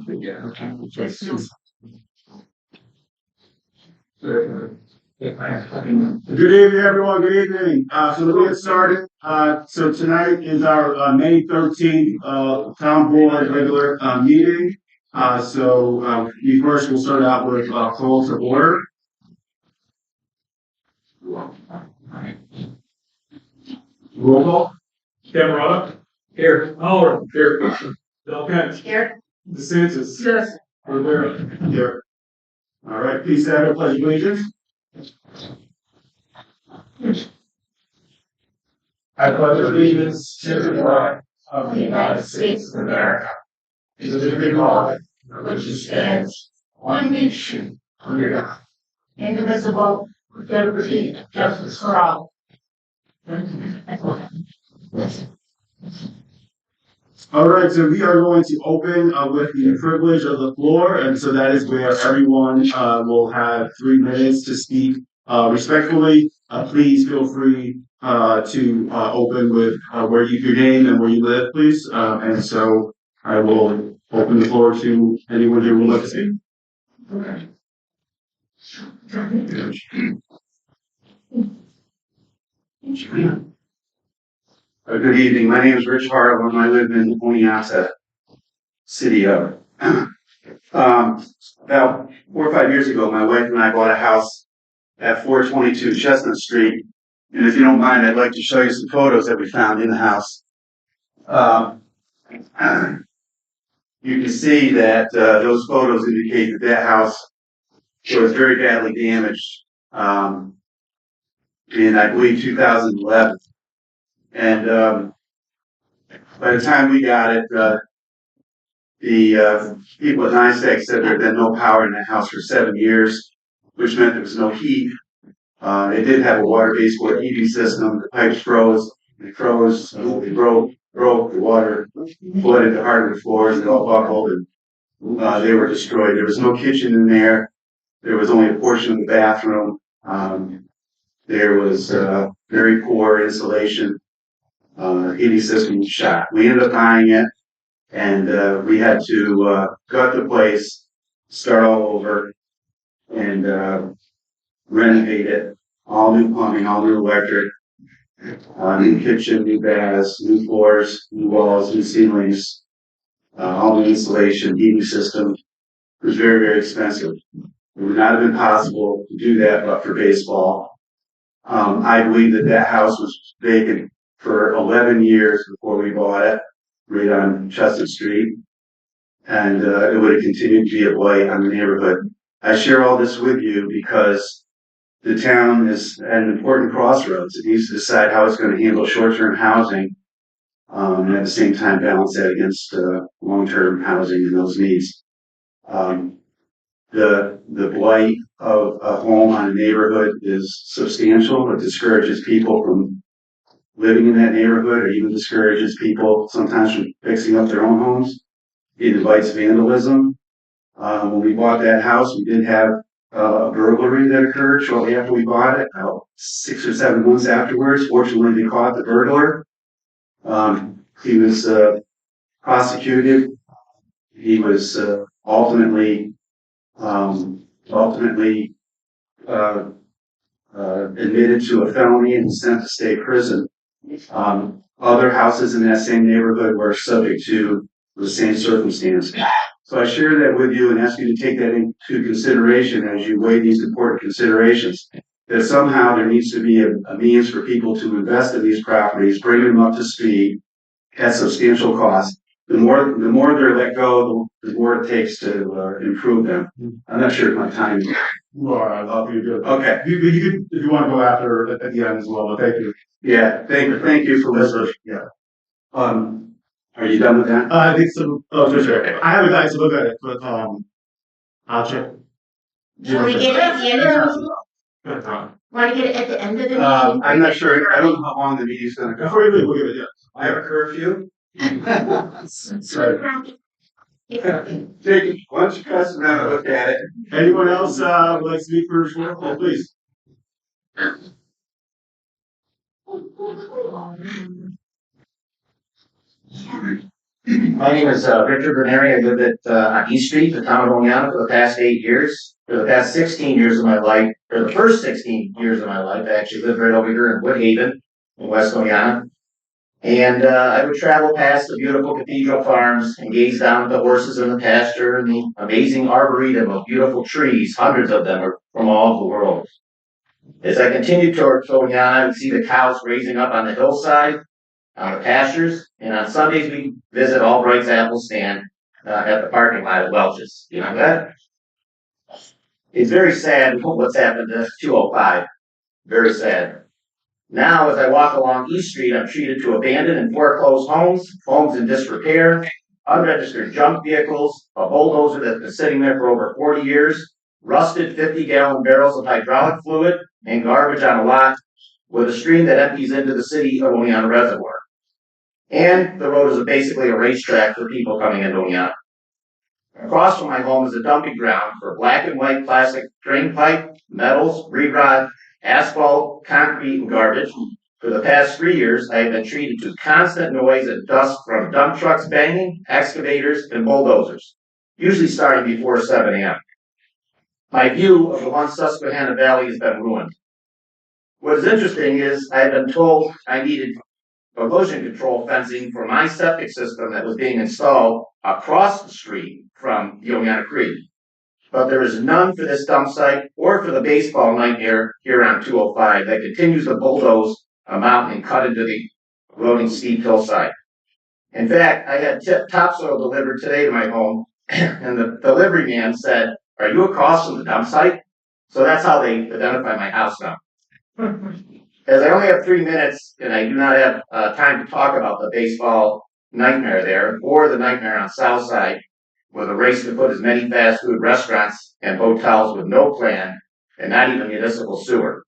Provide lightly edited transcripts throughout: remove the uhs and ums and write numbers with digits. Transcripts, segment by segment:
Good evening, everyone. Good evening. So let's get started. So tonight is our May 13th town board regular meeting. We first will start out with calls to order. Roll call. Camerata. Here. Holler. Here. Delpent. Here. DeSantis. Yes. Rivera. Here. All right. Please stand and pledge allegiance. I pledge allegiance to the flag of the United States of America, to the republic for which it stands, one nation, under God, indivisible, with liberty and justice for all. All right, so we are going to open with the privilege of the floor, and so that is where everyone will have 3 minutes to speak respectfully. Please feel free to open with your name and where you live, please. And so I will open the floor to anyone who would like to speak. Okay. Good evening. My name is Rich Harlan. I live in Oneonta, city of. About 4 or 5 years ago, my wife and I bought a house at 422 Chestnut Street. And if you don't mind, I'd like to show you some photos that we found in the house. You can see that those photos indicate that house was very badly damaged in, I believe, 2011. And by the time we got it, the people at NISTEC said there had been no power in the house for 7 years, which meant there was no heat. It did have a water-based heating system. The pipes froze. They froze. They broke. The water flooded the hardwood floors. They all buckled, and they were destroyed. There was no kitchen in there. There was only a portion of the bathroom. There was very poor insulation. Heating system was shot. We ended up buying it, and we had to gut the place, start all over, and renovate it. All new plumbing, all new electric, new kitchen, new baths, new floors, new walls, new ceilings, all new insulation, heating system. It was very, very expensive. It would not have been possible to do that but for baseball. I believe that house was vacant for 11 years before we bought it, right on Chestnut Street. And it would have continued to be a blight on the neighborhood. I share all this with you because the town is at an important crossroads. It needs to decide how it's going to handle short-term housing, and at the same time balance that against long-term housing and those needs. The blight of a home on a neighborhood is substantial. It discourages people from living in that neighborhood, or even discourages people sometimes from fixing up their own homes. It invites vandalism. When we bought that house, we did have a burglary that occurred shortly after we bought it, about 6 or 7 months afterwards. Fortunately, they caught the burglar. He was prosecuted. He was ultimately admitted to a felony and sent to state prison. Other houses in that same neighborhood were subject to the same circumstance. So I share that with you and ask you to take that into consideration as you weigh these important considerations. That somehow there needs to be a means for people to invest in these properties, bring them up to speed at substantial cost. The more they're let go, the more it takes to improve them. I'm not sure if my time. Well, you're good. Okay. You could, if you want to go after at the end as well. But thank you. Yeah. Thank you for listening. Yeah. Are you done with that? I think so. Oh, for sure. I haven't gotten to look at it, but I'll check. Can we get it at the end of the meeting? Want to get it at the end of the meeting? I'm not sure. I don't know how long the meeting's going to go. Before you leave, we'll give it. Yeah. I have a curfew. Sorry. Take why don't you pass it around and look at it? Anyone else would like to speak for a short? Oh, please. My name is Richard Berneri. I live on East Street, the town of Oneonta, for the past 8 years. For the past 16 years of my life, or the first 16 years of my life, I actually lived right over here in Woodhaven, in West Oneonta. And I would travel past the beautiful cathedral farms and gaze down at the horses in the pasture and the amazing arboretum of beautiful trees. Hundreds of them are from all over the world. As I continued towards Oneonta, I would see the cows grazing up on the hillside, on the pastures, and on Sundays we visit Albright's apple stand at the parking lot at Welch's. You know that? It's very sad what's happened to 205. Very sad. Now, as I walk along East Street, I'm treated to abandoned and foreclosed homes, homes in disrepair, unregistered junk vehicles, a bulldozer that's been sitting there for over 40 years, rusted 50-gallon barrels of hydraulic fluid, and garbage on a lot with a stream that empties into the city of Oneonta Reservoir. And the road is basically a racetrack for people coming into Oneonta. Across from my home is a dumping ground for black and white plastic drain pipe, metals, re-rod, asphalt, concrete, and garbage. For the past 3 years, I have been treated to constant noise and dust from dump trucks banging, excavators, and bulldozers, usually starting before 7 a.m. My view of the once Susquehanna Valley has been ruined. What is interesting is I have been told I needed erosion control fencing for my septic system that was being installed across the street from the Oneonta Creek. But there is none for this dump site or for the baseball nightmare here on 205 that continues to bulldoze a mountain and cut into the eroding steep hillside. In fact, I had topsoil delivered today to my home, and the delivery man said, "Are you across from the dump site?" So that's how they identify my house now. As I only have 3 minutes and I do not have time to talk about the baseball nightmare there or the nightmare on South Side with a race to put as many fast food restaurants and hotels with no plan and not even municipal sewer.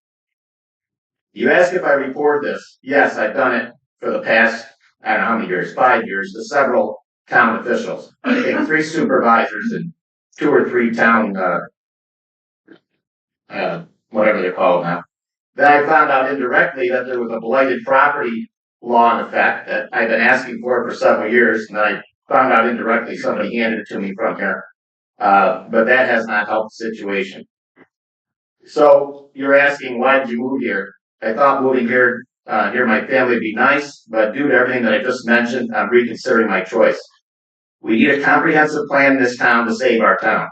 You ask if I report this. Yes, I've done it for the past, I don't know how many years, 5 years, to several town officials. I think 3 supervisors and 2 or 3 town, whatever they're called now. Then I found out indirectly that there was a blighted property law in effect that I've been asking for several years, and I found out indirectly somebody handed it to me from here. But that has not helped the situation. So you're asking, why did you move here? I thought moving here near my family would be nice, but due to everything that I just mentioned, I'm reconsidering my choice. We need a comprehensive plan in this town to save our town.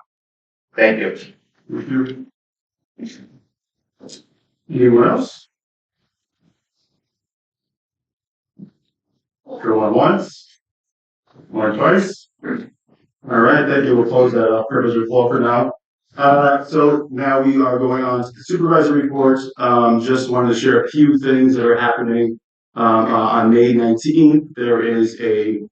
Thank you. Anyone else? Going once? Going twice? All right, thank you. We'll close that privilege of floor for now. So now we are going on to the supervisor reports. Just wanted to share a few things that are happening on May 19th. There is a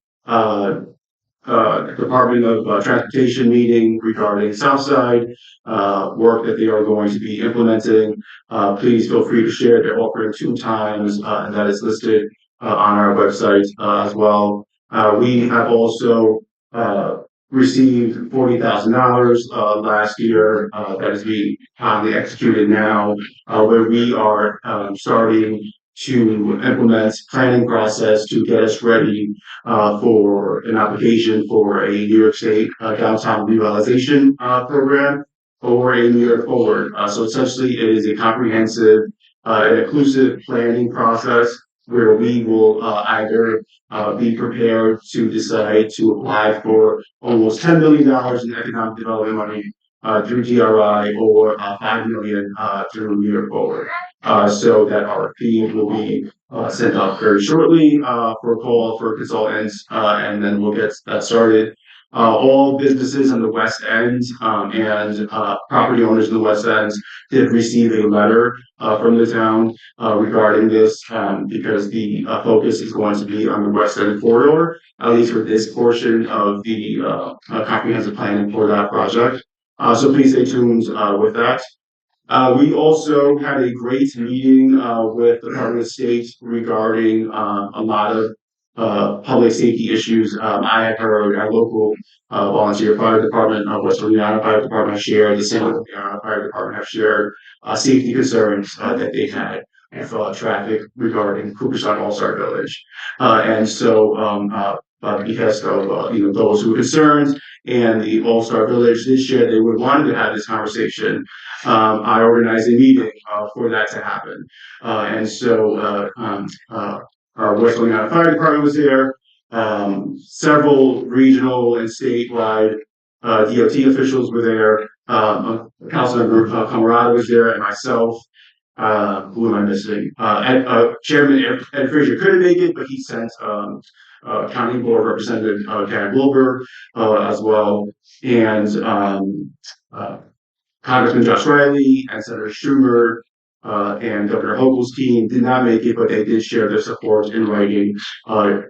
Department of Transportation meeting regarding Southside work that they are going to be implementing. Please feel free to share. They're offering 2 times, and that is listed on our website as well. We have also received $40,000 last year that is being highly executed now, where we are starting to implement planning process to get us ready for an application for a New York State downtown revitalization program or a New York Forward. So essentially, it is a comprehensive and inclusive planning process where we will either be prepared to decide to apply for almost $10 million in economic development money through DRI or $5 million through New York Forward. So that RFP will be sent out very shortly for a call for consultants, and then we'll get that started. All businesses in the West End and property owners in the West End did receive a letter from the town regarding this because the focus is going to be on the West End corridor, at least for this portion of the comprehensive planning for that project. So please stay tuned with that. We also had a great meeting with the Department of State regarding a lot of public safety issues. I have heard our local volunteer fire department, West Oneonta Fire Department, have shared, the City of Oneonta Fire Department have shared safety concerns that they've had with traffic regarding Cooperstown All-Star Village. And so because of those who were concerned. And the All-Star Village this year, they would want to have this conversation. I organized a meeting for that to happen. And so our West Oneonta Fire Department was there. Several regional and statewide DOT officials were there. Councilmember Camarada was there, and myself. Who am I missing? Chairman Ed Frazier couldn't make it, but he sent County Board Representative Karen Wilbur as well, and Congressman Josh Riley and Senator Schumer and Governor Hochul's team did not make it, but they did share their support in writing to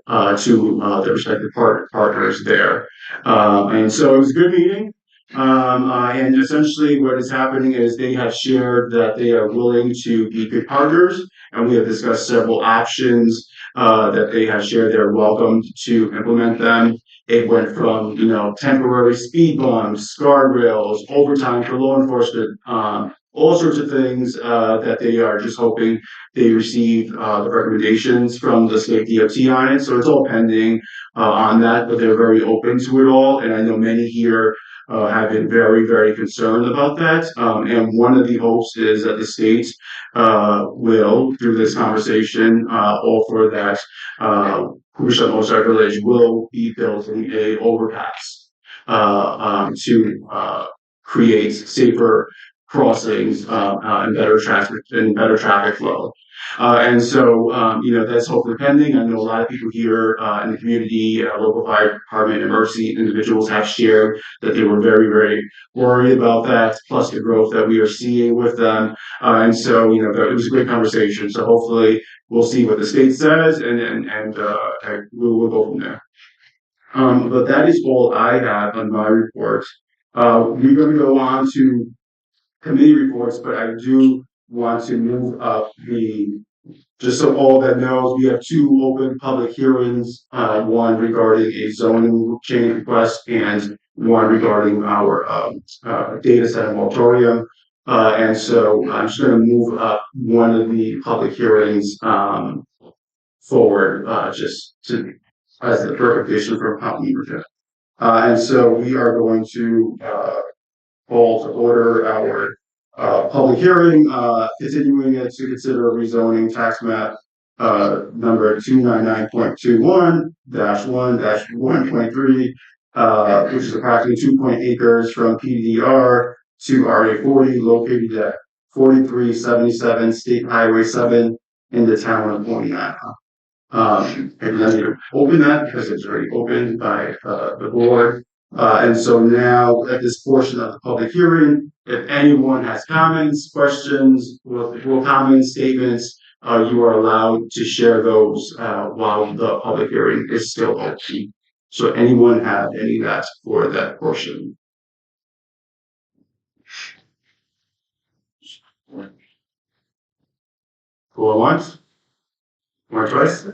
their respective partners there. And so it was a good meeting. And essentially what is happening is they have shared that they are willing to be good partners, and we have discussed several options that they have shared. They're welcome to implement them. It went from, temporary speed bumps, guardrails, overtime for law enforcement, all sorts of things that they are just hoping they receive the recommendations from the state DOT on it. So it's all pending on that, but they're very open to it all. And I know many here have been very, very concerned about that. And one of the hopes is that the state will, through this conversation, offer that Cooperstown All-Star Village will be building a overpass to create safer crossings and better traffic flow. And so, that's hopefully pending. I know a lot of people here in the community, local fire department, emergency individuals have shared that they were very, very worried about that, plus the growth that we are seeing with them. And so, it was a great conversation. So hopefully we'll see what the state says, and we'll go from there. But that is all I have on my report. We're going to go on to committee reports, but I do want to move up just so all that knows, we have two open public hearings, one regarding a zoning change request and one regarding our data center moratorium. And so I'm just going to move up one of the public hearings forward just to as the clarification from County Membership. And so we are going to call to order our public hearing, continuing it to consider rezoning tax map number 299.21-1-1.3, which is approximately 2 acres from PDR to RA40, located at 4377 State Highway 7 in the town of Oneonta. And then you open that because it's already opened by the board. And so now at this portion of the public hearing, if anyone has comments, questions, comments, statements, you are allowed to share those while the public hearing is still open. So anyone have any of that for that portion? Who wants? More choice?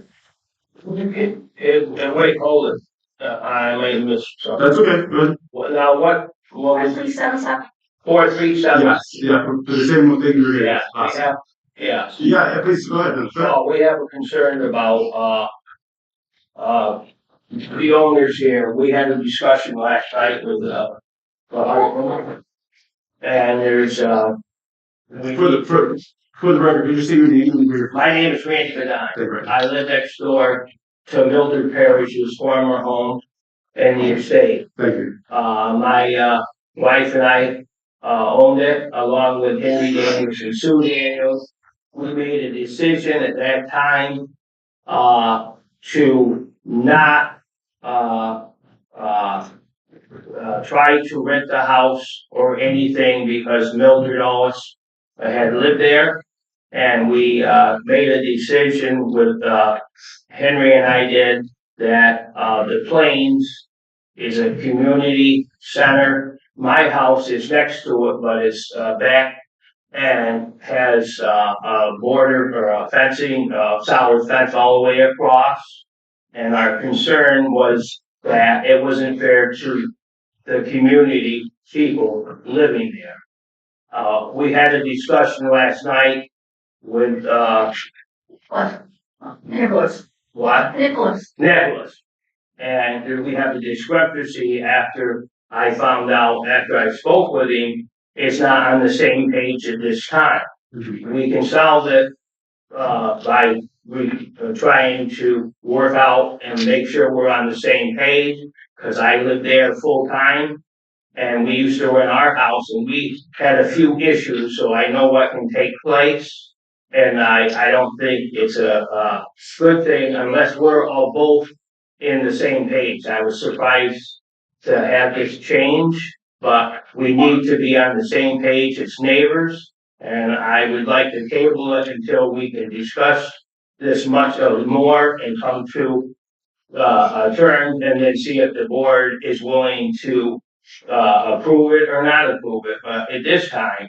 Wait, hold it. I may have missed something. That's okay. Go ahead. Now, what was it? 377. 437? Yes, yeah, for the same thing you're here. Yeah, we have, yeah. Yeah, please go ahead. So we have a concern about, the owners here. We had a discussion last night with, and there's, For the record, could you say your name and your my name is Randy Bedine. right. I live next door to Mildred Parrish's former home in the estate. Thank you. My wife and I owned it along with Henry Daniels and Sue Daniels. We made a decision at that time to not try to rent the house or anything because Mildred always had lived there. And we made a decision with Henry and I did that the Plains is a community center. My house is next to it, but it's back and has a border or a fencing, solid fence all the way across. And our concern was that it wasn't fair to the community people living there. We had a discussion last night with What? Nicholas. what? Nicholas. Nicholas. and we have a discrepancy after I found out, after I spoke with him, it's not on the same page at this time. We can solve it, by trying to work out and make sure we're on the same page, because I live there full time. And we used to rent our house and we had a few issues, so I know what can take place. And I don't think it's a good thing unless we're all both in the same page. I was surprised to have this change, but we need to be on the same page as neighbors. And I would like to table it until we can discuss this much more and come to a term, and then see if the board is willing to approve it or not approve it. But at this time,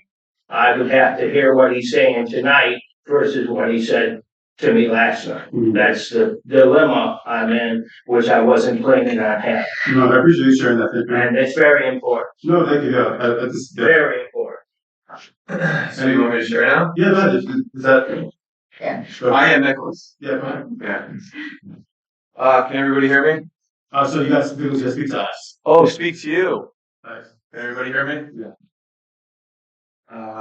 I would have to hear what he's saying tonight versus what he said to me last night. That's the dilemma I'm in, which I wasn't planning on having. No, I appreciate you sharing that. Thank you. And it's very important, No, thank you. Yeah, that's very important. So you want me to share now? yeah. Is that? Yeah. I am Nicholas. Yeah. Go ahead. Yeah. Can everybody hear me? So you got some people to speak to us. Oh, speak to you. Nice. Can everybody hear me? Yeah.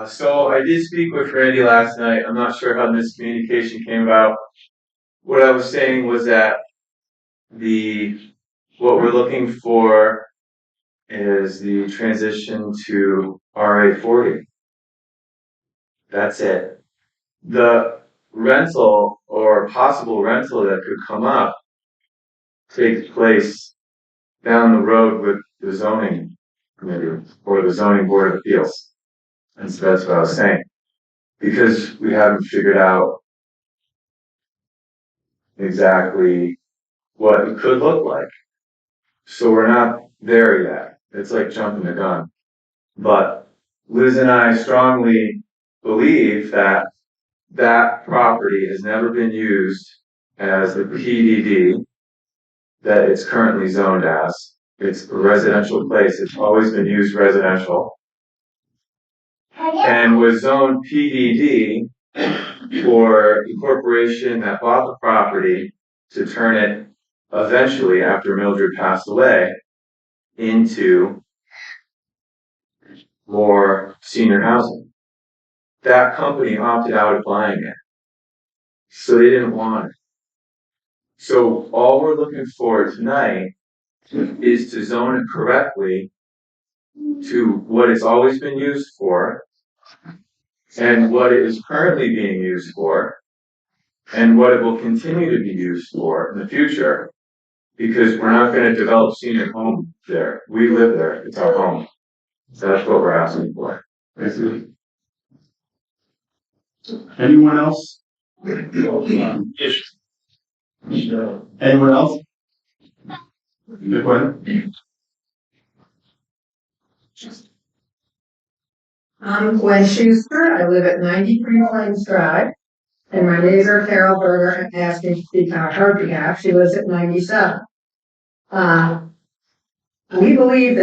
So I did speak with Randy last night. I'm not sure how miscommunication came about. What I was saying was that what we're looking for is the transition to RA 40. That's it. The rental or possible rental that could come up takes place down the road with the zoning committee or the zoning board of appeals. And so that's what I was saying. Because we haven't figured out exactly what it could look like. So we're not there yet. It's like jumping the gun. But Liz and I strongly believe that that property has never been used as the PDD that it's currently zoned as. It's a residential place. It's always been used residential. And was zoned PDD for the corporation that bought the property to turn it eventually, after Mildred passed away, into more senior housing. That company opted out of buying it. So they didn't want it. So all we're looking for tonight is to zone it correctly to what it's always been used for, and what it is currently being used for, and what it will continue to be used for in the future, because we're not going to develop senior home there. We live there. It's our home. So that's what we're asking for. Basically. Anyone else? Anyone else? Good question. I'm Gwen Schuster. I live at 93 Plains Drive. And my neighbor Carol Berger asked me to speak on her behalf. She lives at 97. We believe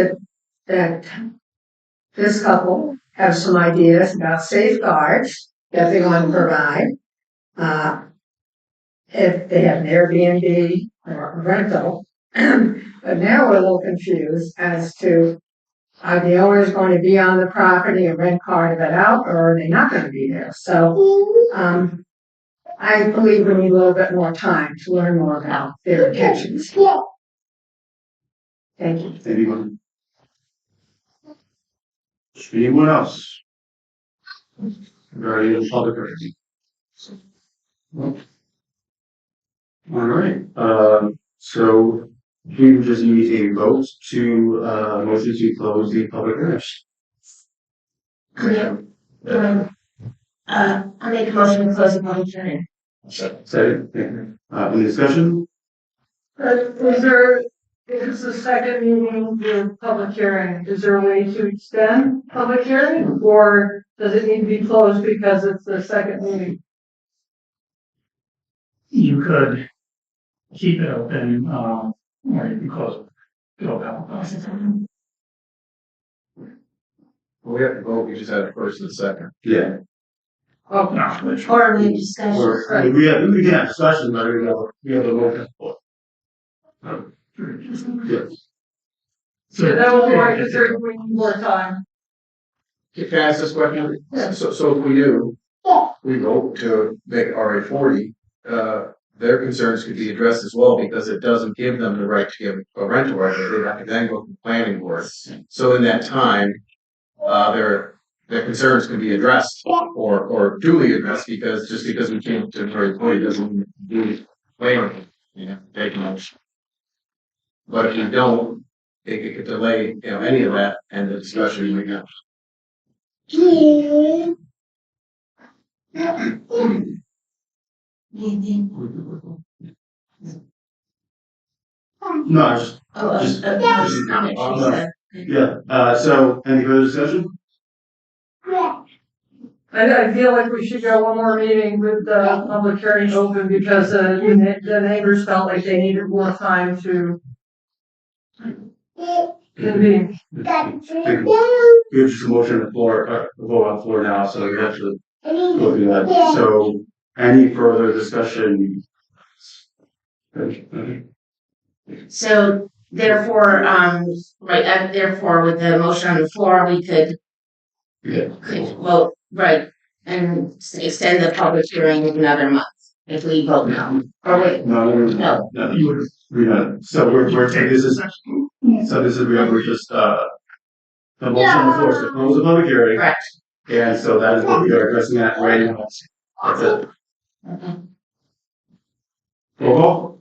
that this couple have some ideas about safeguards that they want to provide. If they have an Airbnb or a rental. But now we're a little confused as to, are the owners going to be on the property and rent part of it out, or are they not going to be there? So I believe we need a little bit more time to learn more about their intentions. Thank you. Anyone? Anyone else? Regarding the public hearing? All right. So we would just need a vote to motion to close the public hearing. I'll make a motion to close the public hearing. Second. Any discussion? This is the second meeting with public hearing. Is there a way to extend public hearing, or does it need to be closed because it's the second meeting? You could keep it open, or you can close it. Go about. We have to vote. We just had a first and a second. Yeah. Oh, No, Or we have discussion. We can have discussion, but we have a vote. Yes. So that was why it's very more time. Can I ask this question? So if we do, we vote to make it RA 40, their concerns could be addressed as well because it doesn't give them the right to give a rental right. They have to then go to the planning board. So in that time, their concerns can be addressed or duly addressed because just because we came to RA 40 doesn't mean duly plan, take much. But if we don't, it could delay, any of that and the discussion we got. No, I just, so any further discussion? I feel like we should go one more meeting with the public hearing open because the neighbors felt like they needed more time to convene. We have just a motion on the floor, vote on the floor now, so we have to go through that. So any further discussion? So therefore, therefore, with the motion on the floor, we could vote, right, and extend the public hearing another month if we vote no. Or wait, No. So we're taking this is, we're just, the motion on the floor is to close the public hearing. correct. And so that is what we are addressing at right now. That's it. Roll call?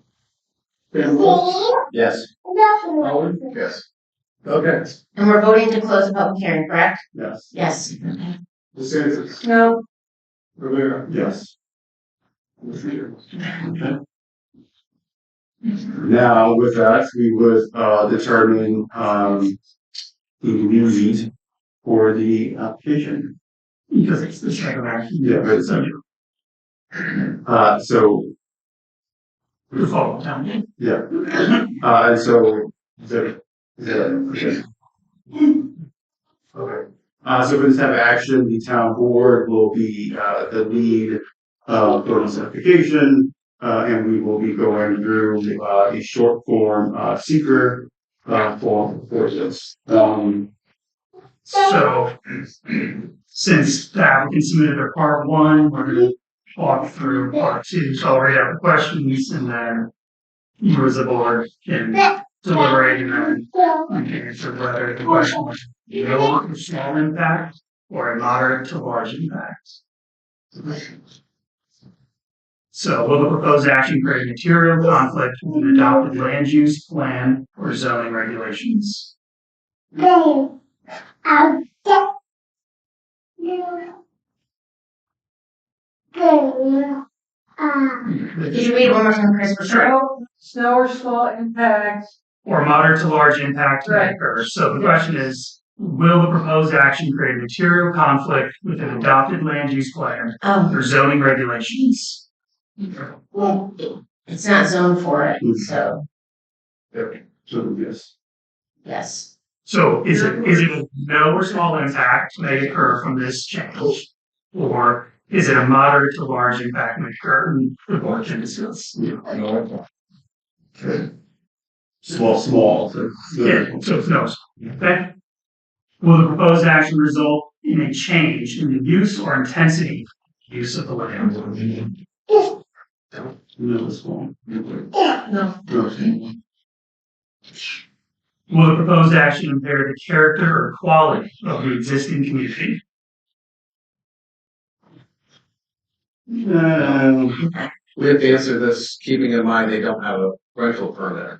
Yes. Yes. Okay. And we're voting to close the public hearing, correct? Yes. Yes. DeSantis? No, Rivera? Yes. Okay. Now, with that, we would, determine, the need for the application. Because it's the second action. Yeah, right, so. So, The fall town. yeah, and so, okay. So for this type of action, the town board will be, the lead, for this application, and we will be going through, a short form, seeker, form for this. So, since the applicant submitted their part one, we're gonna walk through part two, so I'll read out the questions and then you as the board can deliberate and then you can answer whether the question was no or small impact or a moderate to large impact. So will the proposed action create material conflict with an adopted land use plan or zoning regulations? Could you read it one more time, Chris, for sure? snow or small impact. Or moderate to large impact may Right. occur. So the question is, will the proposed action create material conflict with an adopted land use plan or zoning regulations? Well, it's not zoned for it, so, So, yes. yes. So is it a no or small impact may occur from this change? Or is it a moderate to large impact may occur? And the board can discuss. Small, so. Yeah, so it's no. Okay. Will the proposed action result in a change in the use or intensity use of the land? No, small. No. Okay. Will the proposed action impair the character or quality of the existing community? We have to answer this, keeping in mind they don't have a rental permit.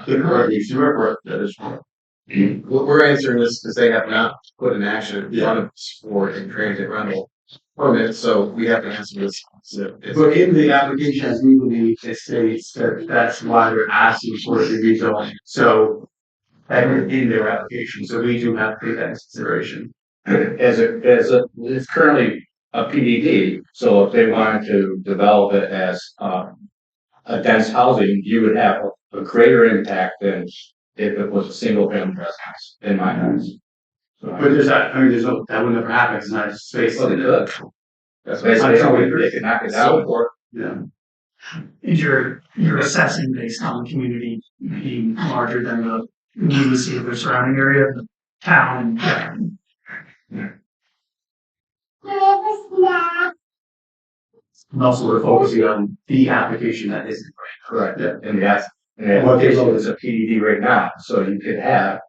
That is correct. We're answering this because they have not put an action in front of us for a transit rental permit, so we have to answer this. But in the application, as we believe, it states that that's why they're asking for the rezoning. So, in their application, so we do have to take that into consideration. It's currently a PDD, so if they wanted to develop it as, a dense housing, you would have a greater impact than if it was a single family residence, in my eyes. But there's that, there's no, that would never happen, it's not space. Well, they could. That's why they could knock it down. Yeah. And you're assessing based on the community being larger than the immediacy of the surrounding area, the town. And also we're focusing on the application that isn't. Correct. And that's, and the application is a PDD right now, so you could have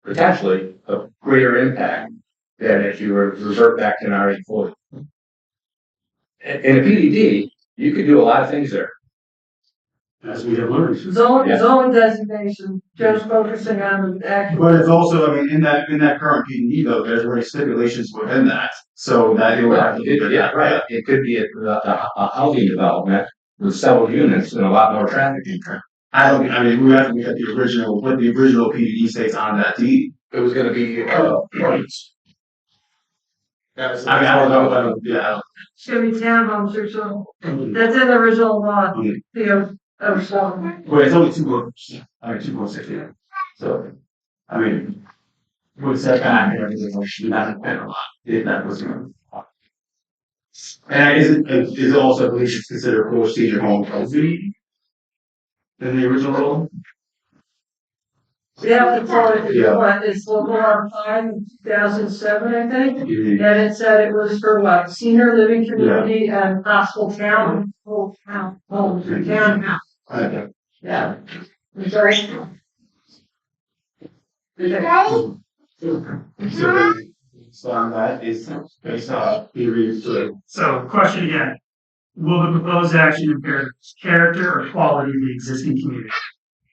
potentially a greater impact than if you were to revert back to an RE40. In a PDD, you could do a lot of things there. As we have learned. Zone designation, just focusing on the actual. But it's also, I mean, in that current PDD though, there's already stipulations within that, so that it would have to be. Yeah, right. It could be a housing development with several units and a lot more traffic. I mean, we have to look at the original, what the original PDD states on that deed. It was gonna be, rights. That was. I don't know, yeah. It's gonna be townhomes or something. That's in the original law, so. Well, it's only 2.6, yeah. So, I mean, with setback and everything, we should not have been a lot, if that was going to. And is it also, I believe, it's considered for senior home healthy in the original rule? Yeah, before Yeah. what, it's local law 5/2007, I think. Mhm. And it said it was for what, senior living community and possible town, homes, townhouse. Okay. Yeah. Sorry. So on that is based on theories to. So question again, will the proposed action impair character or quality of the existing community?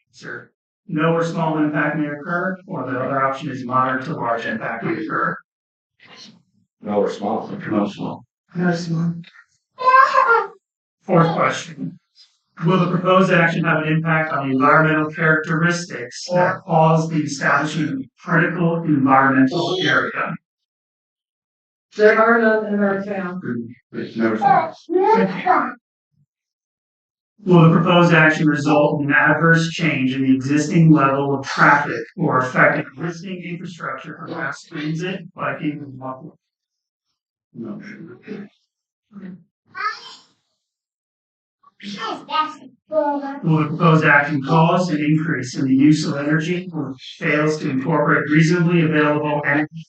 Sir, no or small impact may occur, or the other option is moderate to large impact may occur. No, we're small. Promotional. Fourth question, will the proposed action have an impact on the environmental characteristics that cause the establishment of critical environmental area? There are none in our town. Will the proposed action result in an adverse change in the existing level of traffic or affect existing infrastructure for mass transit, biking, and walking? No. Will the proposed action cause an increase in the use of energy or fails to incorporate reasonably available energy?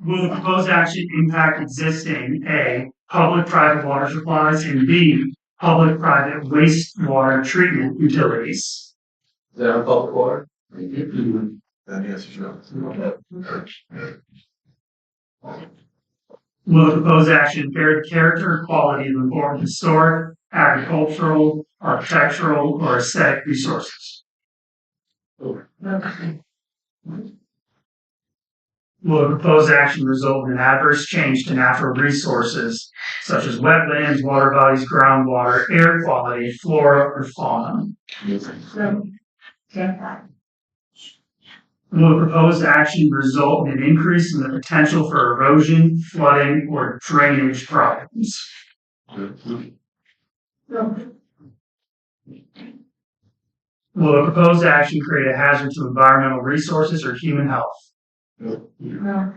Will the proposed action impact existing A, public-private water supplies, and B, public-private wastewater treatment utilities? Is that on public water? Mm-hmm. Then the answer is no. Will the proposed action impair the character or quality of important historic, agricultural, architectural, or aesthetic resources? Will the proposed action result in an adverse change to natural resources such as wetlands, water bodies, groundwater, air quality, flora, or fauna? Will the proposed action result in an increase in the potential for erosion, flooding, or drainage problems? Will the proposed action create a hazard to environmental resources or human health? No.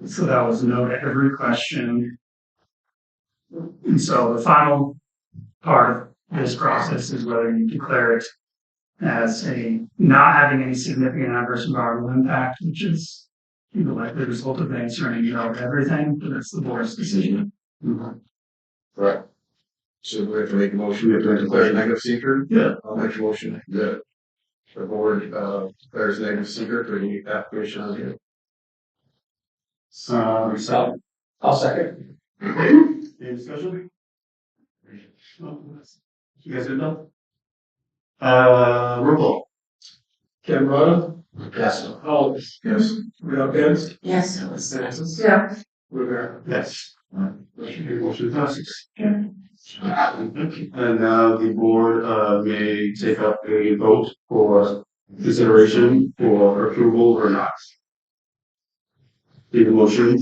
So that was no to every question. And so the final part of this process is whether you declare it as a not having any significant adverse environmental impact, which is like the result of answering everything, but it's the board's decision. Right. So we have to make a motion, we have to declare a negative secret? Yeah. I'll make a motion that the board, declares negative secret for the application on here. So, I'll second. any discussion? You guys are done? Roll call. Ken Rada? Yes. Oh, yes. Without Ben's? Yes, it was. Yeah. Rivera. Yes. Motion passes. And now the board may take up a vote for consideration for approval or not. Need a motion?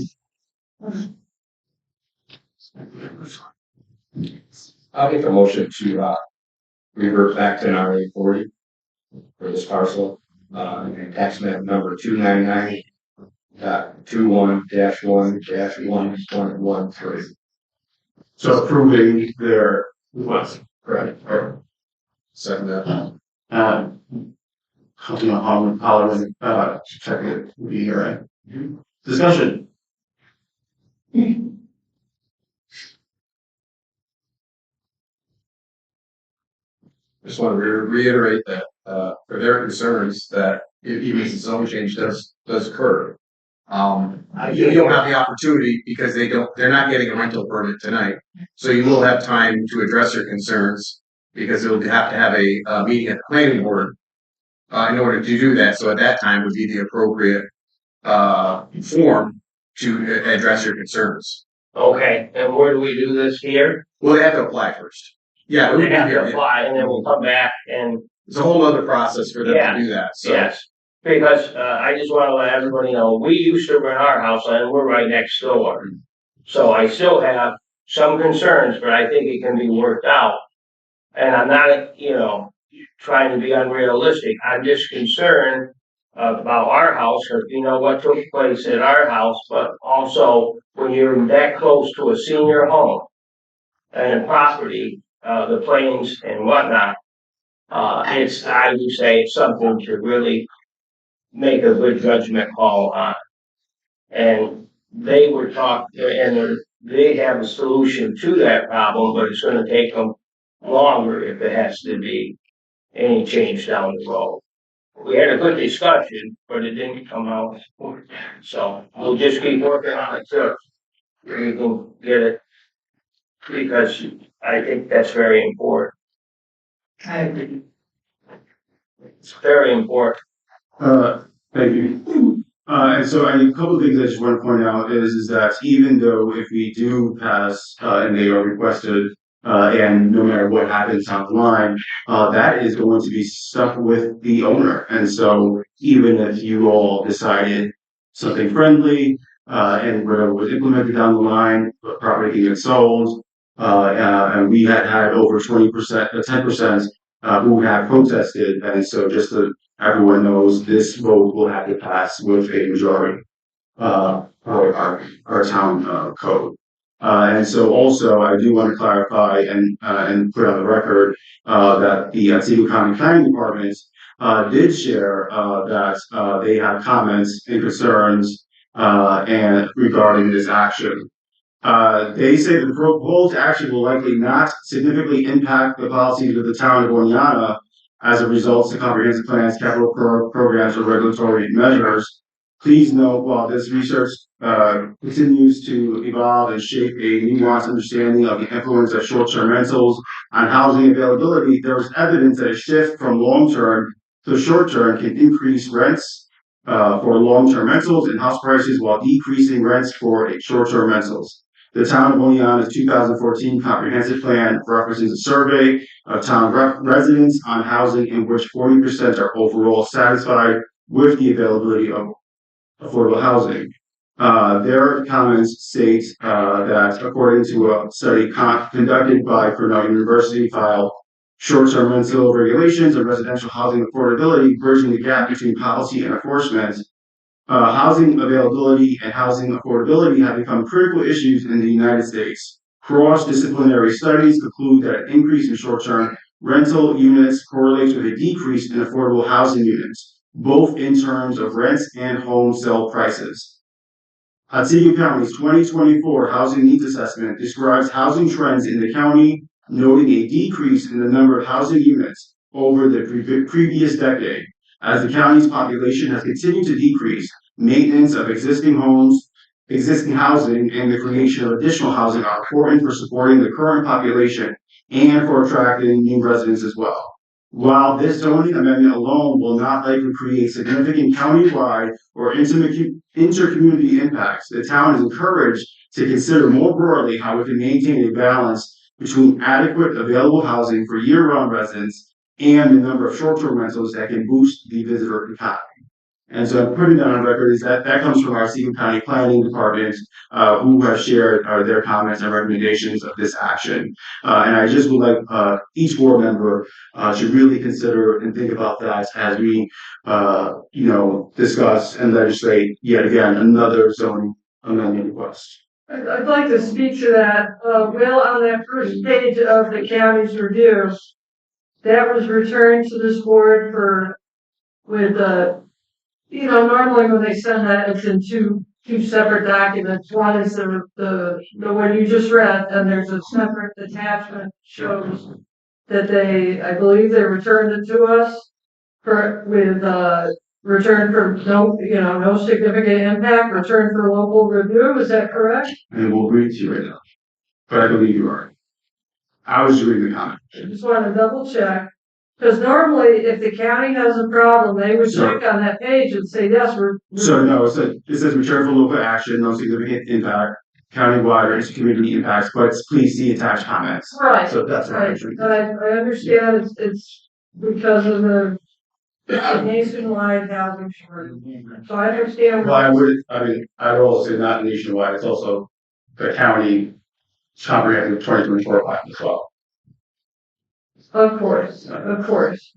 I'll make a motion to, revert back to an RA40 for this parcel and tax map number 299.21-1-1.13. So approving their request. Correct. Second that. Holland, checking it, would be all right. Discussion. Just want to reiterate that, for their concerns, that even if the zone change does occur, you don't have the opportunity because they're not getting a rental permit tonight. So you will have time to address your concerns because you'll have to have a meeting at the planning board, in order to do that. So at that time would be the appropriate, form to address your concerns. Okay, and where do we do this here? Well, they have to apply first. Yeah, it would We be have here, to yeah. apply and then we'll come back and, It's a whole other process for them to do that, so. yes. Because, I just wanna let everybody know, we used to rent our house and we're right next door. So I still have some concerns, but I think it can be worked out. And I'm not, trying to be unrealistic. I'm just concerned about our house, or what took place at our house, but also when you're that close to a senior home and property, the planes and whatnot, I would say it's something to really make a good judgment call on. And they were talking, and they have a solution to that problem, but it's gonna take them longer if it has to be any change down the road. We had a good discussion, but it didn't come out. So we'll just keep working on it too. We can get it, because I think that's very important. I agree. It's very important. Thank you. And so a couple of things I just want to point out is that even though if we do pass, and they are requested, and no matter what happens down the line, that is going to be stuck with the owner. And so even if you all decided something friendly, and whatever was implemented down the line, the property can get sold, and we had over 20%, 10%, who have protested. And so just to everyone knows this vote will have to pass with a majority for our town code. And so also I do want to clarify and put on the record that the Otsego County Planning Department did share that they have comments and concerns and regarding this action. They say that the proposed action will likely not significantly impact the policies of the town of Oneonta as it results to comprehensive plans, capital programs, or regulatory measures. Please note, while this research continues to evolve and shape a nuanced understanding of the influence of short-term rentals on housing availability, there is evidence that a shift from long-term to short-term can increase rents for long-term rentals and house prices while decreasing rents for short-term rentals. The town of Oneonta's 2014 comprehensive plan references a survey of town residents on housing in which 40% are overall satisfied with the availability of affordable housing. Their comments state that according to a study conducted by Cornell University filed short-term rental regulations and residential housing affordability, bridging the gap between policy and enforcement. Housing availability and housing affordability have become critical issues in the United States. Cross-disciplinary studies conclude that an increase in short-term rental units correlates with a decrease in affordable housing units, both in terms of rents and home sale prices. Otsego County's 2024 Housing Needs Assessment describes housing trends in the county, noting a decrease in the number of housing units over the previous decade. As the county's population has continued to decrease, maintenance of existing homes, existing housing, and the creation of additional housing are important for supporting the current population and for attracting new residents as well. While this zoning amendment alone will not likely create significant countywide or intercommunity impacts, the town is encouraged to consider more broadly how it can maintain a balance between adequate available housing for year-round residents and the number of short-term rentals that can boost the visitor economy. And so I'm putting that on record is that comes from our Seaton County Planning Department, who have shared their comments and recommendations of this action. And I just would like each board member should really consider and think about that as we, discuss and legislate yet again another zoning amendment request. I'd like to speak to that. Will, on that first page of the county's review, that was returned to this board normally when they send that, it's in two separate documents. One is the one you just read, and there's a separate attachment shows that I believe they returned it to us return for no significant impact, return for local review. Is that correct? And we'll read to you right now. But I believe you are. I was reading the comment. I just want to double check. Because normally, if the county has a problem, they would check on that page and say, yes, So no, it says return for local action, no significant impact, countywide or community impacts, but please see attached comments. Right. So that's what right. And I understand it's because of the nationwide housing shortage. So I understand. Well, I would also say not nationwide, it's also the county comprehensive 2024 plan as well. Of course.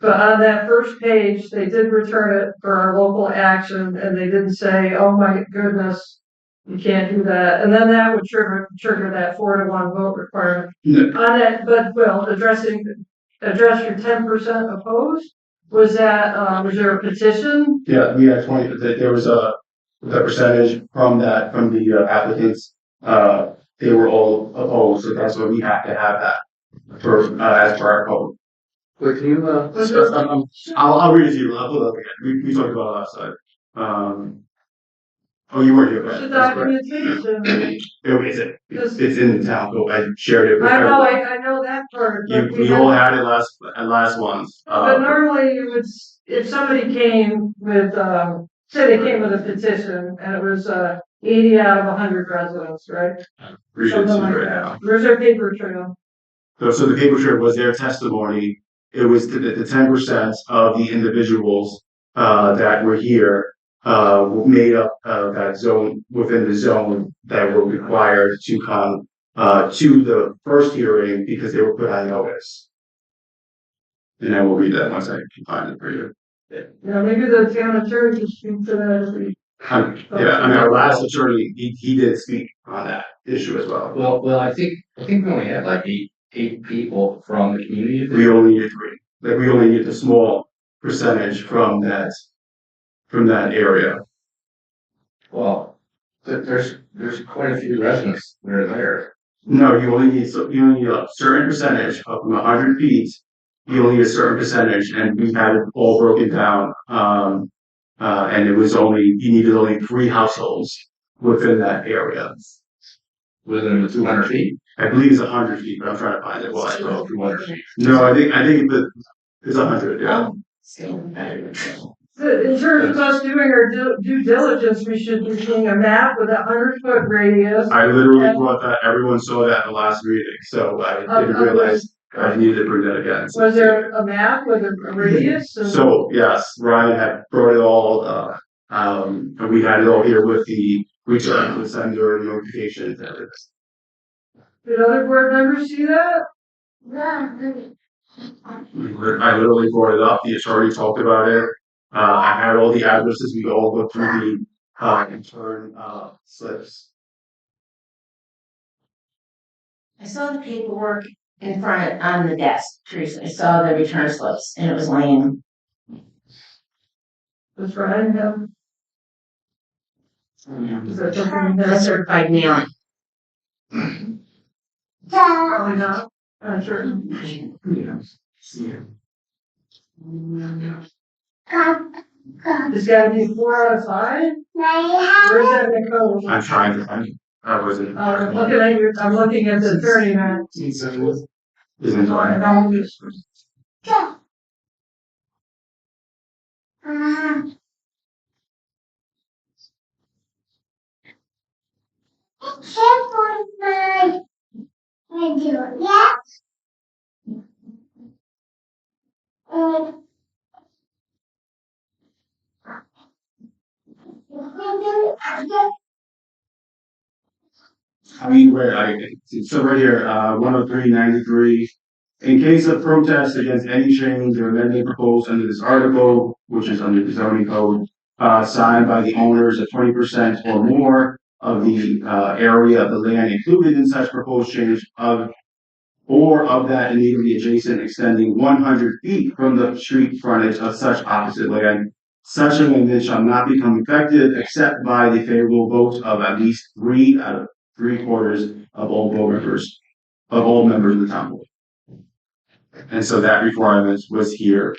But on that first page, they did return it for our local action, and they didn't say, "Oh my goodness, you can't do that." And then that would trigger that 4-to-1 vote requirement. No. On that, but address your 10% opposed. Was there a petition? Yeah, we had 20. There was the percentage from the applicants. They were all opposed, so that's why we have to have that as per our code. Wait, can you, I'll read it to you. I'll pull it up again. We talked about it last time. Oh, you weren't here. What's the That's correct. documentation? It's in the town code. I shared it with I everyone. know that part. We all had it last ones. But normally you would, if somebody came with, say they came with a petition and it was 80 out of 100 residents, right? Appreciate Something you like right that. now. Where's their paper trail? So the paper trail was their testimony. It was the 10% of the individuals that were here made up that zone within the zone that were required to come to the first hearing because they were put on notice. And I will read that once I can find it for you. Yeah, maybe the town attorney can speak to that. Our last attorney, he did speak on that issue as well. Well, I think we only had like eight people from the community. We only needed 3. Like we only needed a small percentage from that area. Well, there's quite a few residents that are there. No, you only need a certain percentage of 100 feet. You only need a certain percentage, and we had it all broken down. And it was you needed only 3 households within that area. Within the 200 feet? I believe it's 100 feet, but I'm trying to find it. Well, I know. 200 feet. No, I think it's 100. Yeah. In terms of us doing our due diligence, we should be seeing a map with a 100-foot radius. I literally brought that. Everyone saw that in the last meeting, so I didn't realize I needed to bring that again. Was there a map with a radius? So yes, Ryan had brought it all, and we had it all here with the return to the sender notifications and everything. Did other board members see that? I literally brought it up. The attorney talked about it. I had all the addresses. We all go through the return slips. I saw the paperwork in front on the desk, Teresa. I saw the return slips and it was laying. Does Ryan have? Is that something The certified mailing. Probably not. I'm sure. It's gotta be 4 out of 5? Where's that in the code? I'm trying to find it. I wasn't. I'm looking at the attorney now. Isn't fine. I mean, so right here, 10393. In case of protest against any change or amendment proposed under this article, which is under the zoning code, signed by the owners of 20% or more of the area of the land included in such proposed change or of that immediately adjacent extending 100 feet from the street frontage of such opposite land, such amendment shall not become effective except by the favorable vote of at least 3 out of 3/4 of all members of the town board. And so that requirement was here,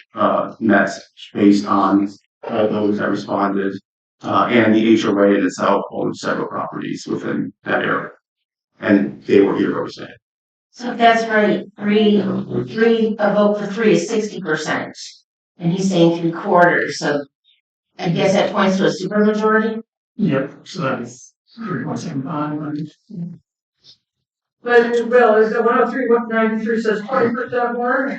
met based on, those that responded, and the HOA in itself owns several properties within that area. And they were here represented. So if that's right, a vote for 3 is 60%. And he's saying 3/4, so I guess that points to a supermajority? Yep, so that's 3.75. But Bill, is the 103.93 says 20% more?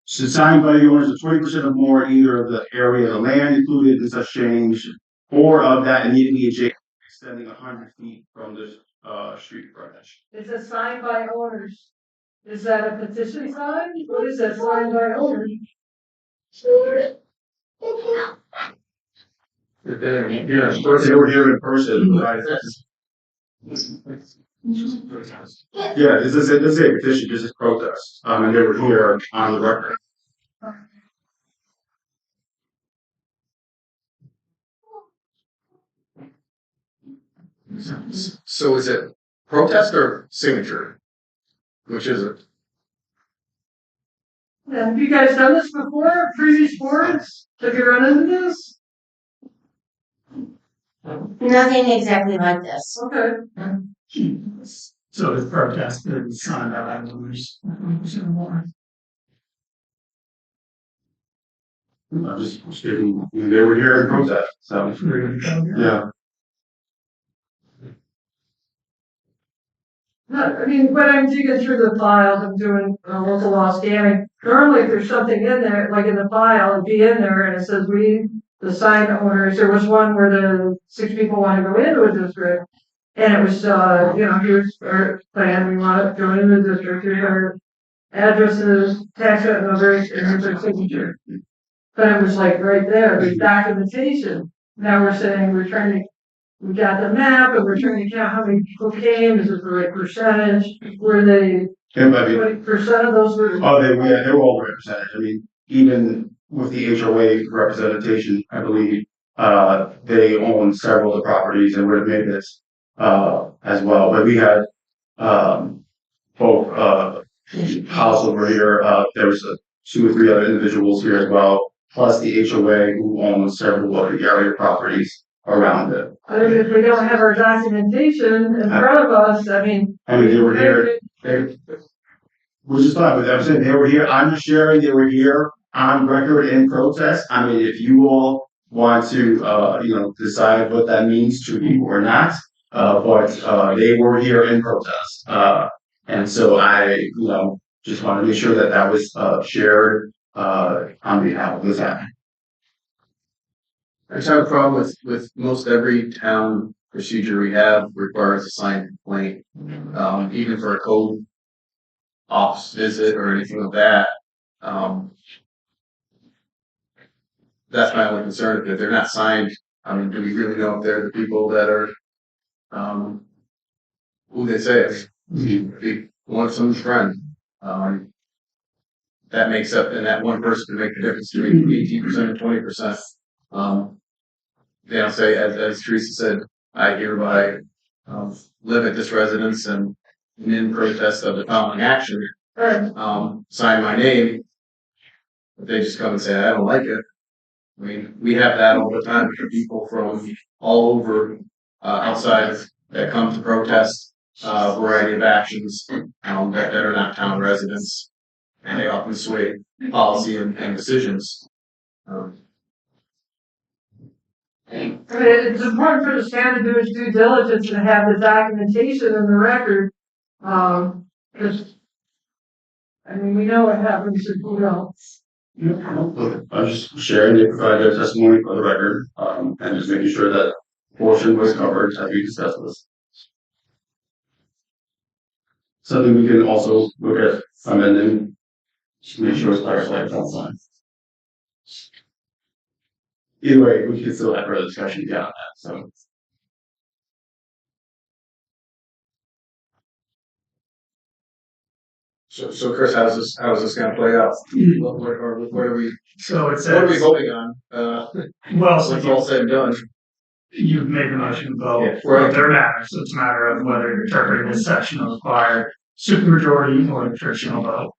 So signed by the owners of 20% or more, either of the area of the land included in such change, or of that immediately adjacent extending 100 feet from the, street frontage. It says signed by owners. Is that a petition sign? What is that signed by owners? Yeah, of course, they were here in person, right? Yeah, this is a petition, this is protest, and they were here on the record. So is it protest or signature? Which is it? Yeah, have you guys done this before? Previous boards? Have you run into this? Nothing exactly like this. Okay. So the protest is signed by owners, 20% or more. I'm just kidding, they were here in protest, so, yeah. No, I mean, when I'm digging through the files, I'm doing local law scanning. Normally, if there's something in there, like in the file, it'd be in there and it says we, the sign owners, there was one where the 6 people want to go into a district. And it was, here's our plan, we want to go into the district, here's our addresses, tax numbers, and here's our signature. But it was like right there, there's documentation. Now we're saying we got the map and we're trying to count how many people came, is it the right percentage? Were they, And I mean, 20% of those were? oh, they were all represented, I mean, even with the HOA representation, I believe, they own several of the properties and would have made this, as well, but we had, both, house over here, there was 2 or 3 other individuals here as well, plus the HOA who owns several of the area properties around it. I mean, if we don't have our documentation in front of us, I mean. They were here, which is fine, but I'm saying they were here, I'm just sharing, they were here on record in protest. I mean, if you all want to, decide what that means to you or not, but they were here in protest. And so I, just want to make sure that that was, shared, on behalf of the town. I just have a problem with most every town procedure we have requires a signed complaint, even for a code office visit or anything like that. That's my only concern. If they're not signed, I mean, do we really know if they're the people that are, who they say it? Be one of someone's friend. That makes up, and that one person can make the difference between 18% and 20%. They don't say, as Teresa said, I hereby limit this residence and in protest of the following action, sign my name. But they just come and say, I don't like it. I mean, we have that all the time for people from all over outside that come to protest a variety of actions that are not town residents, and they often sway policy and decisions. It's important for the town to do its due diligence and have the documentation in the record. Because, I mean, we know what happens if we don't. I'm just sharing, they provide their testimony for the record, and just making sure that portion was covered as we discussed this. Something we can also look at amending, to make sure it's clarified down the line. Either way, we can still have further discussion beyond that, so. So Chris, how's this gonna play out? What are we, So it what are we says, voting on? well, so It's all said and done. you've made the motion vote, Yeah, right. their matter, so it's a matter of whether you're interpreting this section will require supermajority or the traditional vote.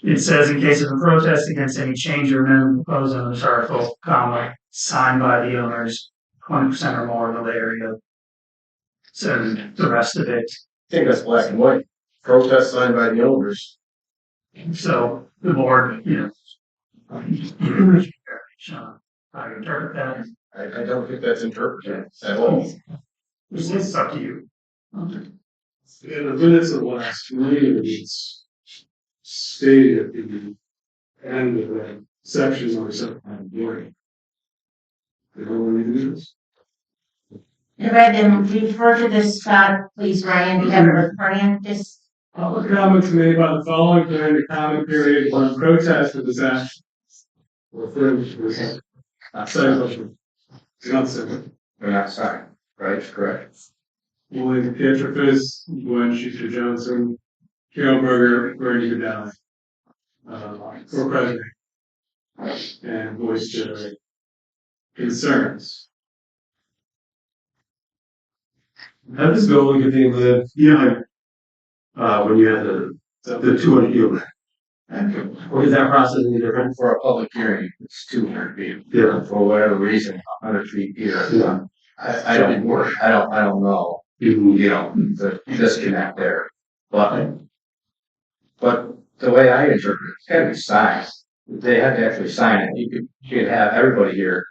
It says in case of a protest against any change or amendment proposed in this article, comma, signed by the owners, 20% or more of the area. So the rest of it, I think that's black and white. Protest signed by the owners. so the board, Sean, how you interpret that, I don't think that's interpreted at all. it's up to you. In the minutes of the last meeting, it's stated at the end of the section or something. You know what I mean? And rather than refer to this, please, Ryan, do you have a recording this? Public comments made by the following during the comment period when protest of this action. Referring to this. Second. Not second. They're not signed, right? Correct. William Pietrofis, Gwen Schuster Johnson, Carol Berger, Bernie Vidal. For president. And voice their concerns. How does building contain the, when you have the 200 people? Or is that process any different? For a public hearing, it's 200 feet. Yeah. For whatever reason, 100 feet here. Yeah. I don't know, the disconnect there. But the way I interpret it, it's gotta be signed. They have to actually sign it. You could have everybody here.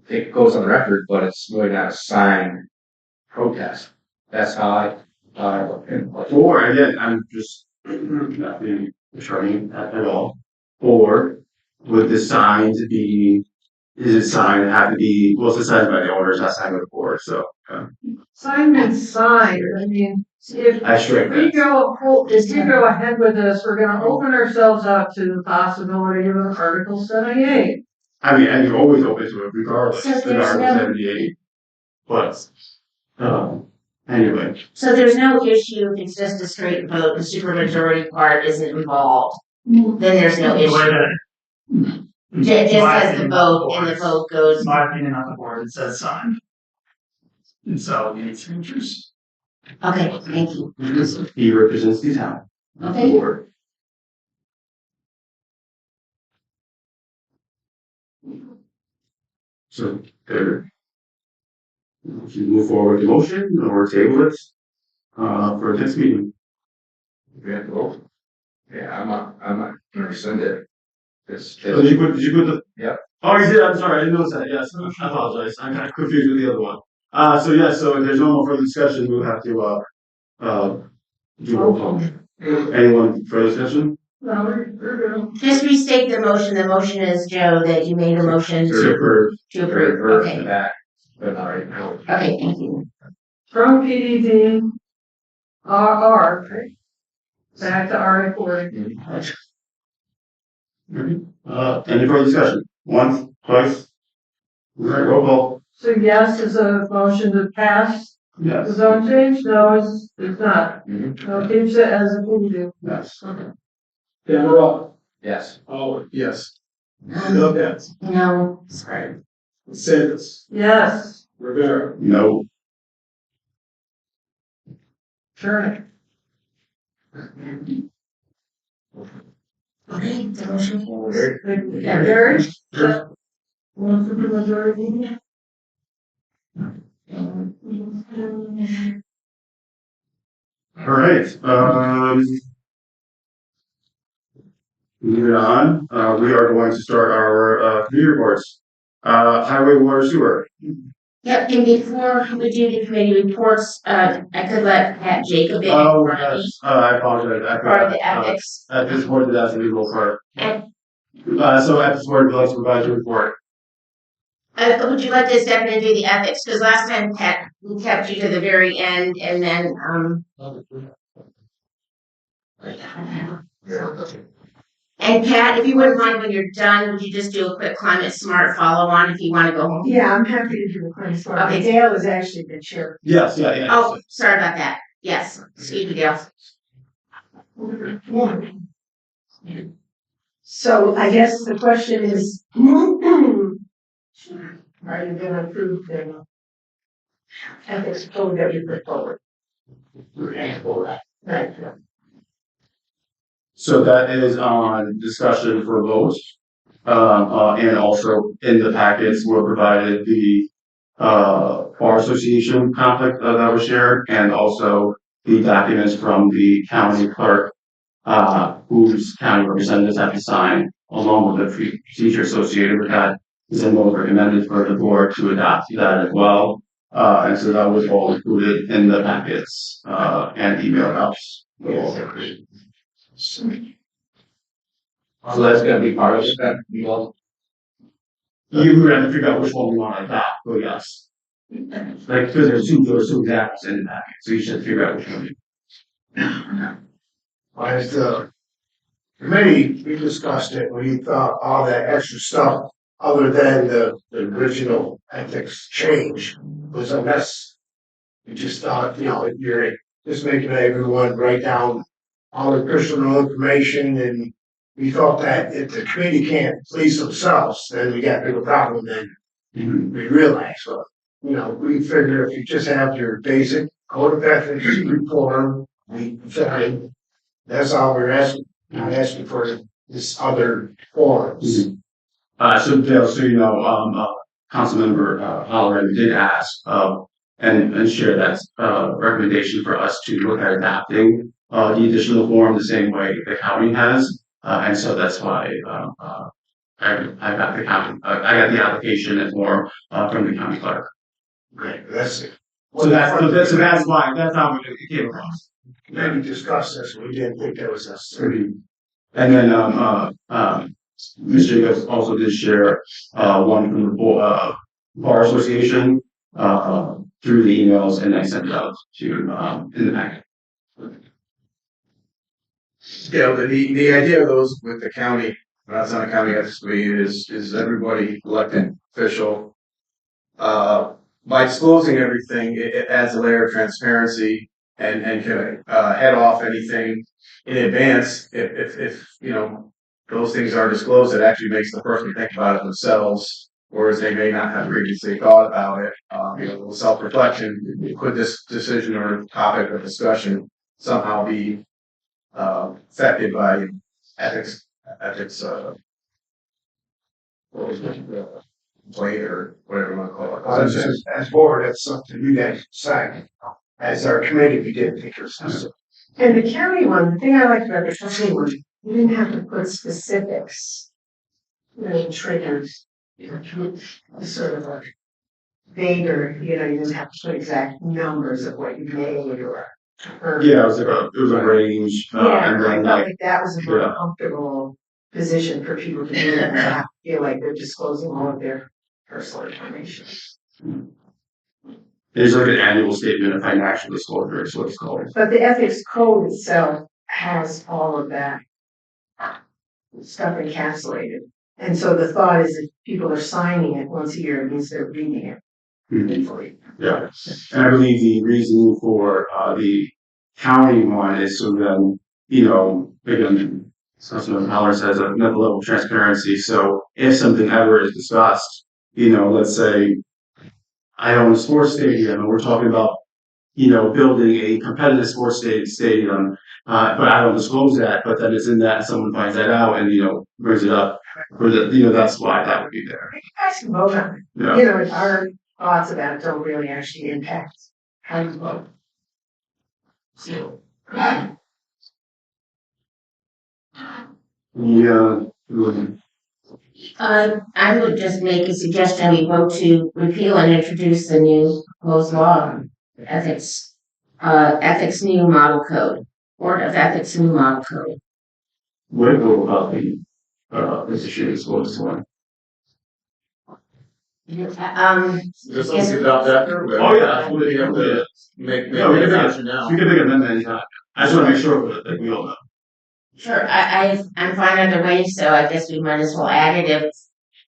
It goes on record, but it's really not a signed protest. That's how I look at it. Or, again, I'm just not being charming at all. Or would the sign to be, is it signed, have to be, well, it's signed by the owners, not signed by the board, so. Sign means sign, I mean, if I strike we that. if we go ahead with this, we're gonna open ourselves up to the possibility of an Article 78. I mean, and you're always open to it regardless, So there's the Article no- 78. But, anyway, So there's no issue if it's just a straight vote, the supermajority part isn't involved, then there's no The way issue. that. Just my as the opinion, vote, and the vote goes, My opinion on the board, it says signed. And so you need signatures. okay, thank you. he represents the town. Okay. Board. So, there. If you move forward with the motion or table it, for next meeting. We have to vote. Yeah, I'm not gonna rescind it. Oh, did you put the? Yep. Oh, you did, I'm sorry, I didn't notice that, yes, I apologize, I got confused with the other one. So yes, so if there's no more further discussion, we'll have to, do roll call. Anyone further discussion? No, we're good. Just restate the motion is, Joe, that you made a motion To approve. to approve, okay, Back, but all right, no. okay, thank you. From PDD, RR, right? Back to RA 40. Any further discussion? Once, twice? Right, roll call. So yes is a motion to pass the Yes. zone change? No, it's not. Mhm. No, keeps it as a PDD. Yes. Demerol, Yes. Howard, yes. Lopez, No, sorry. Sanders, Yes, Rivera, No. sure. Okay, the motion carries. Carried. One for the majority. All right, moving on, we are going to start our, committee reports. Highway, water, sewer. Yep, and before we do the committee reports, I could let Pat Jacob in Oh, for me, yes, I apologize, I for forgot. the ethics. At this point, that's a legal part. And So at this point, we'd like to provide your report. Would you like to step in and do the ethics? Because last time, Pat, we kept you to the very end, and then, and Pat, if you wouldn't mind when you're done, would you just do a quick climate smart follow on if you want to go home? Yeah, I'm happy to do the claims for Okay. Dale is actually the chair. Yes, yeah. Oh, sorry about that. Yes, excuse me, Gail. So I guess the question is, are you gonna approve the ethics code that we put forward? Right. So that is on discussion for vote. And also in the packets were provided the Bar Association conflict that was shared, and also the documents from the county clerk, whose county representatives have to sign, along with the procedure associated with that. And those recommended for the board to adopt that as well. And so that was all included in the packets and email outs. So that's gonna be part of it, then, you all. You would have to figure out which one we want to adopt, but yes. Like, because there's two examples in the packet, so you should figure out which one. As the committee, we discussed it, we thought all that extra stuff, other than the original ethics change, was a mess. We just thought, you're just making everyone write down all the personal information, and we thought that if the committee can't police themselves, then we got a bigger problem than we realized. So, we figure if you just have your basic code of ethics reform, that's all we're asking, not asking for this other forms. So Dale, so Councilmember Holleran did ask, and share that, recommendation for us to look at adapting, the additional form the same way the county has. And so that's why, I got the application and form, from the county clerk. Right, that's it. So that's why, that's how it came across. Maybe discuss this, we didn't think that was necessary. And then, Ms. Jacobs also did share, one from the, Bar Association, through the emails, and I sent it out to, in the packet. Yeah, the idea of those with the county, that's not a county ethics committee, is everybody elected official. By disclosing everything, it adds a layer of transparency and can head off anything in advance. If those things are disclosed, it actually makes the person think about it themselves, whereas they may not have previously thought about it. Self-reflection, could this decision or topic of discussion somehow be affected by ethics play or whatever you want to call it. As board, that's something you guys decide. As our committee, we didn't think it was necessary. And the county one, the thing I liked about the county one, you didn't have to put specifics. Triggers, sort of like vaguer, you didn't have to put exact numbers of what you made or. Yeah, it was a range, Yeah, and I then felt like, like that was a more yeah. comfortable position for people to do, and not feel like they're disclosing all of their personal information. There's like an annual statement of financial disclosure, is what it's called. But the ethics code itself has all of that stuff encapsulated. And so the thought is if people are signing it once a year, it means they're reading it. Yeah, and I believe the reason for the county one is so then, again, Councilman Holler says another level of transparency. So if something ever is discussed, let's say I own a sports stadium and we're talking about, building a competitive sports stadium, but I don't disclose that, but then it's in that and someone finds that out and, brings it up for that's why that would be there. You guys can vote on it. Yeah. Our thoughts about it don't really actually impact how you vote. So. Yeah. I would just make a suggestion, we vote to repeal and introduce the new proposed law, ethics new model code, Board of Ethics new model code. What about the this issue is this one? Just something to adopt after? Oh, yeah. We have to make No, we a can make decision now. You can make an amendment anytime. I just wanna make sure that we all know. Sure, I'm fine either way, so I guess we might as well add it if,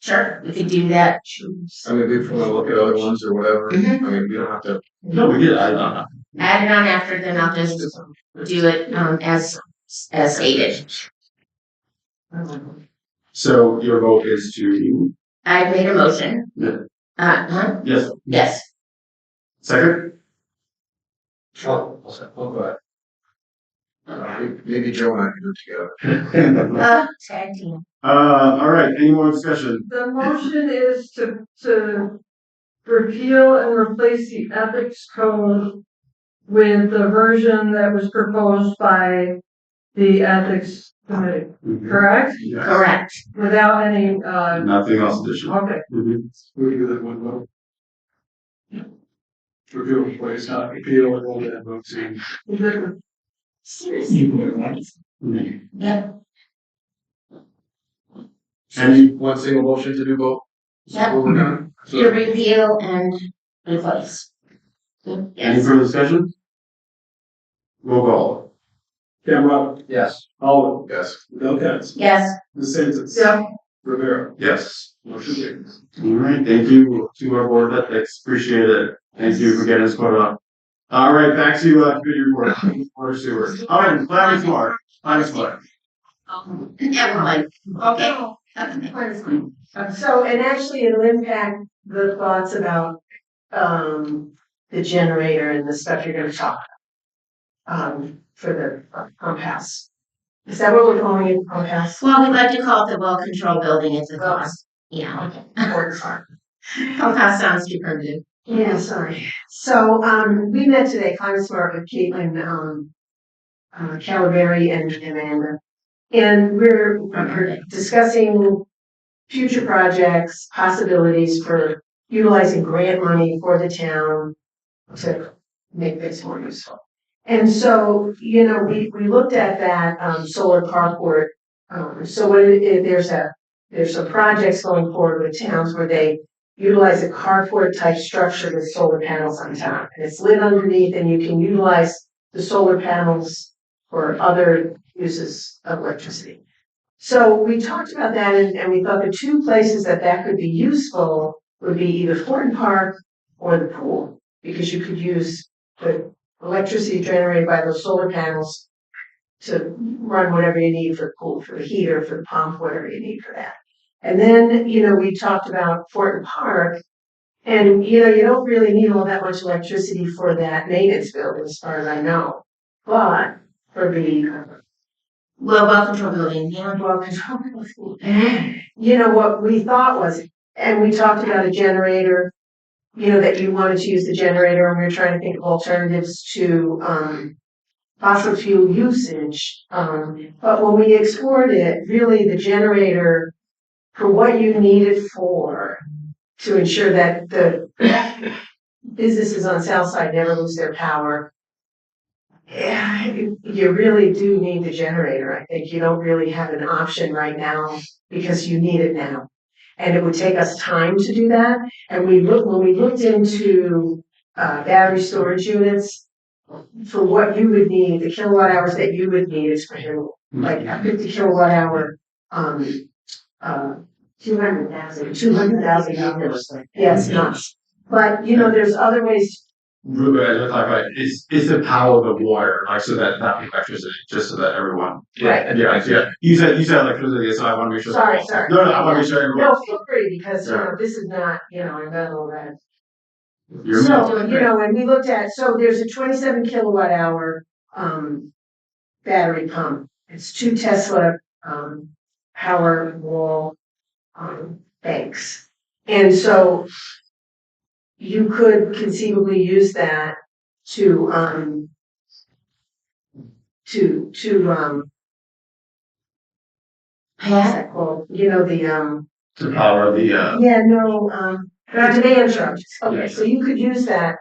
sure, we could do that. I mean, if we wanna look at other ones or whatever, I Mhm. mean, we don't have to. No, we did, Add it on after, then I'll just do it, as stated. So your vote is to, I made a motion. Yeah. Yes. yes, Yes. second? Oh, go ahead. Maybe Joe and I can do it together. Tag team. All right, any more discussion? The motion is to repeal and replace the ethics code with the version that was proposed by the ethics committee, correct? Yes. Correct. Without any, Nothing else additional. okay. Mhm. We do that one vote. Review, place, not repeal, and all that votes in. Yep. Any one single motion to do both? Yep. What we're done? To repeal and replace. Any Yes. further discussion? Roll call. Cameron, Yes. Olive, Yes. Delcatz, Yes. DeSantis. Yeah. Rivera, Yes. motion carries. All right, thank you to our board of ethics, appreciate it. Thank you for getting us caught up. All right, back to committee report, water sewer. Oh, and climate smart, climate smart. Everyone. Okay. So, and actually it'll impact the thoughts about, the generator and the stuff you're gonna talk about. For the pump house. Is that what we're calling it, pump house? Well, we like to call it the well control building at the cost. Yeah. Pump house sounds too primitive. Yeah, sorry. So, we met today, Climate Smart with Caitlin, Calaberry and Amanda. And we're discussing future projects, possibilities for utilizing grant money for the town to make this more useful. And so, you know, we looked at that, solar carport. So there's some projects going forward with towns where they utilize a carport type structure with solar panels on top. And it's lit underneath and you can utilize the solar panels for other uses of electricity. So we talked about that and we thought the two places that could be useful would be either Thornton Park or the pool, because you could use the electricity generated by those solar panels to run whatever you need for the pool, for the heater, for the pump, whatever you need for that. And then, you know, we talked about Thornton Park, and you know, you don't really need all that much electricity for that maintenance building, as far as I know. But for the Well control building, yeah. well control, you know, what we thought was, and we talked about a generator, you know, that you wanted to use the generator, and we were trying to think of alternatives to fossil fuel usage. But when we explored it, really the generator, for what you need it for, to ensure that the businesses on South Side never lose their power, yeah, you really do need the generator. I think you don't really have an option right now because you need it now. And it would take us time to do that. And when we looked into battery storage units, for what you would need, the kilowatt hours that you would need is prohibitive. Like a 50 kilowatt hour, 200,000 dollars. Yeah, it's nuts. But you know, there's other ways. Ruben, as I talk about, it's the power of the water, like so that not the electricity, just so that everyone. Right. Yeah. You said electricity, so I want to make sure. Sorry. No, I want to make sure everyone. No, feel free, because you know, this is not, you know, I'm not all that. You're So, you know, and we looked at, so there's a 27 kilowatt hour, battery pump. It's 2 Tesla, power wall, banks. And so you could conceivably use that to well, you know, to power the demand charges. Okay, so you could use that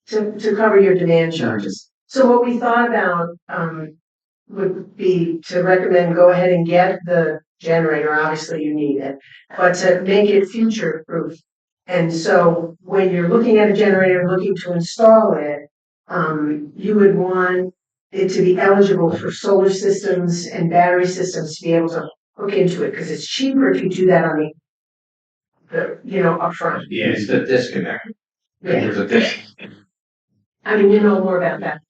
to cover your demand charges. So what we thought about, would be to recommend go ahead and get the generator, obviously you need it, but to make it future proof. And so when you're looking at a generator, looking to install it, you would want it to be eligible for solar systems and battery systems to be able to hook into it, because it's cheaper if you do that on upfront. Yeah, it's the disconnect. Yeah. There's a disconnect. I mean, you know more about that.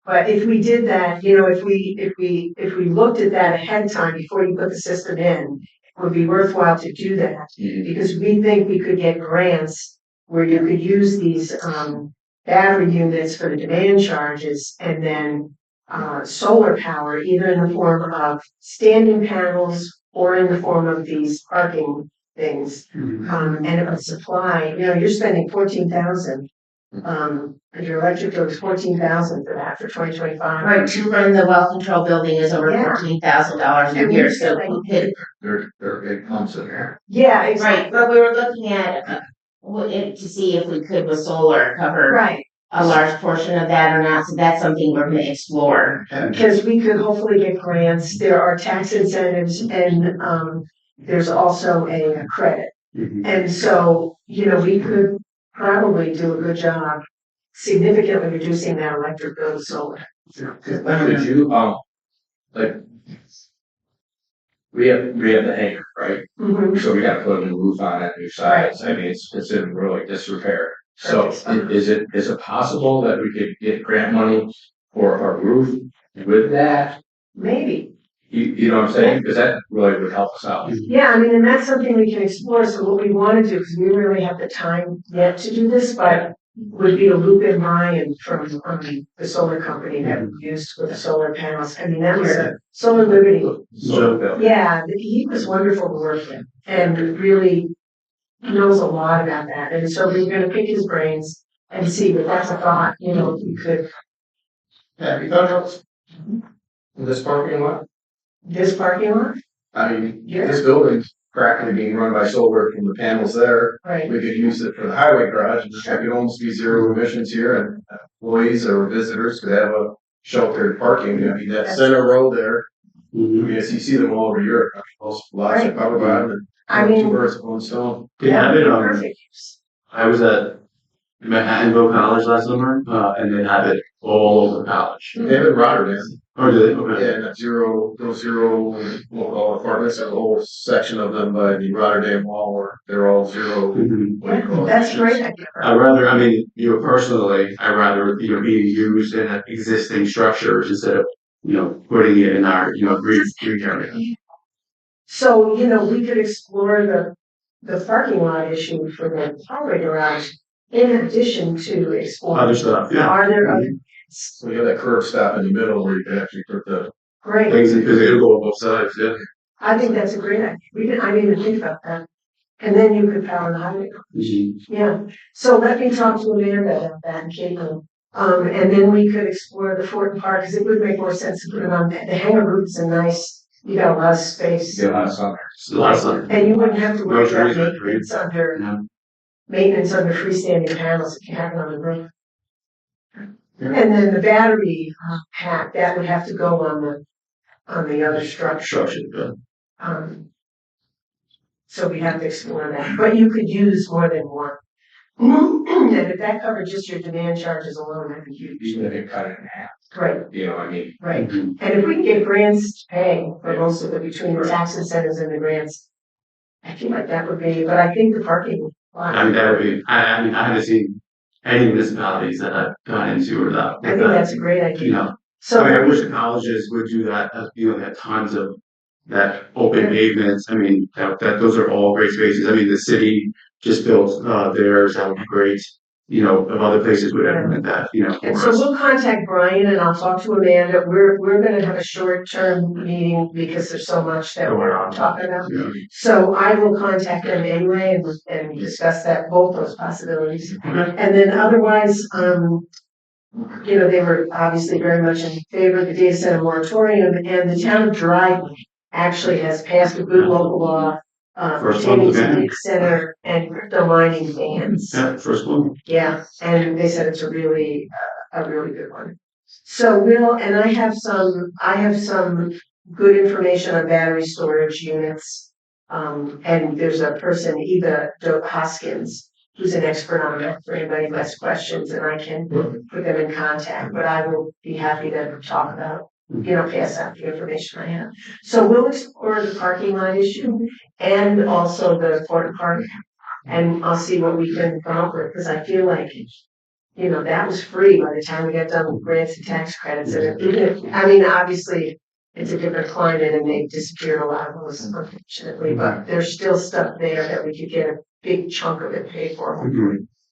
But if we did that, if we looked at that ahead of time before you put the system in, it would be worthwhile to do that. Because we think we could get grants where you could use these battery units for the demand charges, and then solar power, either in the form of standing panels or in the form of these parking things. And it would supply, you're spending 14,000. And your electric bill is 14,000 for that for 2025. Right, to run the well control building is over Yeah. $14,000 a And year, we so feel like- we could, They're big pumps in there. Yeah, right, exactly. but we were looking at to see if we could with solar cover Right, a large portion of that or not, so that's something we're gonna explore. because we could hopefully get grants. There are tax incentives, and there's also a credit. And so, we could probably do a good job significantly reducing that electric bill to solar. Could you, like, we have the hangar, right? Mhm. So we gotta put a new roof on it, new sides. I mean, it's in really disrepair. So is it possible that we could get grant money for a roof with that? Maybe. You know what I'm saying? Because that really would help us out. Yeah, I mean, and that's something we can explore. So what we want to do, because we don't really have the time yet to do this, but would be to loop in Ryan from the solar company that we used with the solar panels. I mean, that was a Solar Liberty. So, Yeah, he was wonderful to work with and really knows a lot about that. And so we're going to pick his brains and see, but that's a thought, if we could, Have you thought of this parking lot? this parking lot, I mean, Yeah. this building's practically being run by solar from the panels there. right? We could use it for the highway garage, and it could almost be zero emissions here, and employees or visitors could have a sheltered parking. I mean, that center row there, I mean, as you see them all over Europe, most lots of power by them, I and two mean, birds with one stone. that would be Yeah, perfect use. I was at Manhattanville College last summer, and they have it all over college. They have it in Rotterdam. Oh, do they? Okay. Yeah, and those zero, all apartments, a whole section of them by the Rotterdam Wall, where they're all zero. Mhm. What do you call it? That's great idea. Personally, I'd rather, being used in existing structures instead of, putting it in our, green area. So, we could explore the parking lot issue for the highway garage in addition to exploring. Other stuff, yeah. Are there other? So you have that curb stop in the middle where you can actually put the. Great. Things, because it'll go on both sides, yeah. I think that's a great idea. I didn't even think about that. And then you could power the highway. Yeah. So let me talk to Amanda about that and Caitlin. And then we could explore the Fortin Park, because it would make more sense to put it on the hangar roofs and nice, you got a lot of space. get a lot of sun. It's a lot of fun. And you wouldn't have to worry No about trees, no trees. maintenance under freestanding panels if you have it on the roof. And then the battery pack, that would have to go on the other structure. Structure, yeah. So we have to explore that, but you could use more than one. And if that covered just your demand charges alone, that'd be huge. Even if you cut it in half, Right, you know, I mean, right. And if we can get grants to pay for most of it between the tax incentives and the grants, I feel like that would be, but I think the parking lot. I mean, that would be, I haven't seen any municipalities that I've gone into or that. I think that's a great idea. So I wish the colleges would do that, they have tons of that open pavements, those are all great spaces, the city just built, theirs, that would be great. If other places would implement that, And for so us. we'll contact Brian and I'll talk to Amanda. We're gonna have a short-term meeting because there's so much that we're all talking about. Yeah. So I will contact them anyway and discuss both those possibilities. Okay. And then otherwise, they were obviously very much in favor of the data center moratorium, and the town of Dryden actually has passed a good local law First one, pertaining to okay. data center and crypto mining bans. Yeah, first one. Yeah, and they said it's a really good one. So I have some good information on battery storage units. And there's a person, Eva Hoskins, who's an expert on that, for anybody who has questions, and I can put them in contact, but I will be happy to talk about, pass out the information I have. So we'll explore the parking lot issue and also the Thornton Park, and I'll see what we can come up with, because I feel like, that was free by the time we got done with grants and tax credits, and obviously, it's a different climate and they've disappeared a lot of those, unfortunately, but there's still stuff there that we could get a big chunk of it paid for.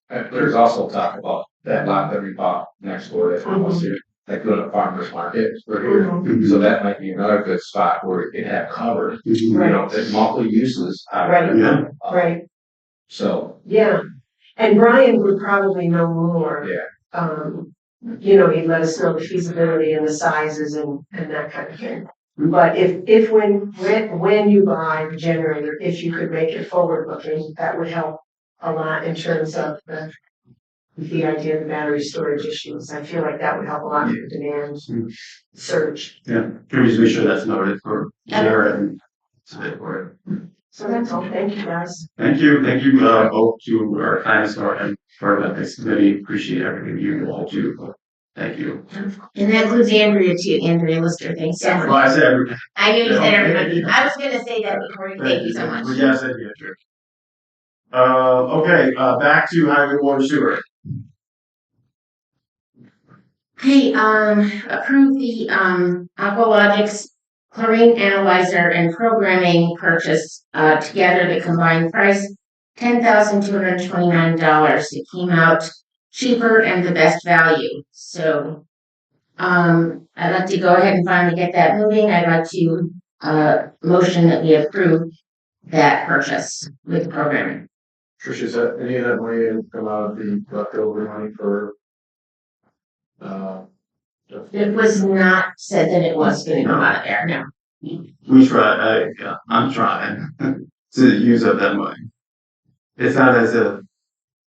There's also talk about that lot that we bought next door, that's almost here, like go to farmer's market, we're here. So that might be another good spot where we could have covered, the monthly uses. Right. Yeah. Right, So, yeah, and Brian would probably know more. yeah. He'd let us know the feasibility and the sizes and that kind of thing. But if when you buy the generator, if you could make it forward looking, that would help a lot in terms of the idea of the battery storage issues. I feel like that would help a lot with the demand surge. Yeah, can we just make sure that's noted for Jared and for it? So that's all. Thank you, guys. Thank you, both to our finance and for the next committee. Appreciate everything you all do. Thank you. And that includes Andrea too, Andrea Lister, thanks so Well, much. I said everybody. I knew you said everybody. I was gonna say that before, thank you so much. But yes, I did. Okay, back to highway water sewer. Okay, approve the, Aqualogics chlorine analyzer and programming purchase, together the combined price, $10,229. It came out cheaper and the best value, so, I'd like to go ahead and finally get that moving. I'd like to, motion that we approve that purchase with the programming. Tricia, is that any of that money come out of the leftover money for? It was not said that it was gonna come out of there, no. We try, I'm trying to use up that money. It's not as a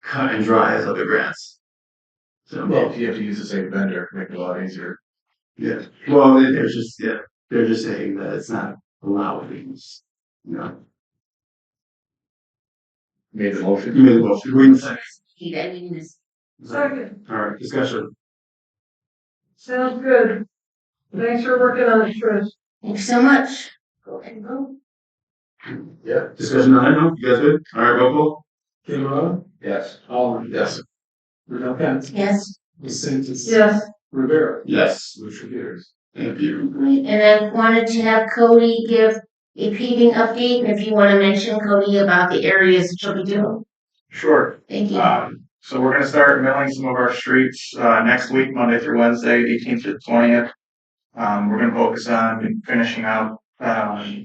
cut and dry as other grants. So, Well, if you have to use the same vendor, make it a lot easier. yeah, well, they're just saying that it's not allowed to use, Made the motion. You made the motion, wait a second. He did, we need this. Second. All right, discussion. Sounds good. Thanks for working on it, Trish. Thanks so much. Go ahead and vote. Yeah. Discussion on that, no? You guys good? All right, roll call. Cameron, Yes. Holland, Yes. Redell, Yes. DeSantis. Yes. Rivera. Yes. Motion carries. Thank you. Right, and I wanted to have Cody give a paving update, and if you wanna mention, Cody, about the areas that you'll be doing. Sure. Thank you. So we're gonna start milling some of our streets, next week, Monday through Wednesday, 18th to 20th. We're gonna focus on finishing out,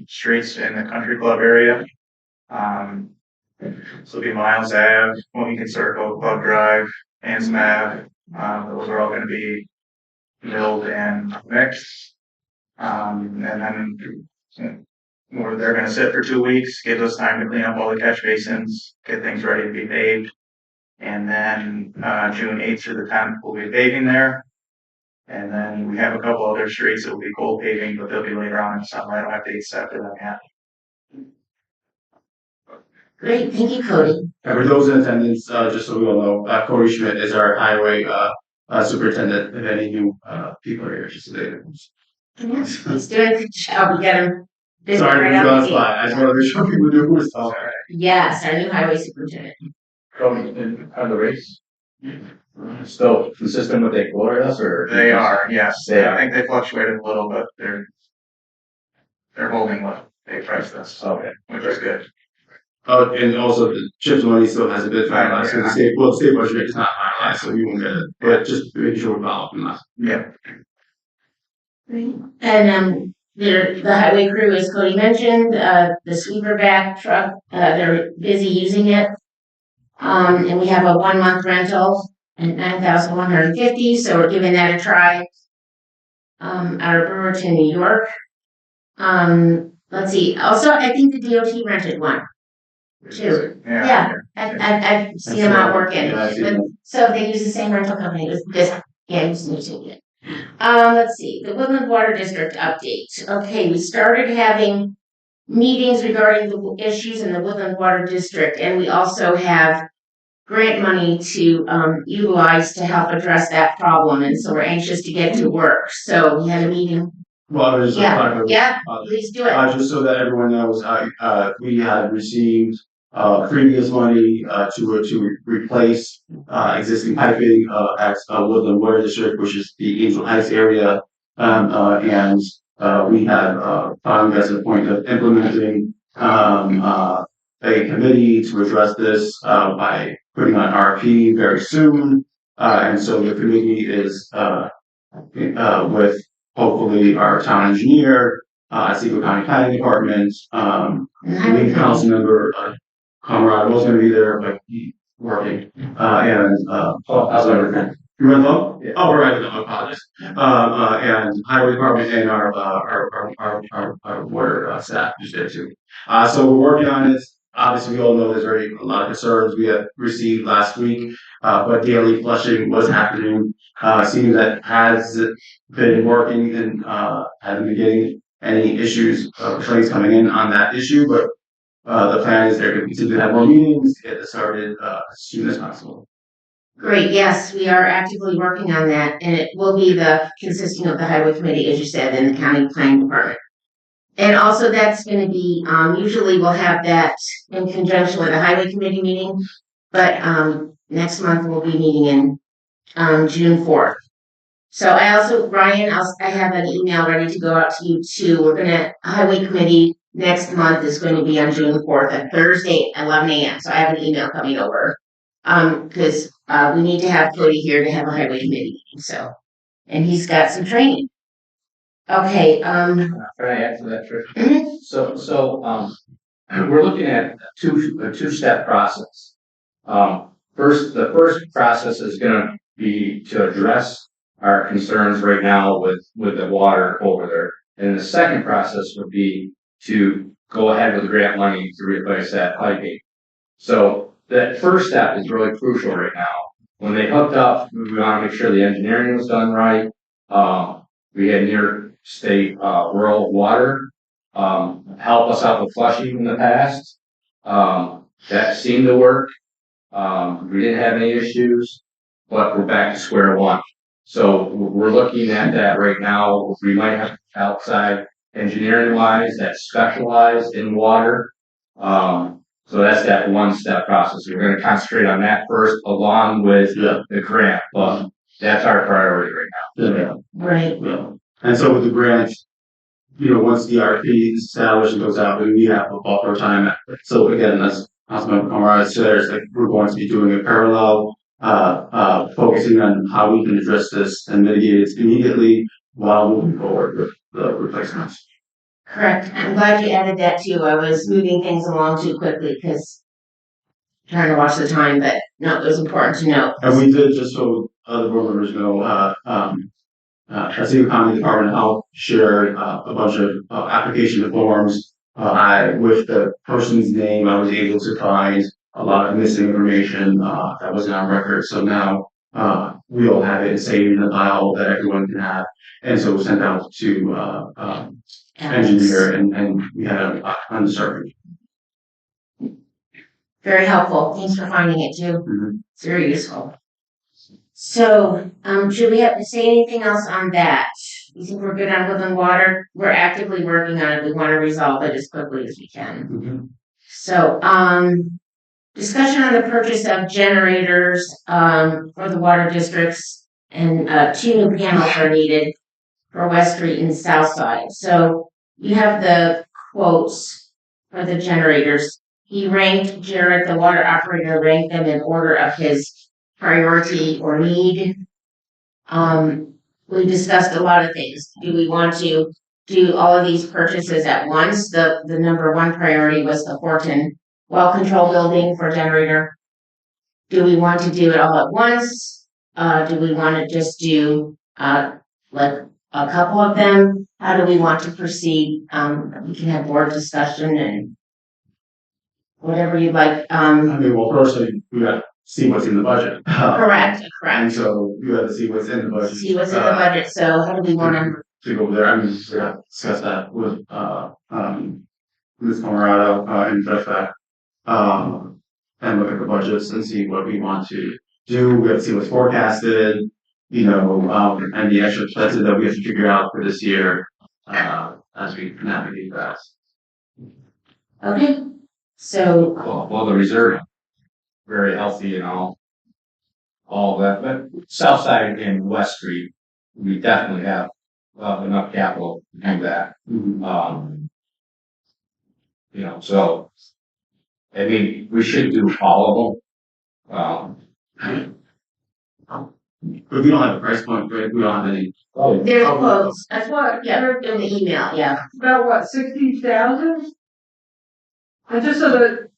streets in the country club area. So it'll be Miles Ave, Wilmington Circle, Club Drive, Ansem Ave. Those are all gonna be milled and mixed. And then they're gonna sit for 2 weeks, gives us time to clean up all the catch basins, get things ready to be paved. And then, June 8th through the 10th, we'll be paving there. And then we have a couple other streets that will be cold paving, but they'll be later on in the summer. I don't have dates set for them yet. Great, thank you, Cody. And for those in attendance, just so we all know, Cody Schmidt is our highway, superintendent, if any new, people are here, just so they know. He's doing a good job, we got him. busy Sorry to right put you out on the the gate. spot, I just wanted to make sure people knew who was talking. Yes, our new highway superintendent. Going on the race. Still consistent with they quoted us, or? They are, yes. They I are. think they fluctuated a little, but they're holding what they priced us, Okay. which is good. Oh, and also the CHIPS money still hasn't been finalized, so the state budget is not finalized, so you won't get it, but just making sure we're following that. Yeah. And the highway crew, as Cody mentioned, the sweeper back truck, they're busy using it. And we have a 1-month rental at $9,150, so we're giving that a try. Out of Brewerton, New York. Let's see, also, I think the DOT rented one. Too. Yeah, I've seen them out working, Yeah, I've seen but, them. so they use the same rental company, yeah, just need to get. Let's see, the Woodland Water District update. Okay, we started having meetings regarding the issues in the Woodland Water District, and we also have grant money to utilize to help address that problem, and so we're anxious to get to work. So we had a meeting. Well, I was just Yeah, talking about- yeah, please do it. just so that everyone knows, we had received previous money to replace existing piping at Woodland Water District, which is the Angel Heights area, and we had found as a point of implementing a committee to address this by putting on RP very soon, and so the committee is with hopefully our town engineer, Seagull County Planning Department, lead council member, Comrade was gonna be there, but he working, and, How's everything? you went home? Yeah. Oh, right, no, I apologize. And highway department and our water staff is there too. So we're working on it. Obviously, we all know there's a lot of concerns we have received last week, but daily flushing was happening. Seeing that has been working and, haven't been getting any issues, complaints coming in on that issue, but the plan is they're going to continue to have more meetings, get this started as soon as possible. Great, yes, we are actively working on that, and it will be consisting of the highway committee, as you said, and the county planning department. And also that's gonna be, usually we'll have that in conjunction with a highway committee meeting, but, next month we'll be meeting in, June 4th. So I also, Ryan, I have an email ready to go out to you too. Highway committee next month is going to be on June 4th, a Thursday at 11 a.m. So I have an email coming over. Because we need to have Cody here to have a highway committee meeting, so, and he's got some training. Okay, Can I add to that, Trish? mhm. We're looking at a two-step process. The first process is gonna be to address our concerns right now with the water over there. And the second process would be to go ahead with grant money to replace that piping. So that first step is really crucial right now. When they hooked up, we want to make sure the engineering was done right. We had near state rural water help us out with flushing in the past. That seemed to work. We didn't have any issues, but we're back to square one. So we're looking at that right now. We might have outside engineering wise that specialized in water. So that's that one step process. We're going to concentrate on that first along with the grant, but that's our priority right now. Yeah. Right. Yeah. And so with the grant, once the RFP is established and goes out, then we have a buffer time. So again, as Councilmember Comrade said, it's like we're going to be doing a parallel, focusing on how we can address this and mitigate it immediately while moving forward with the replacements. Correct. I'm glad you added that too. I was moving things along too quickly because trying to watch the time, but no, it was important to know. And we did, just so other board members know, Seagull County Department of Health shared a bunch of application forms. With the person's name, I was able to find a lot of missing information that wasn't on record. So now we all have it saved in a file that everyone can have. And so it was sent out to engineer, and we had it on the survey. Very helpful. Thanks for finding it too. Mm-hmm. It's very useful. So, should we have to say anything else on that? You think we're good on Woodland Water? We're actively working on it. We want to resolve it as quickly as we can. Mm-hmm. So, discussion on the purchase of generators for the water districts, and 2 new panels are needed for West Street and South Side. So you have the quotes for the generators. He ranked Jared, the water operator, ranked them in order of his priority or need. We discussed a lot of things. Do we want to do all of these purchases at once? The number one priority was the Horton well control building for generator. Do we want to do it all at once? Do we want to just do like a couple of them? How do we want to proceed? We can have board discussion and whatever you'd like. Well, firstly, we got to see what's in the budget. Correct. And so you have to see what's in the budget. See what's in the budget. So how do we want to go there? We got to discuss that with Ms. Camarado and Jeff. and look at the budgets and see what we want to do. We have to see what's forecasted, and the extra expenses that we have to figure out for this year, as we navigate that. Okay, so, Well, the reserve, very healthy and all that, but South Side and West Street, we definitely have enough capital to do that. So, I mean, we should do all of them. But we don't have a price point, right? We don't have any. there's quotes, that's what, yeah, in the email, yeah. About what, 60,000? And just so that,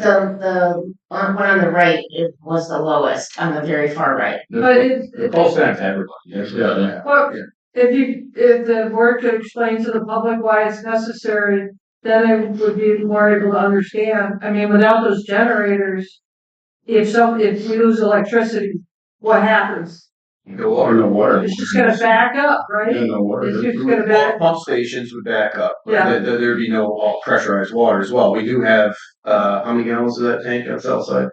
The one on the right, it was the lowest, on the very far right. but it's, The full send to everybody. Yeah. well, if the board could explain to the public why it's necessary, then they would be more able to understand. I mean, without those generators, if we lose electricity, what happens? No water. It's just gonna back up, right? No water. It's just gonna back. Pump stations would back up. but Yeah. There'd be no pressurized water as well. We do have, how many gallons is that tank on South Side?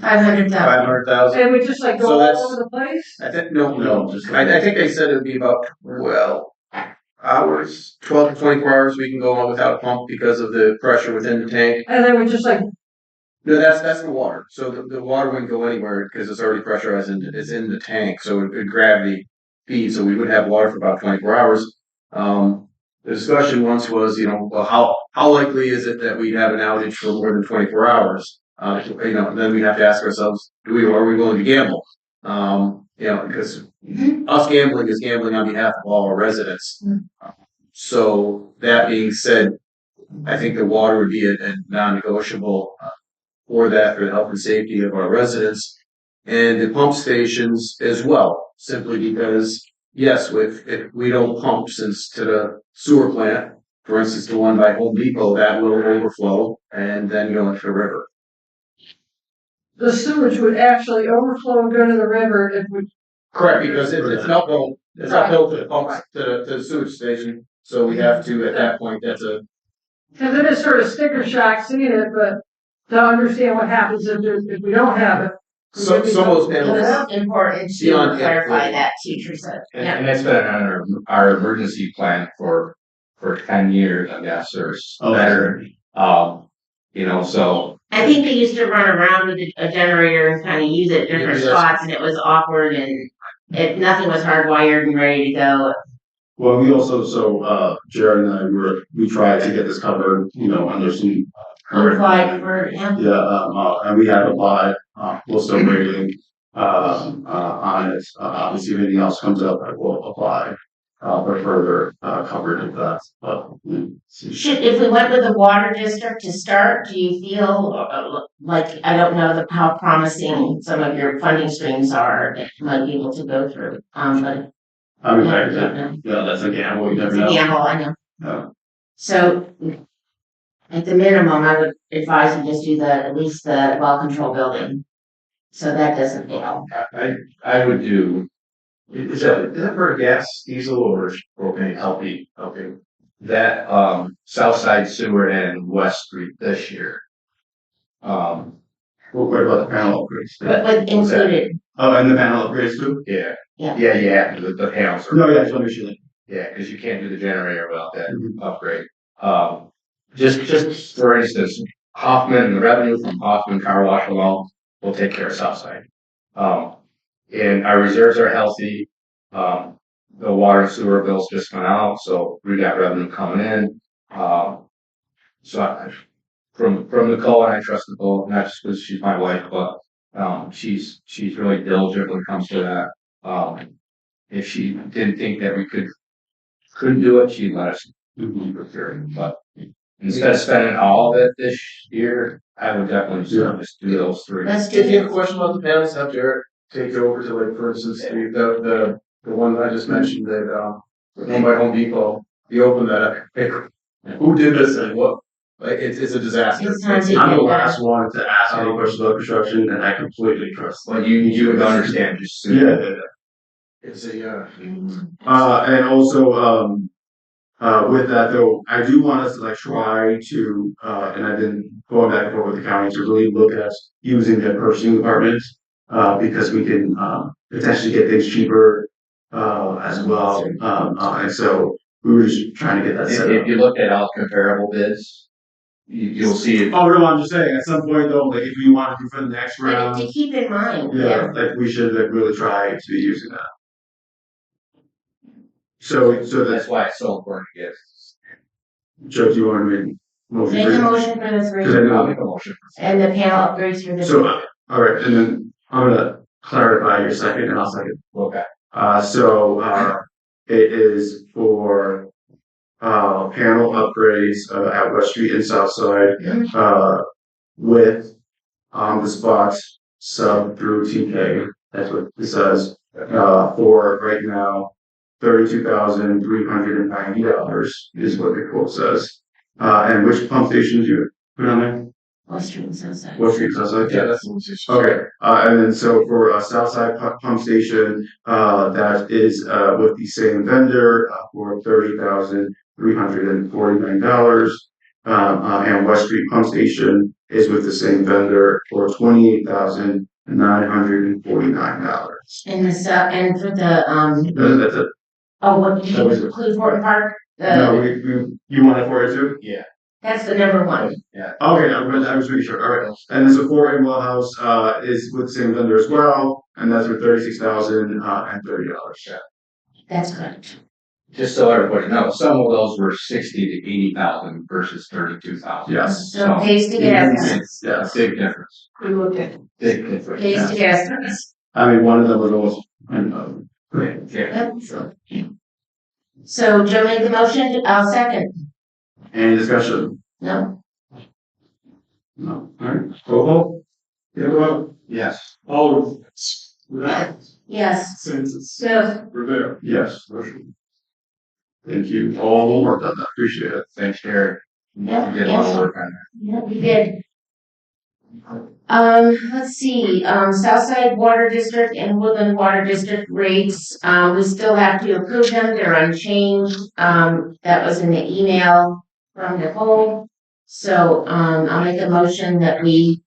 500,000. 500,000? And we just like go So all that's- over the place? I think, no, I think they said it'd be about 12 to 24 hours we can go on without a pump because of the pressure within the tank. And then we just like, No, that's the water. So the water wouldn't go anywhere because it's already pressurized and it's in the tank. So it gravity feed. So we would have water for about 24 hours. The discussion once was, well, how likely is it that we'd have an outage for more than 24 hours? Then we'd have to ask ourselves, are we willing to gamble? Because us gambling is gambling on behalf of all our residents. So that being said, I think the water would be a non-negotiable for the health and safety of our residents, and the pump stations as well, simply because, yes, if we don't pump since to the sewer plant, for instance, the one by Home Depot, that will overflow and then go into the river. the sewage would actually overflow and go to the river if we. Correct, because it's uphill to the pumps, to the sewage station, so we have to, at that point, Cause it is sort of sticker shock seeing it, but to understand what happens if we don't have it. some of those It panels. was important to Beyond clarify the- that, teacher said, yeah. And it's been on our emergency plan for 10 years, I guess, or better. So. I think they used to run around with a generator and kind of use it in different Yeah, spots, and it was awkward, and nothing was hardwired and ready to go. Well, we also, Jared and I, we tried to get this covered, under some. Applied for, yeah. Yeah, and we have applied, we're still waiting, on it. Obviously, if anything else comes up, I will apply, for further, coverage of that, but. If we went with the water district to start, do you feel like, I don't know how promising some of your funding streams are that you might be able to go through, but. I mean, Yeah. that's a gamble, you never It's a know. gamble, I know. Yeah. So, at the minimum, I would advise you just do at least the well control building. So that doesn't fail. I would do, Is that for gas, diesel, or propane? LP, that, South Side Sewer and West Street this year. What about the panel upgrades? But included, Oh, and the panel upgrades too? Yeah. Yeah. Yeah, the panels are. No, yeah, just want to make sure that. Yeah, because you can't do the generator without that Mhm. upgrade. Just for instance, Hoffman, the revenue from Hoffman Car Wash alone will take care of Southside. And our reserves are healthy. The water and sewer bills just went out, so we got revenue coming in. From Nicole, and I trust Nicole, not just because she's my wife, but she's really diligent when it comes to that. If she didn't think that we couldn't do it, she'd let us procure it. But instead of spending all of it this year, I would definitely just do those three. let's do If you have a it. question about the panels, have Jared take it over to, like, for instance, the one that I just mentioned, that, one by Home Depot, you open that up, hey, who did this and what? Like, it's a disaster. It's time to I'm the get last one to ask any questions about construction, and I completely trust. Well, you would understand just soon. Yeah. It's a, And also, With that though, I do want us to like try to, and I've been going back and forth with the county to really look at using the purchasing department, because we can, potentially get things cheaper, as well. And so we were just trying to get that set If up. you look at all comparable bids, you'll see. Oh, no, I'm just saying, at some point though, like if we want to do for the next But round, to keep in mind, yeah, like we should like really try to be using that. So That's that's, why it's so important to get. Joe, do you want to make motion? make a motion for the Because I three, I'll know, make a motion. and the panel upgrades for the. so, all right, and then I'm gonna clarify your second and I'll second. Okay. It is for, panel upgrades, at West Street and South Side, with on the spot sub through TK. That's what it says. For right now, $32,390 is what the quote says. And which pump stations you put on there? West Street and Sunset. West Street, South Side? Yeah, that's the one. Okay, and then so for a Southside pump station, that is, with the same vendor, for $30,349. And West Street Pump Station is with the same vendor for $28,949. And and for the, That's it. oh, what, did That was you it. include Horton Park? No, you want it for it too? That's the number one. Okay, I was really sure, alright, and then so four in Wellhouse, is with the same vendor as well, and that's for $36,030. That's correct. Just so everybody knows, some of those were 60 to 80,000 versus 32,000. Yes. So pays to get estimates. It's a big difference. We looked at Big difference. Pays to get estimates. I mean, one of them was almost, great. Yeah. Yep. So Joe made the motion, I'll second. Any discussion? No? No, alright, roll call? Gallo, Yes. Oliver, Ravel, Yes. Census, Yes. Rivera. Yes. Thank you, all worked on that, appreciate it. Thanks, Derek. Yeah, You did a lot of work on that. Yeah, we did. Let's see, Southside Water District and Woodland Water District rates, we still have to approve them, they're unchanged. That was in the email from Nicole. So, I'll make a motion that we,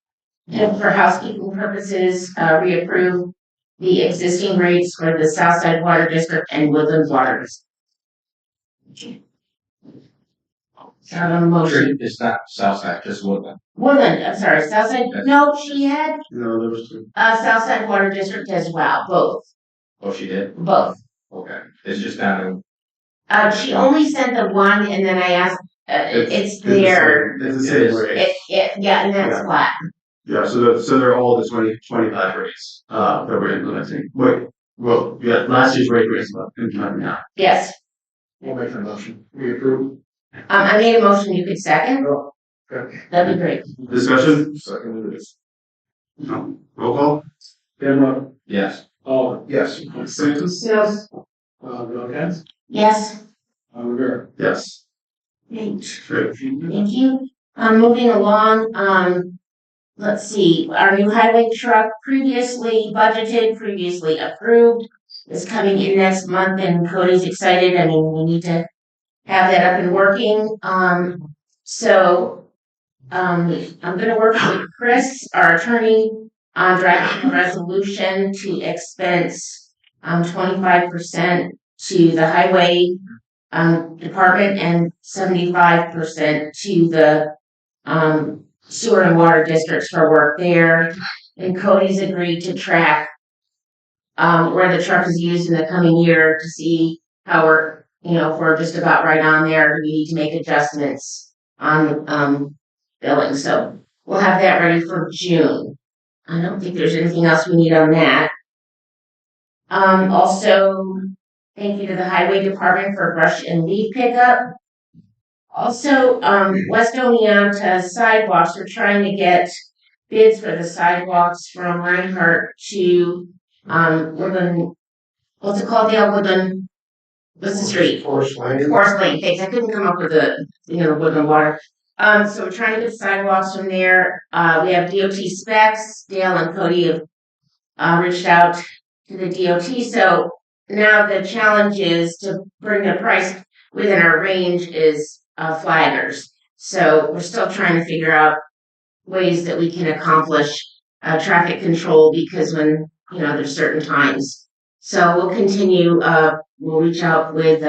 for housekeeping purposes, reapprove the existing rates for the Southside Water District and Woodland Water District. Start on the motion. It's not Southside, just Woodland. Woodland, I'm sorry, Southside, no, she had, No, there was two. Southside Water District as well, both, Oh, she did? both. Okay. It's just down She only sent the one and then I asked, it's there. It's the same rate. Yeah, and that's Yeah. flat. Yeah, so they're all the 2025 rates, that we're implementing. Well, yeah, last year's rate rates, but implementing now. Yes, We'll make the motion. We approve. I made a motion, you could second, Oh, okay. that'd be great. Discussion? Second it is. No, roll call? Gallo, Yes. Oliver, Yes. Census, Yes. Velkens, Yes, Rivera. Yes. great, Great. thank you. Moving along, let's see, our new highway truck previously budgeted, previously approved, is coming in next month and Cody's excited, I mean, we need to have that up and working, I'm gonna work with Chris, our attorney, on drafting a resolution to expense 25% to the highway department and 75% to the sewer and water districts for work there. And Cody's agreed to track where the truck is used in the coming year to see how we're, if we're just about right on there, we need to make adjustments on billing. So we'll have that ready for June. I don't think there's anything else we need on that. Also, thank you to the highway department for brush and leaf pickup. Also, West Oneonta sidewalks, we're trying to get bids for the sidewalks from Reinhardt to, Woodland, what's it called, Dale? Woodland, what's the street? Forest Lane. Forest Lane, thanks, I couldn't come up with the, Woodland Water. So we're trying to get sidewalks from there. We have DOT specs. Dale and Cody have reached out to the DOT. So now the challenge is to bring the price within our range is flaggers. So we're still trying to figure out ways that we can accomplish traffic control because when, there's certain times. So we'll continue, we'll reach out with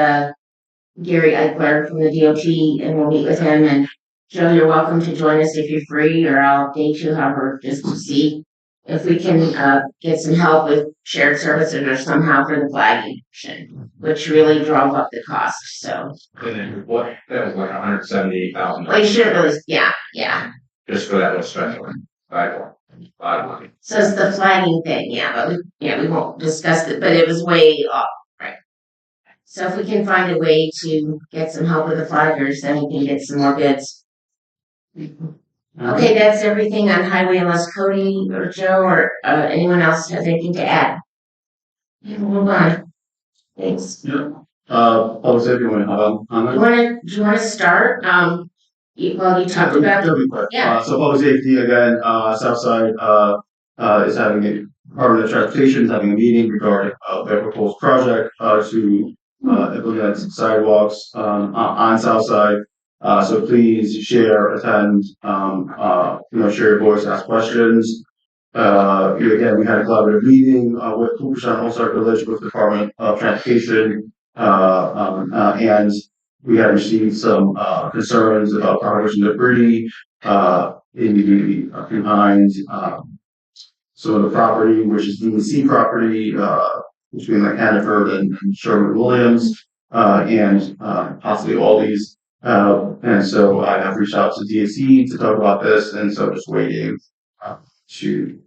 Gary Eichler from the DOT and we'll meet with him. And Joe, you're welcome to join us if you're free, or I'll update you, however, just to see if we can get some help with shared services or somehow for the flagging option, which really drove up the cost. So And then what, that was like $178,000. well, you shouldn't really, yeah. Just for that little stretch of sidewalk. So it's the flagging thing, but we won't discuss it, but it was way off, right? So if we can find a way to get some help with the flaggers, then we can get some more bids. Okay, that's everything on highway unless Cody or Joe or anyone else has anything to add. We'll move on. Thanks. Public safety, want to have on Do you want to start? You talked about yeah. So public safety again, Southside is having a Department of Transportation is having a meeting regarding their proposed project to implement sidewalks on Southside. So please share, attend, share your voice, ask questions. Again, we had a collaborative meeting with Cooperstown All-Star Village with the Department of Transportation, and we had received some concerns about propagation debris behind some of the property, which is DEC property between like Hannaford and Sherman Williams, and possibly Aldi's. And so I have reached out to DEC to talk about this, and so just waiting to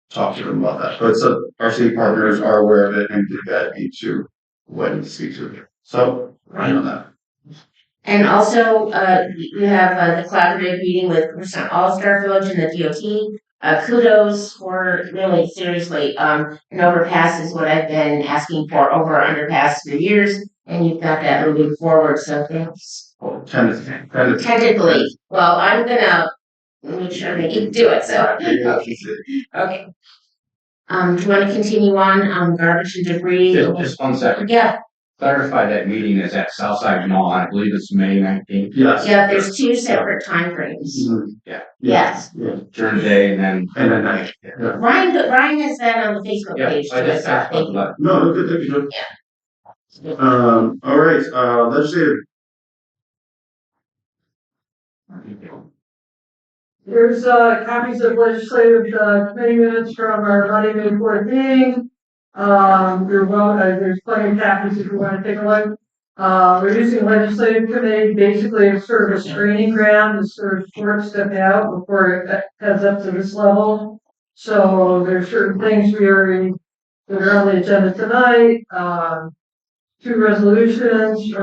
talk to them about that. But so our state partners are aware of it and did that need to wait to speak to it. So right on that. And also, we have the collaborative meeting with All-Star Village and the DOT. Kudos for really seriously. An overpass is what I've been asking for over underpass for years, and you've got that moving forward. So thanks. Tentatively. Well, I'm gonna make sure they can do it. So okay. Do you want to continue on garbage and debris? Just 1 second. Yeah. Clarify that meeting is at Southside Mall. I believe it's May 19th. Yes. Yeah, there's 2 separate time frames. Mm-hmm. Yeah. Yes. During the day and then night. Yeah. Ryan has that on the Facebook page. I just asked about No, good, thank you. Yeah. All right, legislative. Here's copies of legislative committee minutes from our Monday, May 4th meeting. There's plenty of copies if you want to take a look. We're using legislative committee basically as sort of a screening ground to sort of sort stuff out before it heads up to this level. So there's certain things that are on the agenda tonight. 2 resolutions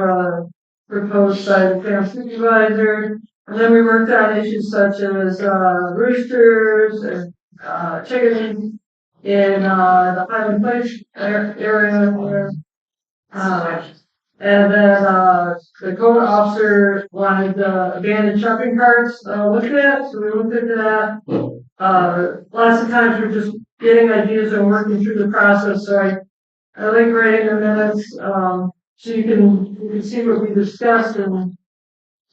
proposed by the town supervisor. And then we worked on issues such as roosters and chickens in the Highland Place area. And then the code officer wanted abandoned shopping carts looked at, so we looked at that. Lots of times we're just getting ideas and working through the process. So I like writing the minutes so you can see what we discussed and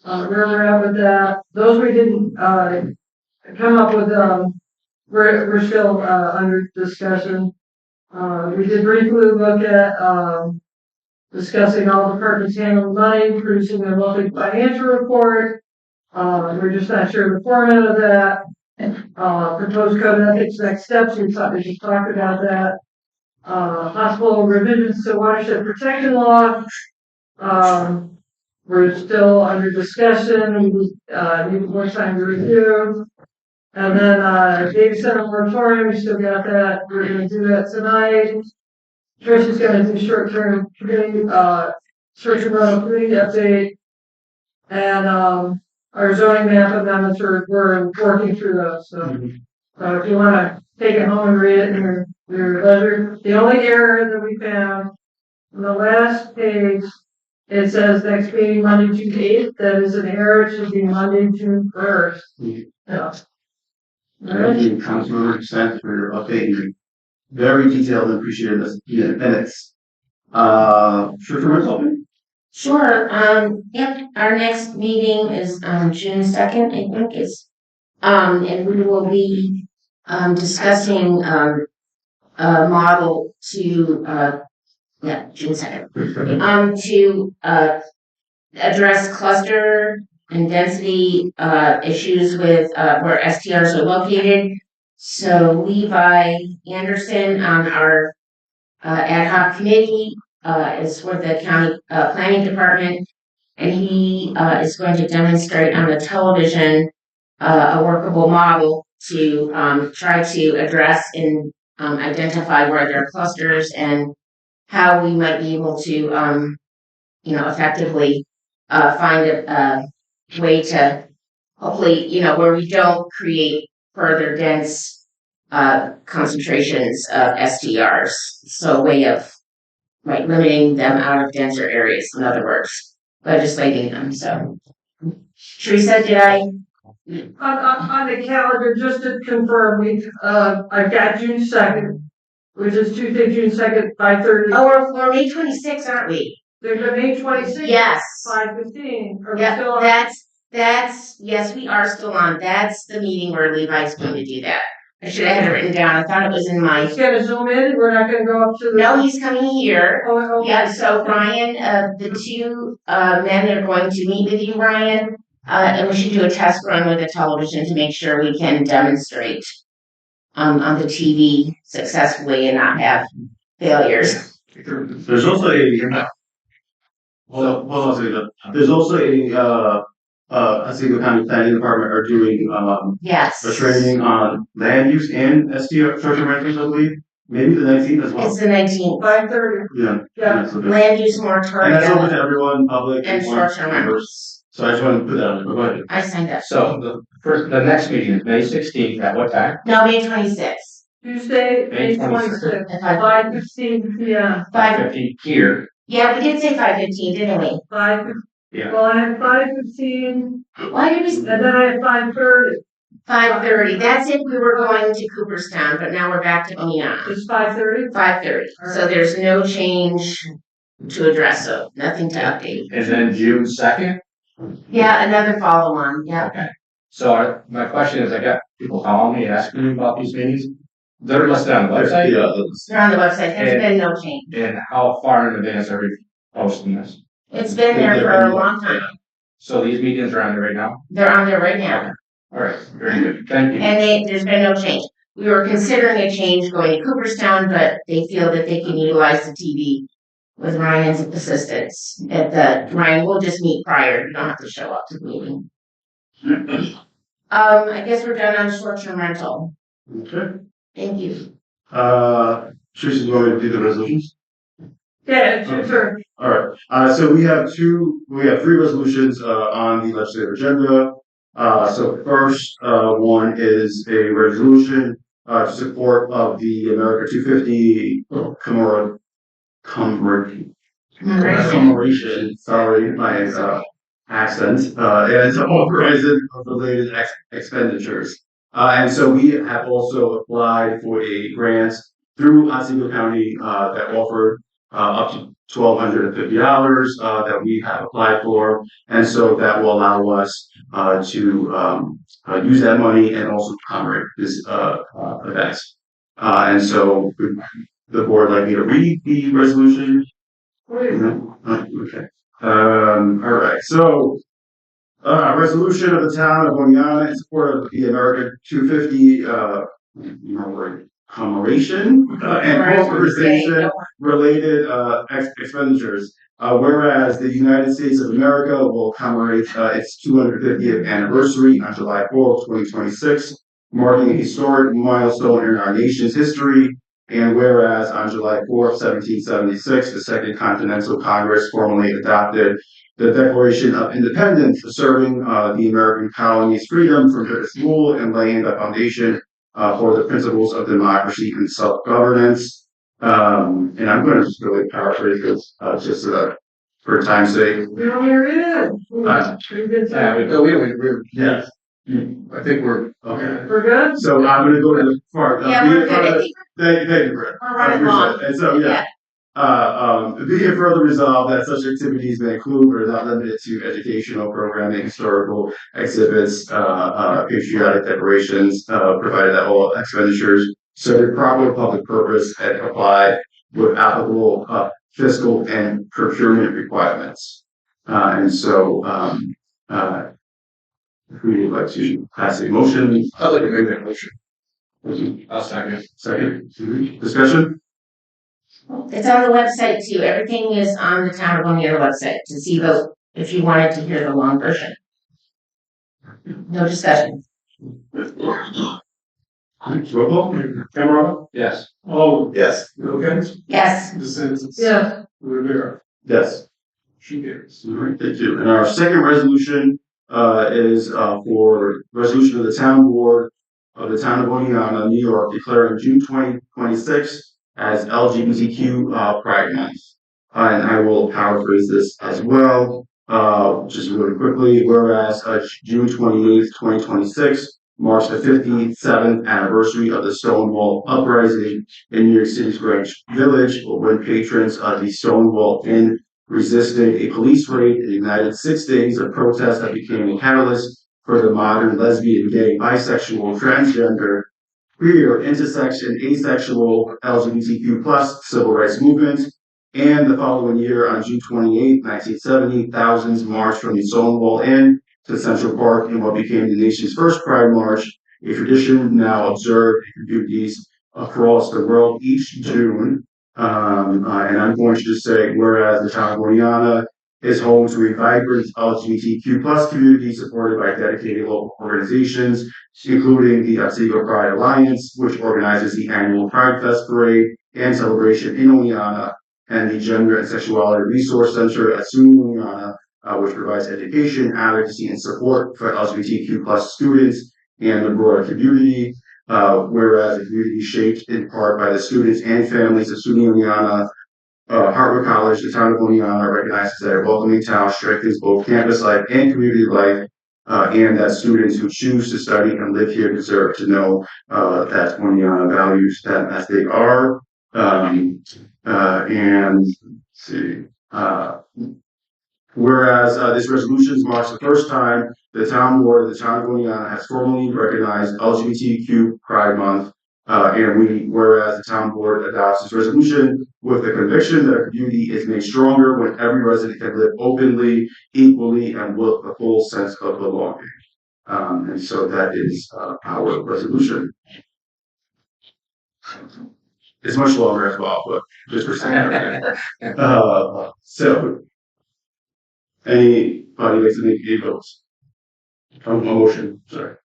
where we're at with that. Those we didn't come up with. We're still under discussion. We did briefly look at discussing all departments handling money, producing a monthly financial report. We're just not sure the format of that. Proposed code of ethics next steps. We just talked about that. Possible revisions to watershed protection law. We're still under discussion. We need more time to review. And then data center moratorium, we still got that. We're going to do that tonight. Trish is going to do short-term community, short-term rental community update. And our zoning map amendments, we're working through those. So if you want to take it home and read it in your leisure. The only error that we found on the last page, it says next meeting Monday, June 8th. That is an error. It should be Monday, June 1st. Yeah. Thank you, Councilmember Seth, for your update. Very detailed and appreciated this minutes. Short-term rental. Sure, yep, our next meeting is, June 2nd, I think is, and we will be, discussing, a model to, yeah, June 2nd. To, address cluster and density, issues with, where STRs are located. So Levi Anderson on our, ad hoc committee, is for the county, planning department. And he, is going to demonstrate on the television, a workable model to, try to address and, identify where there are clusters and how we might be able to, effectively, find a way to hopefully, where we don't create further dense, concentrations of STRs. So a way of, right, limiting them out of denser areas, in other words, legislating them, so. Teresa, did I? On the calendar, just to confirm, I've got June 2nd, which is Tuesday, June 2nd, 5:30. Oh, we're May 26th, aren't we? There's a May 26th. Yes. 5:15. Are we Yep, still on? that's, yes, we are still on. That's the meeting where Levi's going to do that. I should have had it written down. I thought it was in my. He's gonna zoom in, we're not gonna go up to the. No, he's coming here. Oh, okay. Yeah, so Ryan, the two, men are going to meet with you, Ryan. And we should do a test run with the television to make sure we can demonstrate, on the TV successfully and not have failures. There's also a, there's also a, Otsego County Planning Department are doing, Yes. a training on land use and STR structure rentals, I believe. Maybe the 19th as well. It's the 19th. 5:30. Yeah. Yeah. So Land use and that's open moratorium to everyone, public. and short-term rentals. So I just wanted to put that on there. Go ahead. I signed up. So the next meeting is May 16th at what time? No, May 26th. Tuesday, May May 26th. 26th, 5:15 p.m. 5:15 here. Yeah, we did say 5:15, didn't we? 5. Yeah. Well, I have 5:15, Why did we? and then I have 5:30. 5:30. That's if we were going to Cooperstown, but now we're back to Oneonta. It's 5:30. 5:30. So there's no change to address, so nothing to update. And then June 2nd? Yeah, another follow on. Yeah. Okay. So my question is, I got people calling me, asking me about these meetings. They're listed on the website? Yeah. They're on the website. There's been no change. And how far in advance are we posting this? It's been there for a long time. So these meetings are on there right now? They're on there right now. All right, very good. Thank you. And there's been no change. We were considering a change going to Cooperstown, but they feel that they can utilize the TV with Ryan's assistance. Ryan will just meet prior. You don't have to show up to the meeting. I guess we're done on short-term rental. Okay. Thank you. Teresa, do you want me to do the resolutions? Yeah, it's your turn. All right. So we have three resolutions on the legislative agenda. So first one is a resolution to support of the America 250 commemoration. Sorry, my accent. And to authorize it of related expenditures. And so we have also applied for a grant through Otsego County that offered up to $1,250 that we have applied for, and so that will allow us to use that money and also commemorate this event. And so the board like me to read the resolution. No? Okay. All right. So. Resolution of the town of Oneonta in support of the America 250 commemoration and authorization related expenditures. Whereas the United States of America will commemorate its 250th anniversary on July 4th, 2026, marking a historic milestone in our nation's history. And whereas on July 4th, 1776, the Second Continental Congress formally adopted the Declaration of Independence, asserting the American colony's freedom from British rule and laying the foundation for the principles of democracy and self-governance. And I'm going to just really paraphrase this just for time's sake. You're in. Yes. I think we're, Okay. We're good? So I'm going to go to the part. Yeah, we're good. I think Thank you, Brett. we're running long. And so, yeah. Be it further resolved that such activities may include but are not limited to educational programming, historical exhibits, patriotic decorations, provided that all expenditures serve a proper public purpose and comply with applicable fiscal and procurement requirements. Who would like to pass a motion? I'd like to make that motion. I'll second. Second. Discussion? It's on the website too. Everything is on the town of Oneonta website to see if you wanted to hear the long version. No discussion. Roll call? Cameron, Yes. Oliver, Yes. Wilkins, Yes. DeSantis. Yeah. Rivera, Yes. she carries. All right, thank you. And our second resolution is for resolution of the town board of the town of Oneonta, New York, declaring June 2026 as LGBTQ Pride Month. And I will paraphrase this as well, just really quickly. Whereas June 28th, 2026 marks the 57th anniversary of the Stonewall Uprising in New York City's Greenwich Village, when patrons of the Stonewall Inn resisted a police raid and ignited 6 days of protest that became a catalyst for the modern lesbian, gay, bisexual, transgender, queer, intersex, and asexual LGBTQ plus civil rights movement. And the following year, on June 28, 1970, thousands marched from the Stonewall Inn to Central Park in what became the nation's first Pride March, a tradition now observed in communities across the world each June. And I'm going to just say, whereas the town of Oneonta is home to a vibrant LGBTQ plus community supported by dedicated local organizations, including the Otsego Pride Alliance, which organizes the annual Pride Fest parade and celebration in Oneonta, and the Gender and Sexuality Resource Center at SUNY Oneonta, which provides education, advocacy, and support for LGBTQ plus students and the broader community. Whereas the community is shaped in part by the students and families of SUNY Oneonta, Harvard College, the town of Oneonta recognizes that a welcoming town strengthens both campus life and community life, and that students who choose to study and live here deserve to know that Oneonta values them as they are. And let's see. Whereas this resolution marks the first time the town board of the town of Oneonta has formally recognized LGBTQ Pride Month, whereas the town board adopts this resolution with the conviction that our community is made stronger when every resident can live openly, equally, and with a full sense of belonging. And so that is our resolution. It's much longer as well, but just for saying. So, anybody like to make a vote? A motion, sorry.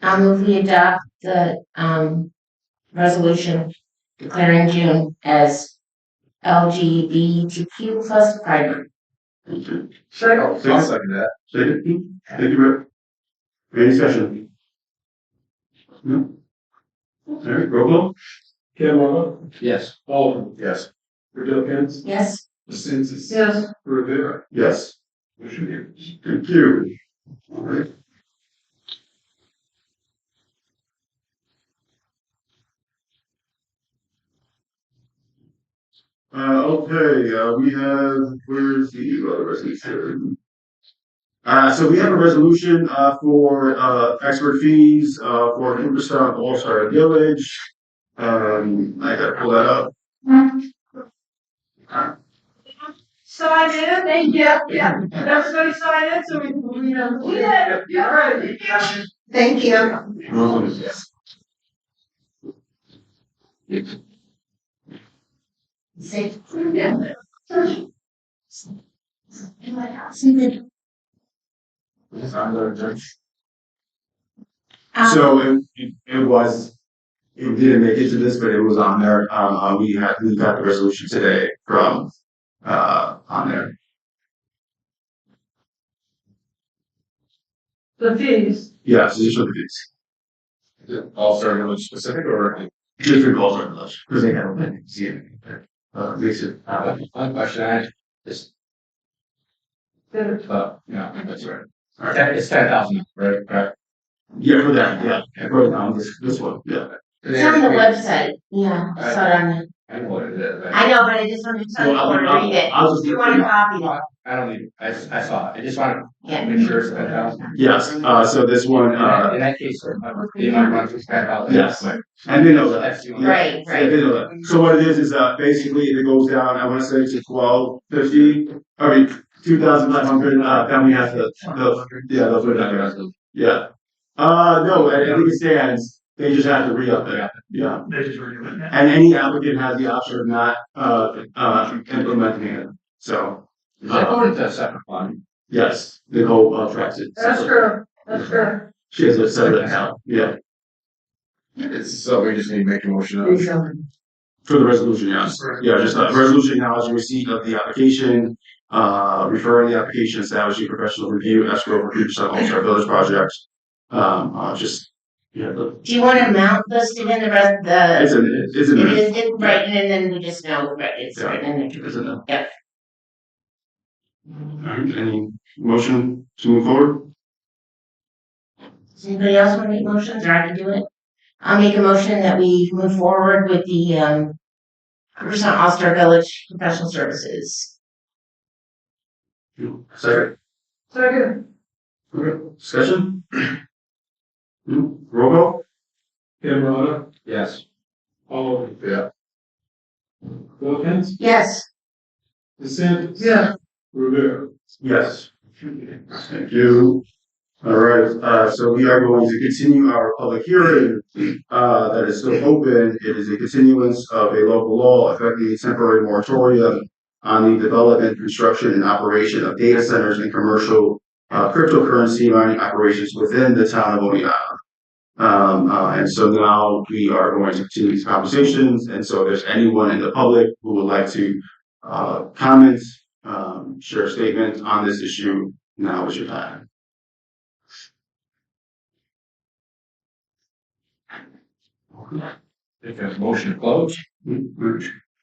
I'll move we adopt the resolution declaring June as LGBTQ plus Pride Month. Okay. I'll second that. Second. Thank you, Rick. Any discussion? No? All right, roll call? Cameron, Yes. Oliver, Yes. Wilkins, Yes. DeSantis. Yes. Rivera, Yes. motion carries. Thank you. All right. Okay, we have, where's the other resolution? So we have a resolution for expert fees for Cooperstown All-Star Village. I gotta pull that up. Sign in, thank you, yeah, everybody sign in, so we know. Yeah, right. Thank you. Say. So it didn't make it to this, but it was on there. We got the resolution today from on there. The fees. Yeah, so just for the fees. All-Star Village specific or? Just for calls on those, because they haven't seen it. Makes it. One question I had is, yeah, that's right. It's 10,000, right? Right. Yeah, for that, yeah. And for this one, yeah. It's on the website. Yeah, I saw it on I know what it is. I know, but I just want to tell you Well, to read it. I'll just You want to copy it? I don't need, I saw it, I just want Yeah. to make sure it's spelled out. Yes, so this one, In that case, they might run through spelled out. yes, and they know that. That's the only- Right, Yeah, they know that. So what it is basically if it goes down, I wanna say to 1250, I mean, 2,500, then we have to, they'll put it on the rest. Yeah. No, I think it stands, they just have to re-up it, yeah. They just renew it now. And any applicant has the option of not, implementing it, so. Is that going to a separate fund? Yes, Nicole, tracks it. That's true, that's true. She has a separate account, yeah, So we just need to make a motion on it. for the resolution, yes. Yeah, just a resolution acknowledging receipt of the application, referring the application, establishing professional review, escrow for future settlements of village projects. Just, yeah, Do you want an amount listed in the rest, it's the, in, it's in it there. is, right, and then we just know, right, it's Yeah. written in It's in there. Yep. Alright, any motion to move forward? Does anybody else want to make motions, or I can do it? I'll make a motion that we move forward with the, 100% All-Star Village Professional Services. Second, Second, okay, discussion? Roll call? Camerata, Yes. Oliver, Yeah. Wilkins, Yes. DeSantis. yeah, Rivera. Yes. Thank you. All right, so we are going to continue our public hearing, that is still open. It is a continuance of a local law affecting a temporary moratorium on the development, construction, and operation of data centers and commercial, cryptocurrency mining operations within the town of Oneonta. And so now we are going to continue these conversations, and so if there's anyone in the public who would like to, comment, share a statement on this issue, now is your time. If there's motion to close.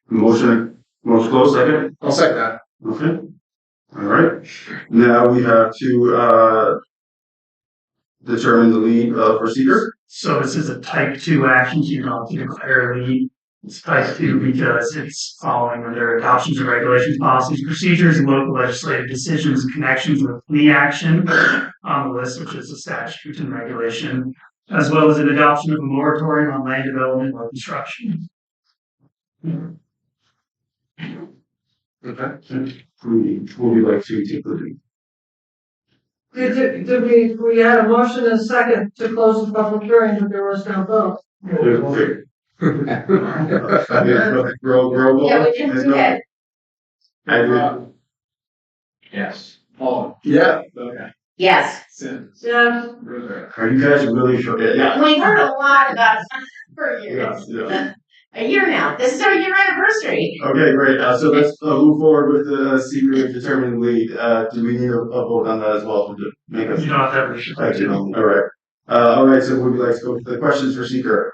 Motion closed, second? I'll second that. Okay. All right. Now we have to, determine the lead, for seeker. So this is a type 2 action, so you don't have to declare a lead. It's type 2 because it's following under adoptions of regulations, policies, procedures, and local legislative decisions in connections with the action on the list, which is a statute and regulation, as well as an adoption of a moratorium on land development or construction. Okay. Who would you like to take the lead? did we had a motion and a second to close the public hearing, but there was no vote. Okay. Roll Yeah, call. we just did. I did. Yes. Oliver. Yeah. Okay. Yes. DeSantis. Yeah, Rivera. Are you guys really sure? Yeah. We've heard a lot about it for years. Yeah. A year now. This is our year anniversary. Okay, great. So let's move forward with the secret determining lead. Do we need a vote on that as well to make us? You don't have to have a Thank you. All right. So would we like to go to the questions for seeker?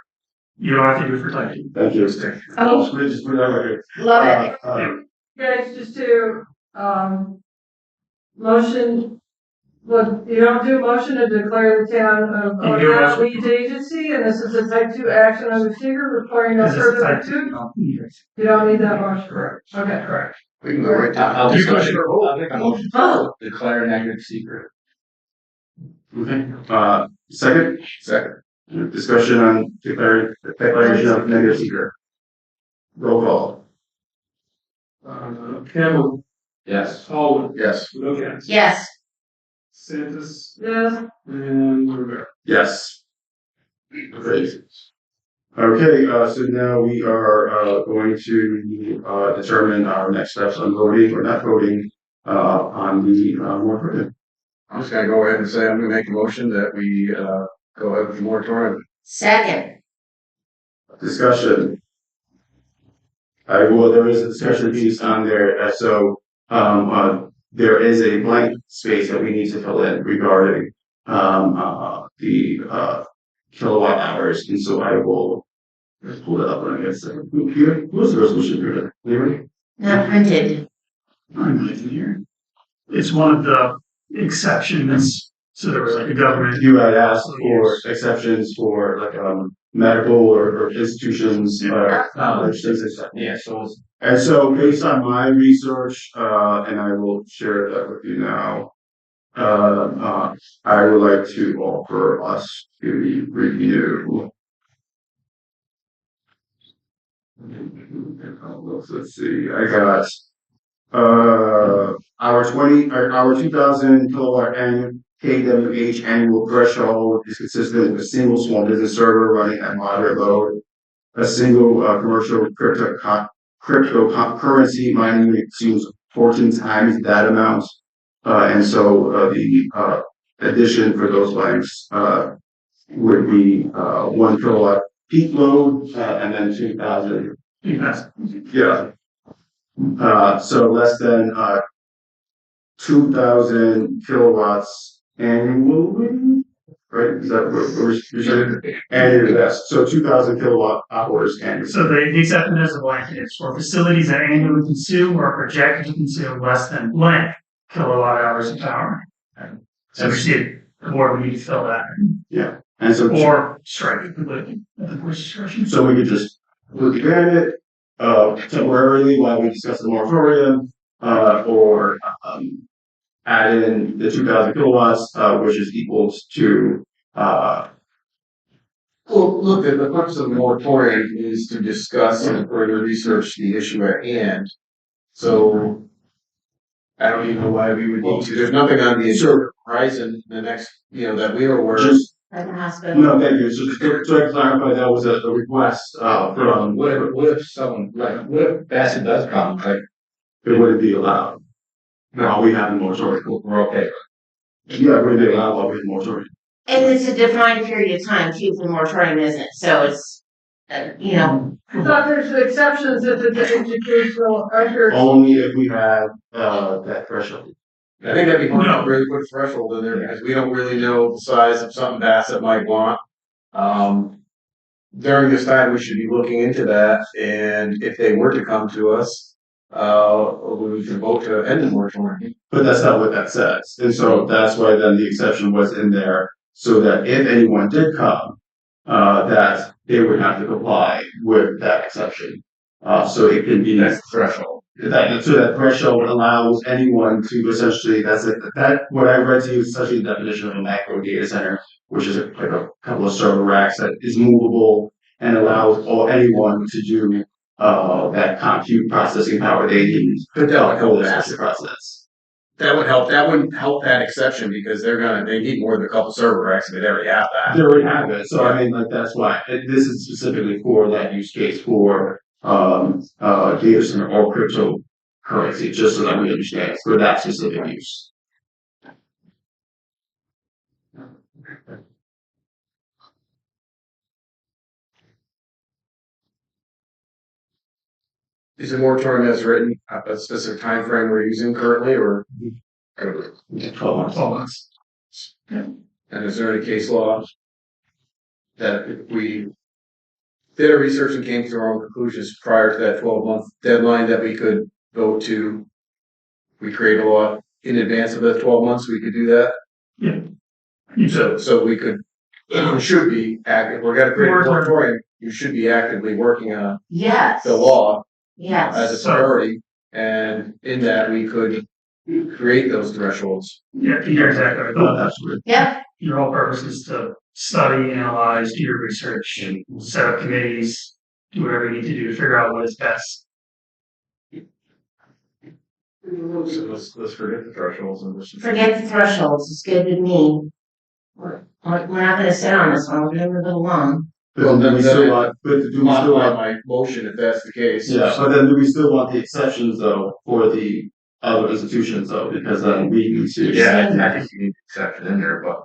You don't have to do it for type 2. Thank you. Oh. Just put it on record. Love it. guys, just to, motion, well, you don't do a motion to declare the town of You do a Oneonta motion. lead agency, and this is a type 2 action under secret requiring no Because it's further type 2, review. you don't need it. You don't need that motion. Correct. Okay. Correct. We can go right down. I'll You question or vote? make a motion Vote. to declare negative secret. Okay. Second. Second. Discussion on declaration of negative secret. Roll call. Campbell. Yes. Oliver. Yes. Wilkins. Yes. DeSantis. Yes, And Rivera. Yes. Great. Okay, so now we are going to determine our next steps on voting or not voting on the moratorium. I'm just gonna go ahead and say I'm gonna make a motion that we, go ahead with the moratorium. Second. Discussion. Well, there is a discussion piece on there, so there is a blank space that we need to fill in regarding the kilowatt hours, and so I will pull it up when I get a second. Here, who's the resolution here? Anybody? Not printed. I'm not in here. It's one of the exceptions, so there was like a government. You had asked for exceptions for like medical or institutions, college, things like that. Yeah, so And so based on my research, and I will share that with you now, I would like to offer us to review. Let's see, I got, our 2000 kilowatt KWH annual threshold is consistent with a single small business server running at moderate load. A single commercial cryptocurrency mining unit consumes 14 times that amount. And so the addition for those blanks would be 1 kilowatt peak load and then 2,000. Yeah. So less than 2,000 kilowatts annually, right? Is that what we're saying? Annually, yes. So 2,000 kilowatt hours annually. So the exception is a blanket is for facilities that annually consume or are projected to consume less than blank kilowatt hours of power. So we see the board would need to fill that. Yeah. And so Or strike it completely at the board's discretion. so we could just grant it temporarily while we discuss the moratorium, or add in the 2,000 kilowatts, which is equals to Well, look, the purpose of the moratorium is to discuss and further research the issue at hand. So I don't even know why we would need to. There's nothing on the horizon the next, that we are aware of. just At the hospital. no, thank you. So just to clarify, that was a request from What if someone, like, what if Bassett does come, like, it wouldn't be allowed. While we have the moratorium. we're okay? Yeah, it wouldn't be allowed while we have the moratorium. And it's a defined period of time too, the moratorium isn't, so it's, you know, I thought there's exceptions if it's an educational under. Only if we have that threshold. I think that'd be hard to really put a threshold in there because we don't really know the size of something Bassett might want. During this time, we should be looking into that, and if they were to come to us, we can vote to end the moratorium. But that's not what that says. And so that's why then the exception was in there, so that if anyone did come, that they would have to comply with that exception. So it can be That's the threshold. so that threshold allows anyone to essentially, that what I read to you is essentially the definition of a macro data center, which is like a couple of server racks that is movable and allows anyone to do that compute processing power they need But that would help for that. this process. That would help. That wouldn't help that exception because they need more than a couple server racks, and they already have that. They already have it, so I mean, like, that's why, this is specifically for that use case for, data center or cryptocurrency, just so that we understand, for that specific use. Is the moratorium as written a specific time frame we're using currently, or? 12 months. 12 months. And is there any case law that if we did our research and came to our own conclusions prior to that 12-month deadline that we could vote to, we create a law in advance of the 12 months, we could do that? Yeah. So we could, we should be active, we're gonna create a moratorium, you should be actively working on yes, the law as yes. a priority, and in that we could create those thresholds. Yeah, you're exactly right. Absolutely. Yep, Your whole purpose is to study, analyze, do your research, and set up committees, do whatever you need to do to figure out what is best. So let's forget the thresholds and just. forget the thresholds, it's good with me. We're not gonna sit on this one, we're gonna move it along. But then we still want, but do we still Modify want, my motion if that's the case. yeah, but then do we still want the exceptions though, for the other institutions though, because then we need to. Yeah, I think you need the exception in there, but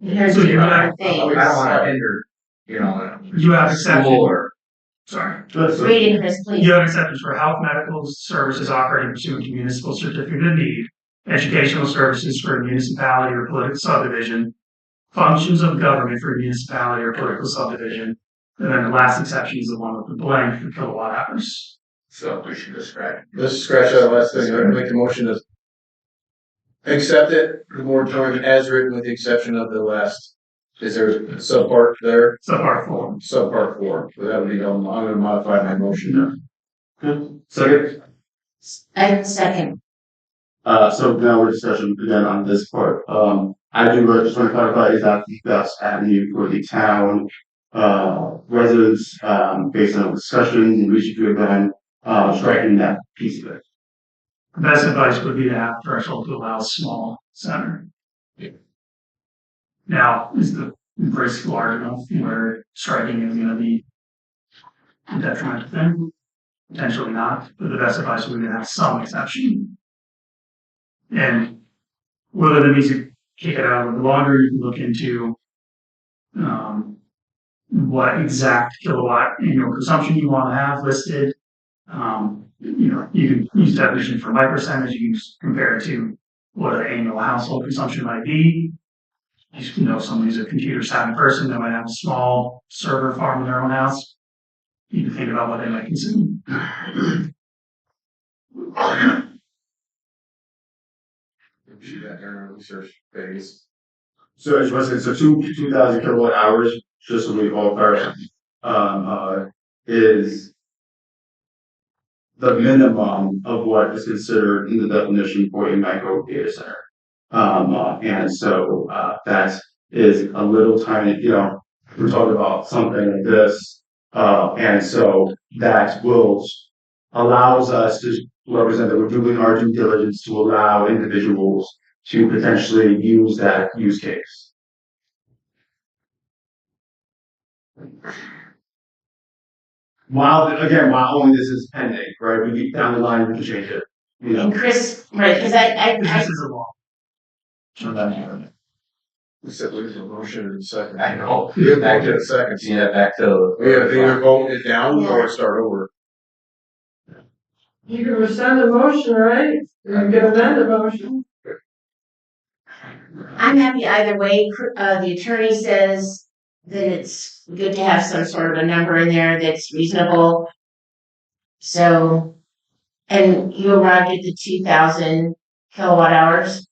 Here's So the you other have- I don't things. wanna hinder, You have exceptions. school or. Sorry. Reading this, please. You have exceptions for health medical services operating pursuant to municipal certificate of need, educational services for a municipality or political subdivision, functions of government for a municipality or political subdivision, and then the last exception is the one with the blank for kilowatt hours. So we should just scratch. Let's scratch that last thing, I make the motion to accept it, the moratorium as written with the exception of the last Is there a subpart there? Subpart 4. Subpart 4, so that would be, I'm gonna modify my motion now. Second. I second. So now we're discussion again on this part. I do just want to clarify, is that the best avenue for the town, residents, based on discussions and research we've done, striking that piece of it? The best advice would be to have threshold to allow small center. Now, is the risk large enough where striking is gonna be a detrimental thing? Potentially not, but the best advice would be to have some exception. And whether that means you kick it out a little longer, you can look into what exact kilowatt annual consumption you want to have listed. You can use definition for micro centers, you can compare it to what an annual household consumption might be. Someone who's a computer savvy person that might have a small server farm in their own house. You can think about what they might consume. See that during our research phase. So I just want to say, so 2,000 kilowatt hours, just so we all clarify, is the minimum of what is considered in the definition for a micro data center. And so, that is a little tiny, we're talking about something like this. And so that allows us to represent that we're doing our due diligence to allow individuals to potentially use that use case. While only this is pending, right? We get down the line, we can change it. And Chris, right, because I This is a law. We said lose a motion in a second. I know. We're back to the second. Yeah, back to. We have to either vote it down or start over. You can rescind the motion, right? You can amend the motion. I'm happy either way. The attorney says that it's good to have some sort of a number in there that's reasonable. So, and you arrived at the 2,000 kilowatt hours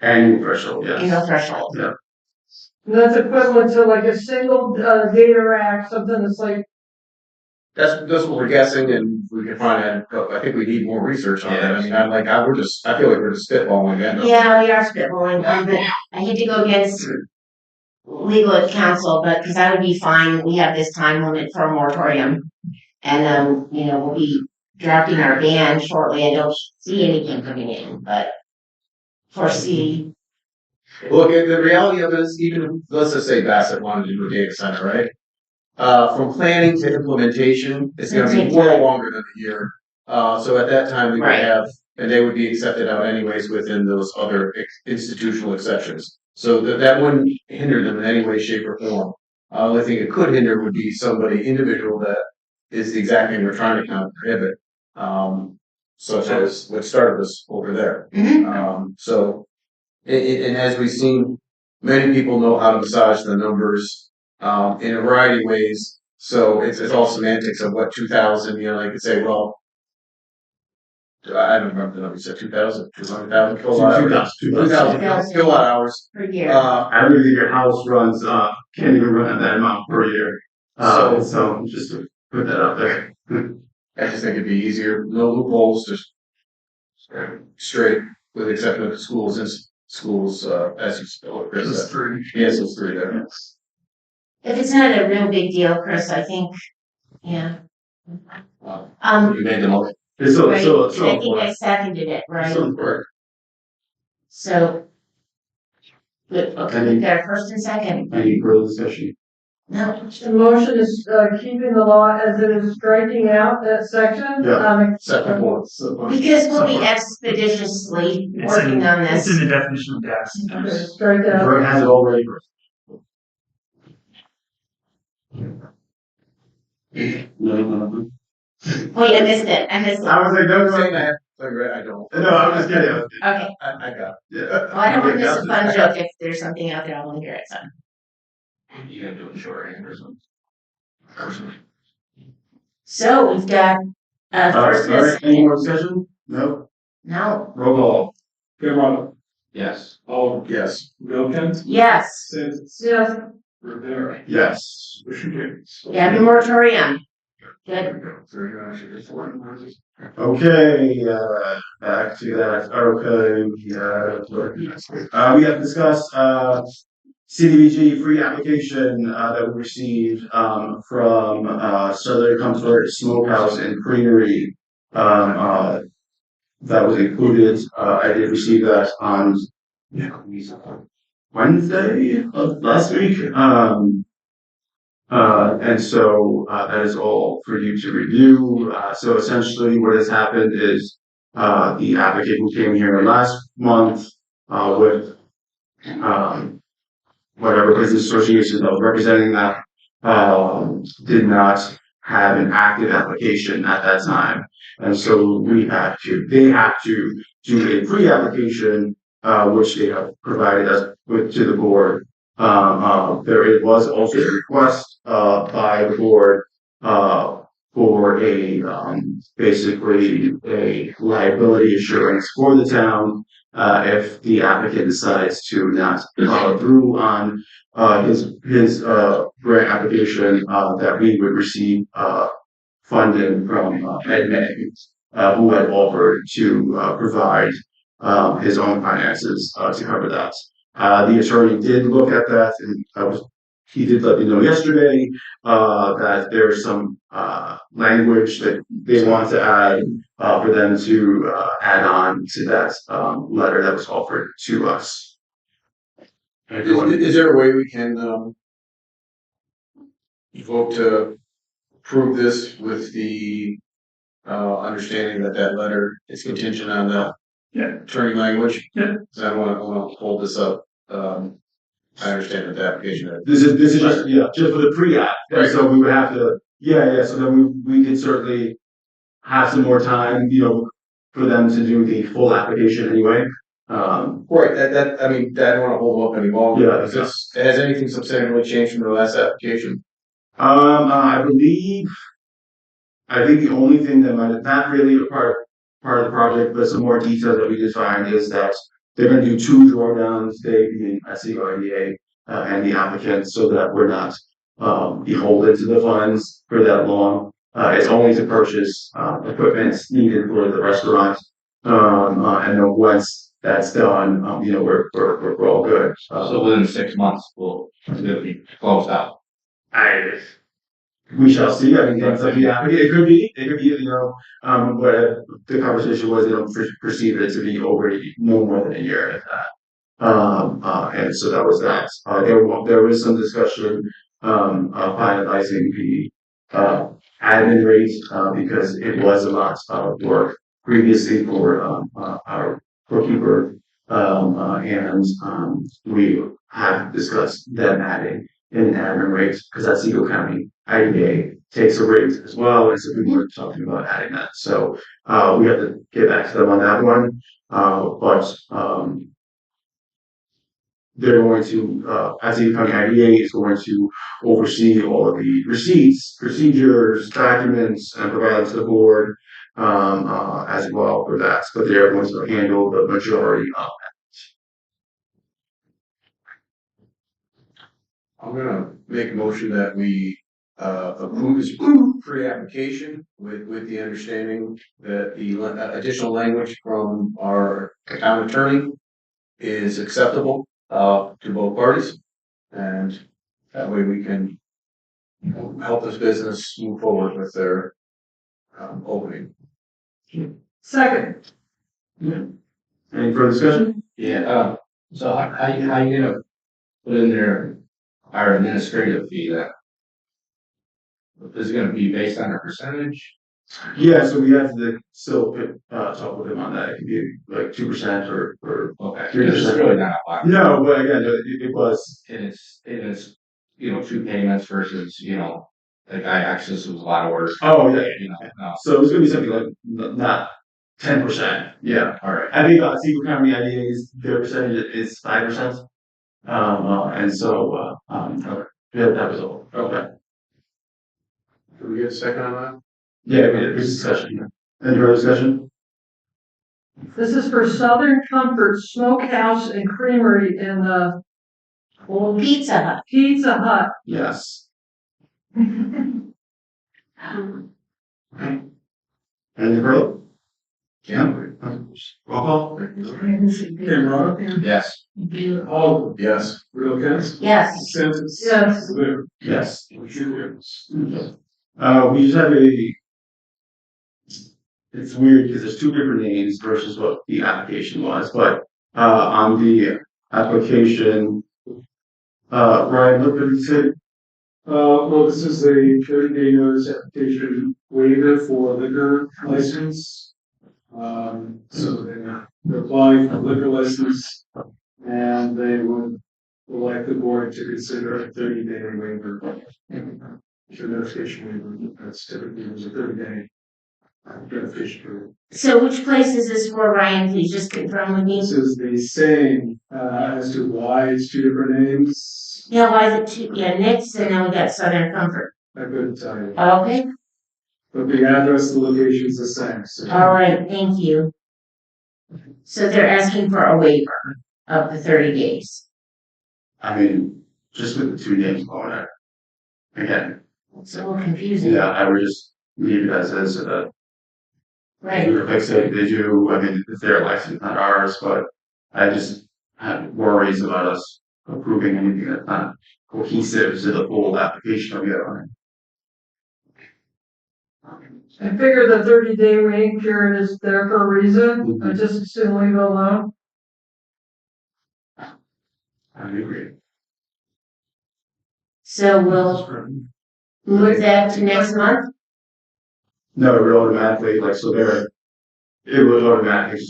Annual threshold, yes. annual threshold. Yeah. And that's equivalent to like a single data rack, something that's like. That's what we're guessing, and we can find out. I think we need more research on that. I mean, I feel like we're just spitballing again. Yeah, we are spitballing, but I hate to go against legal counsel, but because I would be fine. We have this time limit for a moratorium, and we'll be drafting our ban shortly. I don't see anything coming in, but foresee. Look, the reality of it is, even let's just say Bassett wanted to do a data center, right? From planning to implementation, it's going to be well longer than a year. So at that time, we would have, and they would be accepted out anyways within those other institutional exceptions. So that wouldn't hinder them in any way, shape, or form. The only thing it could hinder would be somebody individual that is the exact thing we're trying to kind of prohibit, such as what started us over there. So, and as we've seen, many people know how to massage the numbers in a variety of ways. So it's all semantics of what 2,000, they could say, well, I don't remember the number you said, 2,000, 200,000 kilowatt hours. 2,000 kilowatt hours per year. I don't think your house runs, can't even run that amount per year. So just to put that out there. I just think it'd be easier, no loopholes, just straight, with the exception of the schools, as you spell it, Chris. It's 3. Yes, it's 3 there. If it's not a real big deal, Chris, I think, yeah. You made the motion. Right. I think I seconded it, right? So, okay, we got a first and second. Any further discussion? No. The motion is keeping the law as it is, striking out that section. Second one. Because we'll be expeditiously working on It's this. in the definition of gas. Okay, strike that out. Vern has it already. No. Wait, I missed it. I was like, Don't no, say no. that. I don't. No, I'm just kidding. Okay. I got it. Yeah. Well, I don't want to miss a fun joke. If there's something out there, I want to hear it. So. You gotta do it shorthand or something. So we've got first and Any second. more discussion? No. No. Roll call. Come on. Yes. Oh, yes. Oneonta, Yes. Sims, So, Rivera. Yes. Motion carries. yeah, the moratorium. Good. Okay, back to that, okay, we have discussed, CDBG free application, that we received, from, Southern Comfort Smokehouse and Creamery. That was included, I did receive that on Wednesday of last week, and so that is all for you to review. So essentially what has happened is the applicant came here last month with whatever business association that was representing that did not have an active application at that time. And so they have to do a pre-application, which they have provided us with to the board. There was also a request, by the board, for a, basically a liability assurance for the town, if the applicant decides to not follow through on his grant application, that we would receive funding from Ed May, who had offered to provide his own finances to cover that. The attorney did look at that, and he did let me know yesterday that there's some language that they want to add for them to add on to that letter that was offered to us. Is there a way we can, vote to approve this with the, understanding that that letter is contingent on the attorney language? Yeah. 'Cause I wanna hold this up, I understand that the application. This is just, just for the pre-app, and so we would have to, so then we could certainly have some more time, for them to do the full application anyway. Right, I mean, I don't wanna hold up any longer. Yeah. Has anything substantially changed from the last application? I think the only thing that might, not really a part of the project, but some more detail that we defined is that they're gonna do 2 drawdowns, they being SEO IDA, and the applicant, so that we're not, beholden to the funds for that long. It's only to purchase, equipment needed for the restaurant. And then once that's done, we're all good. So within 6 months, it'll be closed out. We shall see. I mean, things like it could be, but the conversation was they don't perceive it to be over no more than a year at that. And so that was that. There was some discussion, of finalizing the, admin rate, because it was a lot of work previously for, our bookkeeper. And we have discussed them adding an admin rate, because that's Eagle County IDA takes a rate as well, and so we were talking about adding that. So, we have to get back to them on that one. But they're going to, as the county IDA is going to oversee all of the receipts, procedures, documents, and provide them to the board, as well for that. But they're going to handle the majority of I'm gonna make a motion that we, approve this pre-application with the understanding that the additional language from our town attorney is acceptable, to both parties. And that way we can help this business move forward with their, opening. Second. Any further discussion? Yeah, so how you gonna put in there our administrative fee that is gonna be based on a percentage? Yeah, so we have to still talk with them on that. It could be like 2% or Okay, 3%. it's really not a lot. No, but again, it was. And it's, 2 payments versus, like access was a lot of work. Oh yeah. No. So it's gonna be something like not 10%. Yeah. All right. I think Seagull County IDA's their percentage is 5%. And so that was all. Okay. Did we get a second on that? Yeah, we did. There's discussion. Any further discussion? This is for Southern Comfort Smokehouse and Creamery in the old Pizza Hut. Pizza Hut. Yes. Any further? Yeah. Roll call? Imran, Yes. Paul, Yes. Real Kent, Yes. Census. Yes. There. Yes. Motion carries. We just have it's weird because there's two different names versus what the application was, but, on the application, Ryan, what did you say? Well, this is a 30-day notice application waiver for liquor license. So they're applying for liquor license and they would like the board to consider a 30-day waiver. For notification waiver, that's typically there's a 30-day notification period. So which place is this for, Ryan? Please just confirm with me. This is the same, as to why it's two different names. Yeah, why is it two? Yeah, Nick's and then we got Southern Comfort. I couldn't tell you, Okay, but the address, the location's the same. So all right, thank you. So they're asking for a waiver of the 30 days. I mean, just with the two names on it. Again, It's a little confusing. yeah, I would just leave it as is, Right. like I said, they do, I mean, it's their license, not ours, but I just have worries about us approving anything that's not cohesive to the full application we have on it. I figure the 30-day waiting period is there for a reason. I just assume leave it alone. I agree. So we'll move that to next month? No, it would automatically, like, it would automatically,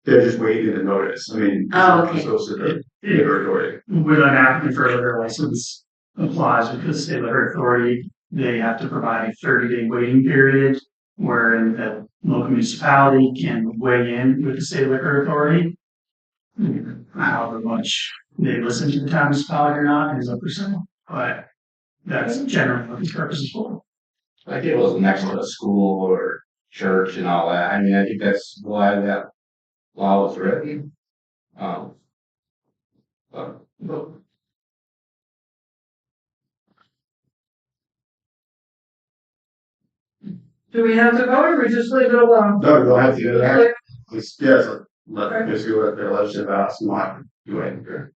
they're just waiting the notice, I mean. Oh, okay. It's supposed to the liquor authority. When an applicant for a liquor license applies with the state liquor authority, they have to provide a 30-day waiting period wherein the local municipality can weigh in with the state liquor authority. However much they listen to the town municipality or not is up for sale, but that's generally what this purpose is for. Like it was next to a school or church and all that. I mean, I think that's why that law was written. But Do we have to vote or we just leave it alone? No, you don't have to do that. Okay. It's, yes, basically what their legislative asked, not do anything here.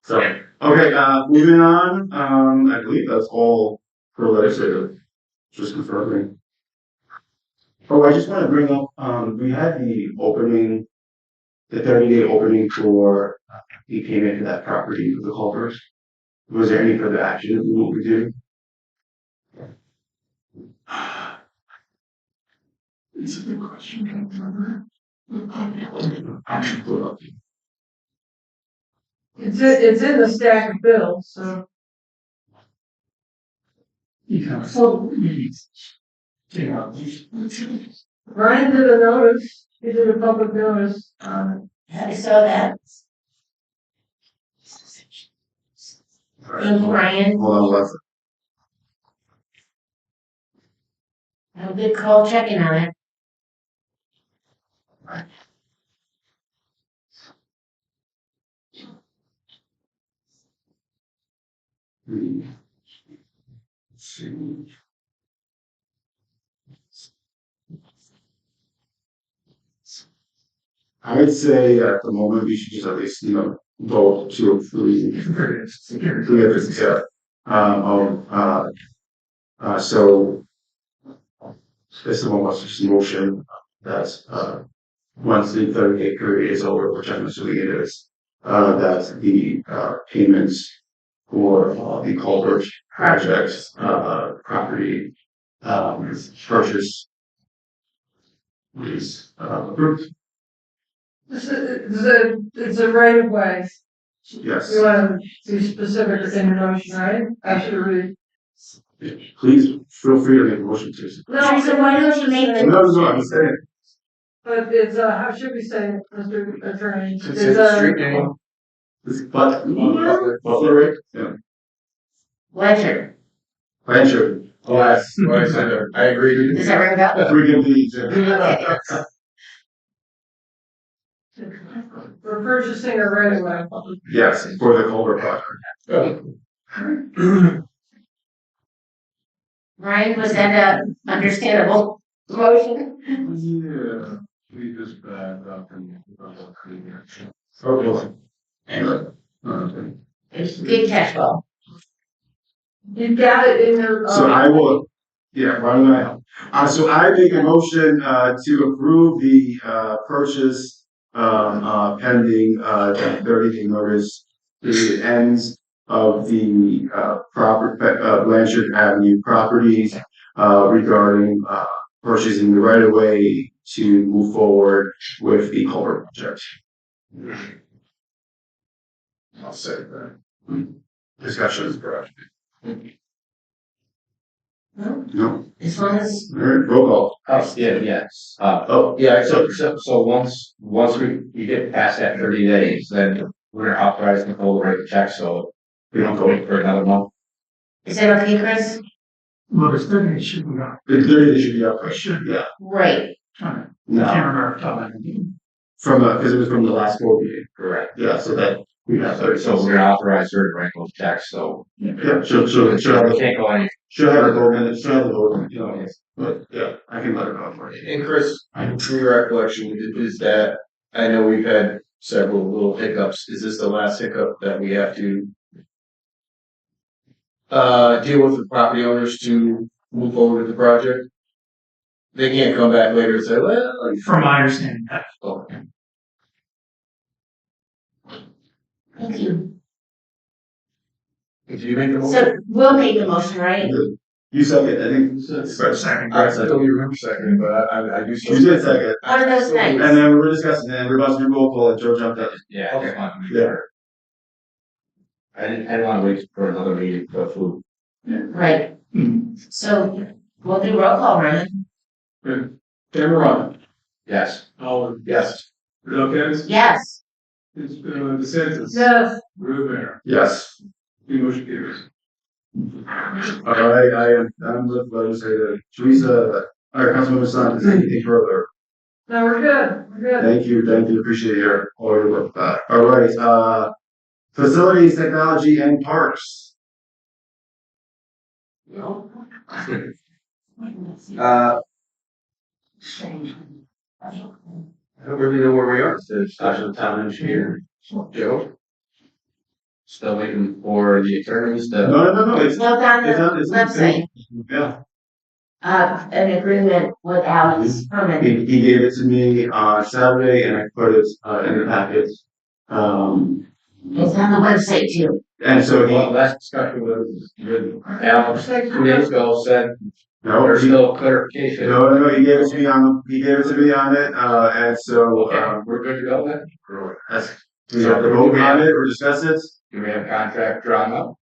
So, okay, moving on, I believe that's all for legislative, just confirming. Oh, I just want to bring up, we had the 30-day opening for the payment for that property for the culvert. Was there any further action that we need to do? It's a good question, I can't remember. It's in the stack of bills, so. You can take out. Ryan did a notice, he did a public notice on I saw that. Thank you, Ryan. Hold on, let's, Have a good call checking on it. see. I would say at the moment we should just at least, vote to approve. Yeah. So this is one was just a motion that's, once the 30-day period is over, which I'm assuming it is, that the, payments for, the culvert project, property, purchase is, approved. It's a right of way. Yes. You want to be specific in your motion, right? After we. Please feel free to make a motion to. Teresa, why don't you make the? No, I'm saying. But it's how should we say it, Mr. Attorney? It's a street name. Butler, right? Yeah. Ledger. Blanchard. Oh, yes, what I said there. I agree. Does that ring a bell? Friggin' leads. Okay. For purchasing a right away. Yes, for the culvert project. Ryan, was that a understandable motion? Yeah, we just back up and. Okay. Good catch, Will. You got it in your. So I will, yeah, why don't I? So I make a motion, to approve the, purchase, pending, 30-day notice. The ends of the, Blanchard Avenue properties, regarding, purchasing the right of way to move forward with the culvert project. I'll say that. Discussion is correct. No. As long as, All right, roll call. Oh, yeah, yes. Oh, Yeah, so once we get past that 30 days, then we're gonna authorize Nicole to write the check, so we don't go wait for another month. is that okay, Chris? Well, there's 30 days should be up. the 30 days should be up. It should be. Yeah. Right. I can't No. remember off the top of my head. From because it was from the last board meeting. Correct. Yeah, so that we have 30. So we're gonna authorize her to write those checks, so. Yeah, she'll We can't go any. she'll have a vote minute, she'll have a vote, you know, but yeah, I can let her know for you. And Chris, from your recollection, is that, I know we've had several little hiccups, is this the last hiccup that we have to deal with the property owners to move forward with the project? They can't come back later and say, well, From my understanding, that okay. Thank you. Did you make the motion? So we'll make the motion, right? You second, I think. second. I don't even remember second, but I do. You did second. One of those And nights. then we were discussing, and we're about to do roll call, and Joe jumped up. Yeah, I just wanted to make Yeah. sure. I didn't wanna wait for another meeting for food. Right. So we'll do roll call, Ryan. Cameron, Yes. Howard, Yes. Elkins, Yes. DeSantis, Yes. Rivera, Yes. the motion carries. All right, I'm with legislator Teresa, our Councilmember Slant, is there anything further? No, we're good, we're good. Thank you, appreciate all your work. All right, facilities, technology, and parks. I don't really know where we are. It's the special town engineer, Joe. Still waiting for the attorneys to. No, it's, No, down it's the not, it's not. website, Yeah, an agreement with Alex Herman. he gave it to me on Saturday and I put it, in the packet. It's on the website too. And so Well, he, last discussion was with Alex 2 days ago said no, there's he, still clarification. no, he gave it to me on it, and so, Okay, we're good to go then? that's, we have to vote on it or discuss it. Do we have a contract drawn up?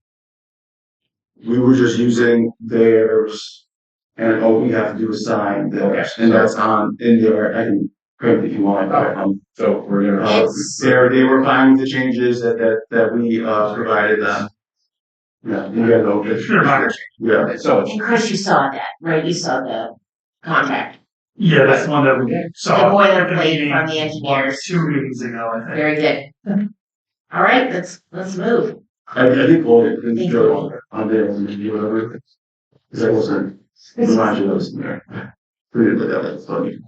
We were just using theirs, and all we have to do is sign theirs, Okay. and that's in there, I can print if you want, but, So we're gonna. It's- they were fine with the changes that we, provided them. Yeah, we got no, yeah, So it's And Chris, you saw that, right? You saw the contract. Yeah, that's the one that we saw. The boilerplate at the meeting from the engineers. 2 meetings ago, I think. Very good. All right, let's move. I think all it, Thank Joe, on there, and whatever. Cause I wasn't, remind you those in there. Read it, that's funny.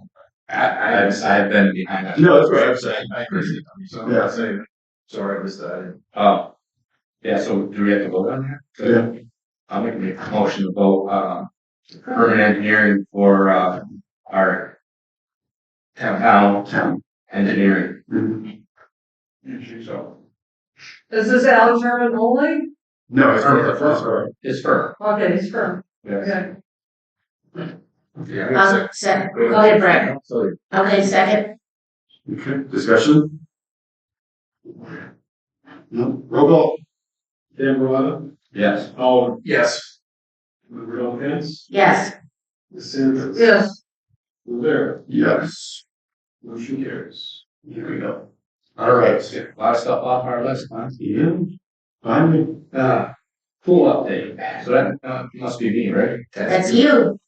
I've been behind that. No, that's what I'm saying. I appreciate it. So I'm Yeah. not saying, sorry, I missed that. Yeah, so do we have to vote on that? Yeah. I'll make a motion to vote, urban engineering for, our town engineering. Mhm. So, Is this Alex Herman only? No, it's for, it's firm. Okay, he's firm, Yes. okay. Second. Go ahead, Brett. Sorry. Okay, second. okay, discussion? No, roll call. Cameron, Yes. Howard, Yes. Elkins, Yes. DeSantis. Yes. Rivera, Yes. motion carries. Here we go. All right. A lot of stuff off our list, huh? Yeah, finally. Pool update. So that must be me, right? That's you.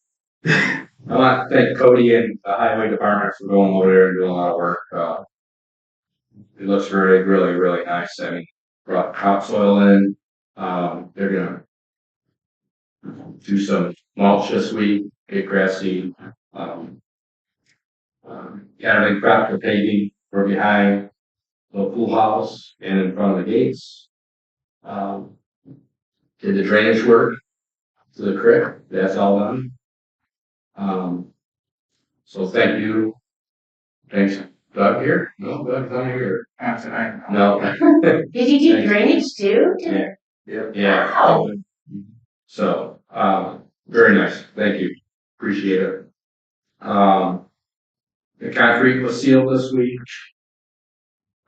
I want to thank Cody and the highway department for going over there and doing a lot of work. It looks really, really nice. I mean, brought topsoil in. They're gonna do some mulch this week, get grass seed. Got a big crop for paving for behind the pool house and in front of the gates. Did the drainage work to the creek. That's all done. So thank you. Thanks, Doug here. No, Doug's not here. Not tonight. No. Did you do drainage too? Yeah. Wow. So, very nice. Thank you. Appreciate it. The concrete was sealed this week.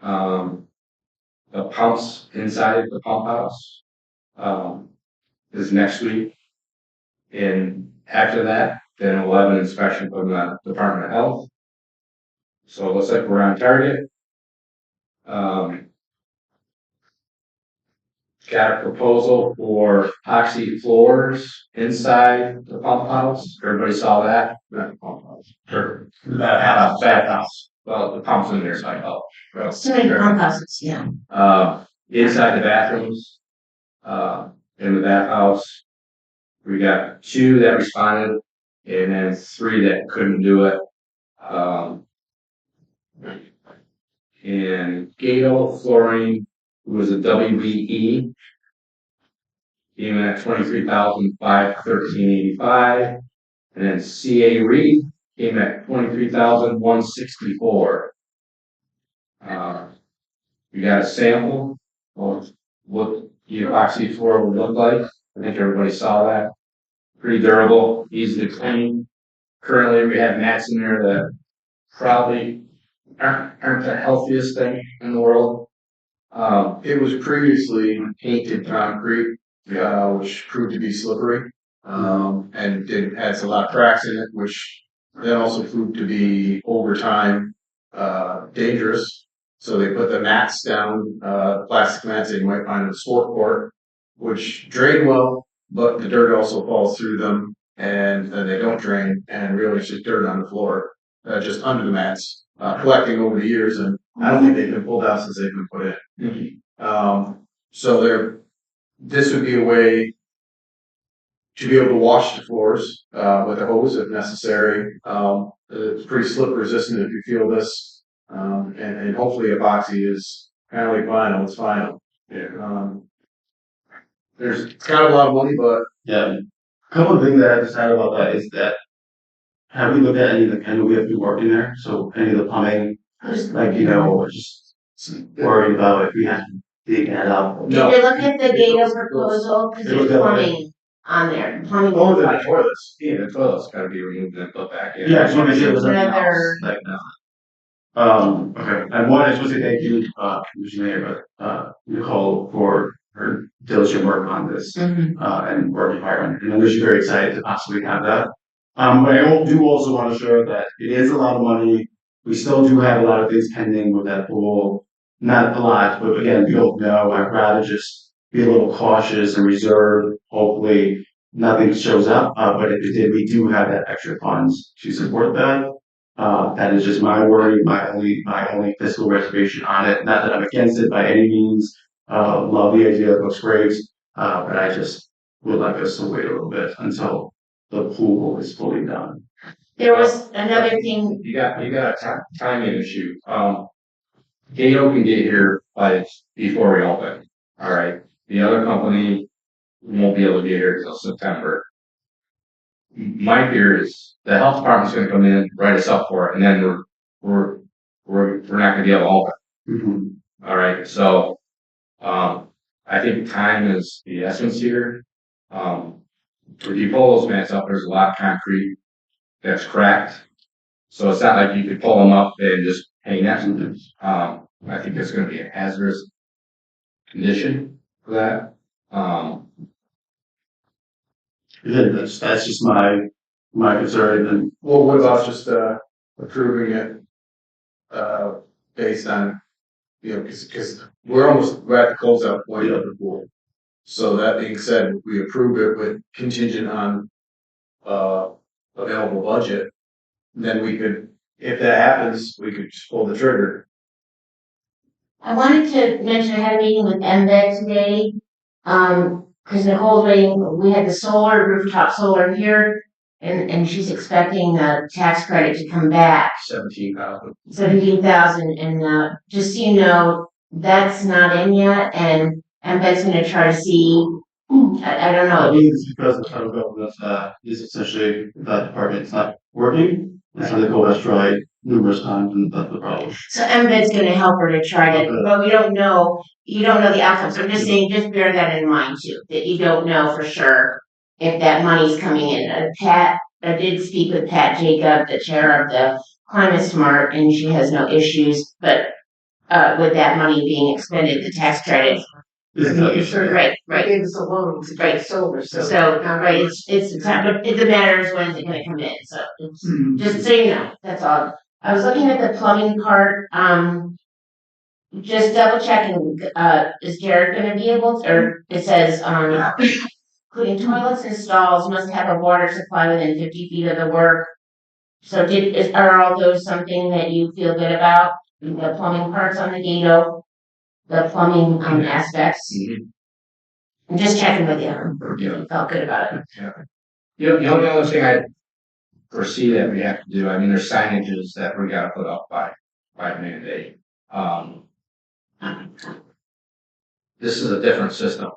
The pumps inside the pump house, is next week. And after that, then we'll have an inspection from the Department of Health. So it looks like we're on target. Got a proposal for epoxy floors inside the pump house. Everybody saw that? Not the pump house. Sure. Bathhouse. Well, the pump's in there, so I know. So many pump houses, yeah. Inside the bathrooms, in the bathhouse, we got 2 that responded, and then 3 that couldn't do it. And Gato Flooring, who was a WBE, came in at $23,513.85, and then CA Reed came at $23,164. We got a sample of what the epoxy floor would look like. I think everybody saw that. Pretty durable, easy to clean. Currently, we have mats in there that probably aren't the healthiest thing in the world. It was previously painted concrete, which proved to be slippery, and has a lot of cracks in it, which then also proved to be over time dangerous. So they put the mats down, plastic mats that you might find in a sport court, which drain well, but the dirt also falls through them, and they don't drain, and really it's just dirt on the floor, just under the mats, collecting over the years, and I don't think they've been pulled out since they've been put in. So this would be a way to be able to wash the floors with a hose if necessary. It's pretty slip resistant if you feel this, and hopefully epoxy is kind of like vinyl. It's vinyl. Yeah. There's kind of a lot of money, but Yeah. A couple of things that I decided about that is that have we looked at any of the kind we have to work in there? So any of the plumbing, like just worried about if we have to dig that up. Did you look at the Gato proposal? Because there's plumbing on there. Plumbing. oh, the toilets. Yeah, the toilet's gotta be removed and put back in. Yeah, I just want to make sure it was Another- like no. Okay. And one, I just want to say thank you, Commissioner, Nicole, for her diligent work on this, Mhm. and working hard on it. And I know she's very excited to possibly have that. But I do also want to show that it is a lot of money. We still do have a lot of things pending with that pool. Not a lot, but again, we don't know. I'd rather just be a little cautious and reserved. Hopefully nothing shows up, but if it did, we do have that extra funds to support that. That is just my worry, my only fiscal reservation on it. Not that I'm against it by any means. Love the idea, it looks great. But I just would like us to wait a little bit until the pool is fully done. There was another thing. You got a timing issue. Gato can get here before we open. All right. The other company won't be able to get here until September. My fear is the health department's going to come in, write us up for it, and then we're not going to be able to open. Mm-hmm. All right. So, I think time is the essence here. If you pull those mats up, there's a lot of concrete that's cracked. So it's not like you could pull them up and just hang next to them. I think it's going to be a hazardous condition for that. Yeah, that's just my concern. And well, what about just approving it based on because we're at the closeout point of the pool. So that being said, we approve it with contingent on available budget. Then we could, if that happens, we could just pull the trigger. I wanted to mention I had a meeting with MVET today. Cause Nicole's waiting, we had the solar, rooftop solar here, and she's expecting the tax credit to come back. 17,000. 17,000, and, just so you know, that's not in yet, and MVET's gonna try to see, I don't I know. believe it's because the federal government, is essentially, that department's not working, and so the go has tried numerous times, and that's the problem. So MVET's gonna help her to try to, but we don't know, you don't know the outcome, so I'm just saying, just bear that in mind too, that you don't know for sure if that money's coming in. I did speak with Pat Jacob, the chair of the Climate Smart, and she has no issues, but, with that money being expended, the tax credit. Right, right. Gave us a loan to Right. get solar, so. So, right, it's the time, but the matter is when is it gonna come in, so it's, just so you know, that's all. I was looking at the plumbing part, just double checking, is Jared gonna be able to, or it says, including toilets and stalls must have a water supply within 50 feet of the work. So are all those something that you feel good about, the plumbing parts on the Gato? The plumbing, aspects? I'm just checking with you, you felt good about it. The only other thing I foresee that we have to do, I mean, there's signages that we gotta put up by mandate. This is a different system.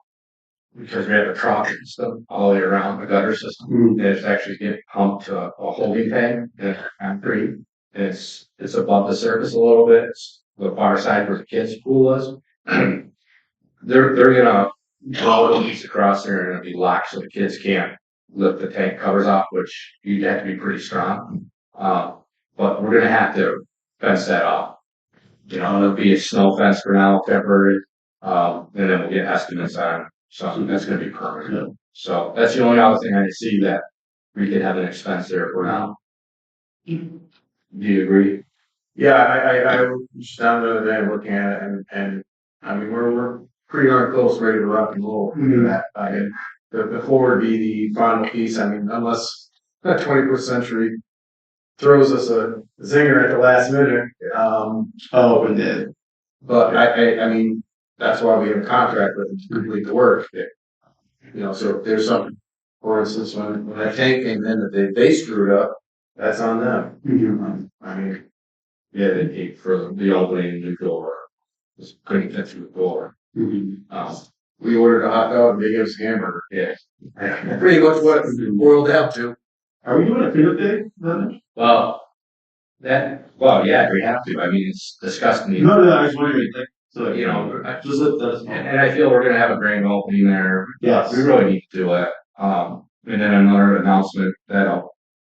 Because we have a trough system all the way around the gutter system. And it's actually getting pumped to a holding tank in concrete. It's above the surface a little bit. It's the far side where the kids' pool is. They're gonna blow a piece across there and it'll be locked so the kids can't lift the tank covers off, which you'd have to be pretty strong. But we're gonna have to fence that off. You know, it'll be a snow fence for now, temporary. And then we'll get estimates on something that's gonna be permanent. So that's the only other thing I see that we could have an expense there for now. Do you agree? Yeah, I was down the other day looking at it and I mean, we're pretty darn close, ready to rock and roll for that. The floor would be the final piece. I mean, unless the 21st century throws us a zinger at the last minute. And then, But I mean, that's why we have a contract with them to complete the work. You know, so if there's something, for instance, when that tank came in that they screwed up, that's on them. I mean, Yeah, they take for the opening the door. Just couldn't fit through the door. we ordered a hot dog and they gave us a hamburger. Yeah. Pretty much what it boiled down to. are we doing a field day then? Well, yeah, we have to. I mean, it's disgusting. No, I was wondering, like, so, You know, just let us know. and I feel we're gonna have a grand opening there. Yes. We really need to do it. And then another announcement that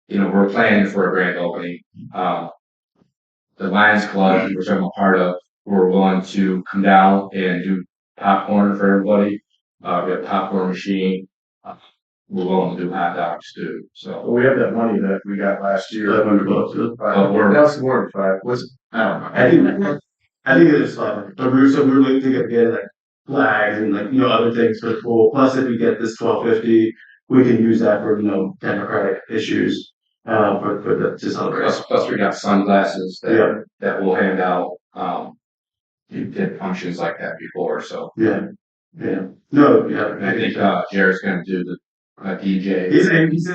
we're planning for a grand opening. The Lions Club, which I'm a part of, we're willing to come down and do popcorn for everybody. We have popcorn machine. We're willing to do hot dogs too. So Well, we have that money that we got last year. $500. That was more than five. Was it? I don't know. I think it is fun, but we're looking to get like flags and like, other things for the pool. Plus, if we get this 1250, we can use that for, democratic issues, for the, to celebrate. plus we got sunglasses that we'll hand out. You did functions like that before, so Yeah. No, and I think Jared's gonna do the DJ. He's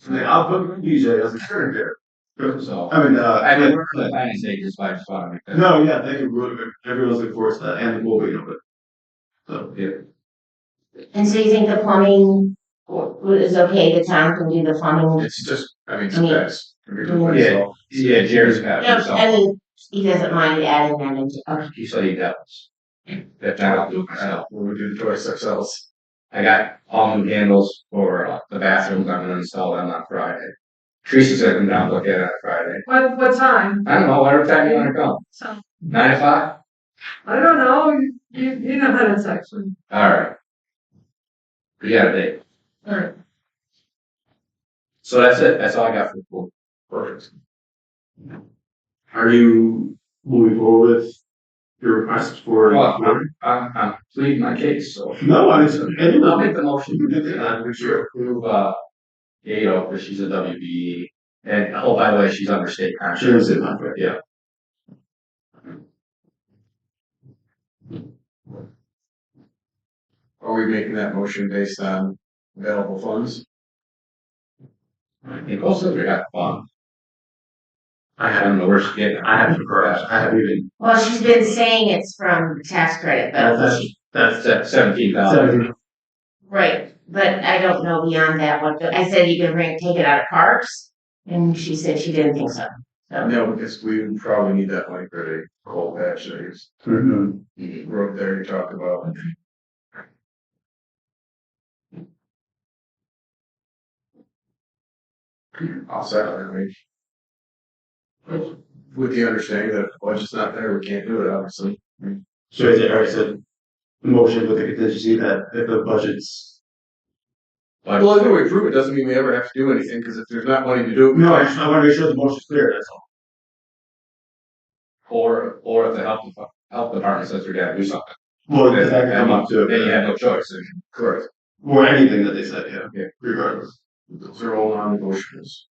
I'll put DJ as a turn there. So I mean, we're in the planning stages, but I just want to make that. no, yeah, thank you. Everyone's looking forward to that, and the pool being open. So, Yeah. And so you think the plumbing is okay, the town can do the plumbing? It's just, I mean, I mean, Yeah, Jared's got it No, himself. I mean, he doesn't mind adding that into, okay. He said he does. If not, I'll do it myself. When we do the choice ourselves. I got all new handles for the bathrooms. I'm gonna install them on Friday. Teresa's gonna come down and look at it on Friday. What time? I don't know, whatever time you wanna come. So, 9 o'clock? I don't know, you know how to text me. Alright. We got a date. Alright. So that's it. That's all I got for the pool. Perfect. are you moving forward with your request for? Well, I'm pleading my case, so. No, I'll make the motion. I'm sure. Approve, Gato, because she's a WBE. And, oh, by the way, she's under state contract. She's in contract. Yeah. Are we making that motion based on available funds? I think also we got fun. I I have, don't know where she's getting. I haven't confirmed, I haven't even, Well, she's been saying it's from tax credit, but that's That's 17,000. right, but I don't know beyond that one, but I said you can take it out of parks, and she said she didn't think so. No, because we would probably need that money for the coal patch that is road there you talked about. I'll second it, I mean. With the understanding that if the budget's not there, we can't do it, obviously. So is it, or is it motion with the contingency that if the budget's. Well, if we approve it, doesn't mean we ever have to do anything, because if there's not money to do it. No, I wanna make sure the motion's clear, that's all. Or if the health department says we gotta do something. Well, Then that could come up to then you it, have no choice. Correct. or anything that they said, yeah, Yeah. regardless. Those are all non-negotiables.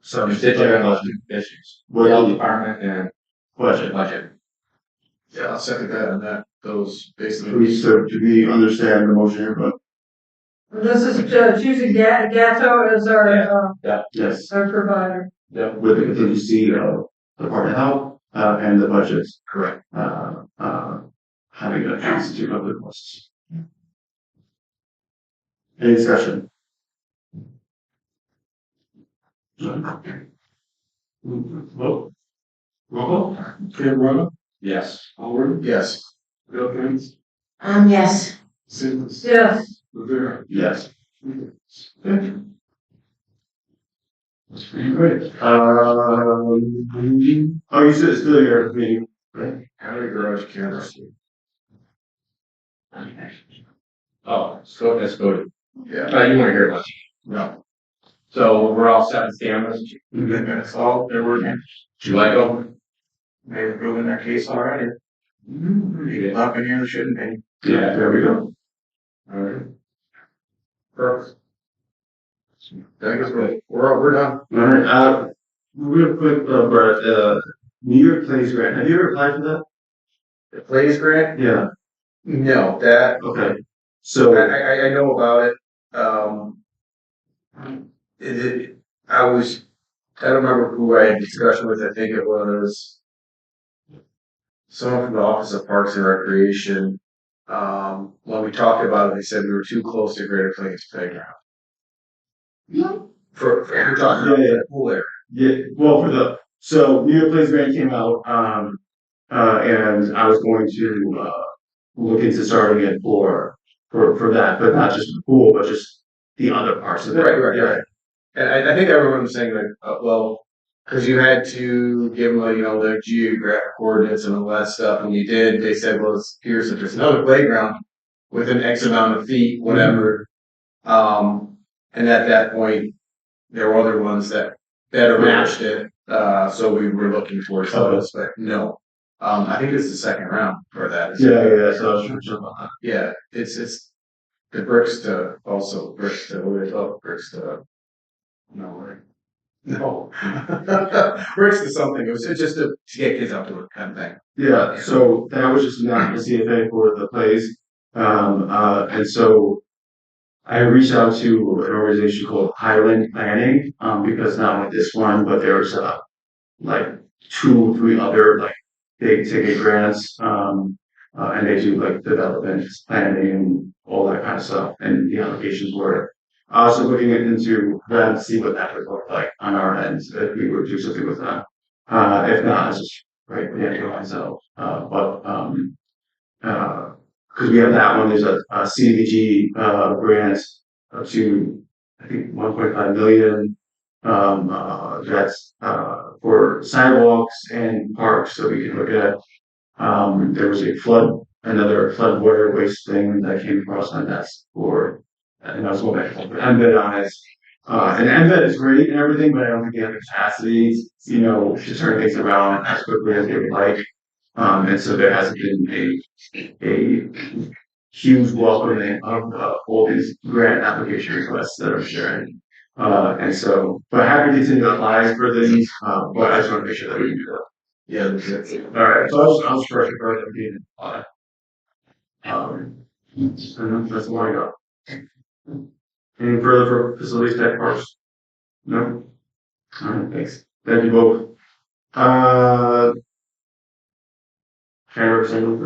So. Just did general issues. What Health the department and budget. Yeah, I'll second that on that, those basically. So do we understand the motion here, but This is choosing Gatto as yes, our provider. with the contingency of Department of Health, and the budgets, Correct. having a constitute of the costs. Any discussion? Vote. Roll call? Camp Yes. Howard, Yes. Bill Kent, Yes, Sims, Yes, Rivera. Yes. Okay. That's pretty great. Oh, you said it's still your meeting, right? County garage cameras. Oh, so that's good. Yeah. You wanna hear about it? No. So we're all set with cameras. That's all they're working. Do you like them? They've proven their case already. Yeah. Up in here, they shouldn't be. Yeah, there we go. Alright. Perfect. I guess we're done. Alright, real quick, Brett, New York Plays Grant, have you ever applied for that? The Plays grant? Yeah, No, that, okay, so. I know about it, I don't remember who I had discussion with, I think it was someone from the Office of Parks and Recreation. When we talked about it, they said we were too close to Greater Plains Playground. For you're talking about Yeah, yeah. the pool area. Yeah, well, so New York Plays Grant came out, and I was going to, look into starting it for that, but not just the pool, but just the other parts of it. Right. And I think everyone was saying like, well, because you had to give them, the geographic coordinates and all that stuff, and you did. They said, well, here's if there's another playground within X amount of feet, whatever. And at that point, there were other ones that better matched it. So we were looking towards those, but no. I think it's the second round for that. Yeah, so I was trying to jump on that. Yeah, it's the bricks to bricks to no. Bricks to something. It was just to get kids out to it kind of thing. Yeah, so that was just not the CFA for the plays. And so I reached out to an organization called Highland Planning, because not only this one, but there's, like 2-3 other, like, big ticket grants, and they do like development planning and all that kind of stuff, and the applications were. Also looking into that to see what that would look like on our end if we were to do something with that. If not, it's just right, myself. Because we have that one, there's a CDBG grant up to I think 1.5 million. That's for sidewalks and parks, so we can look at. There was another flood water waste thing that came across my desk and I was going back to embed on it. And embed is great and everything, but I don't think they have the capacity, to turn things around as quickly as they would like. And so there hasn't been a huge welcoming of all these grant application requests that are sharing. And so, but happy to continue to apply for things, but I just want to make sure that we can do that. Yeah, that's it. All right, so I'll just first refer them to apply. And that's all I got. Any further for facilities tech parks? No? Alright, thanks. Thank you both. Can I represent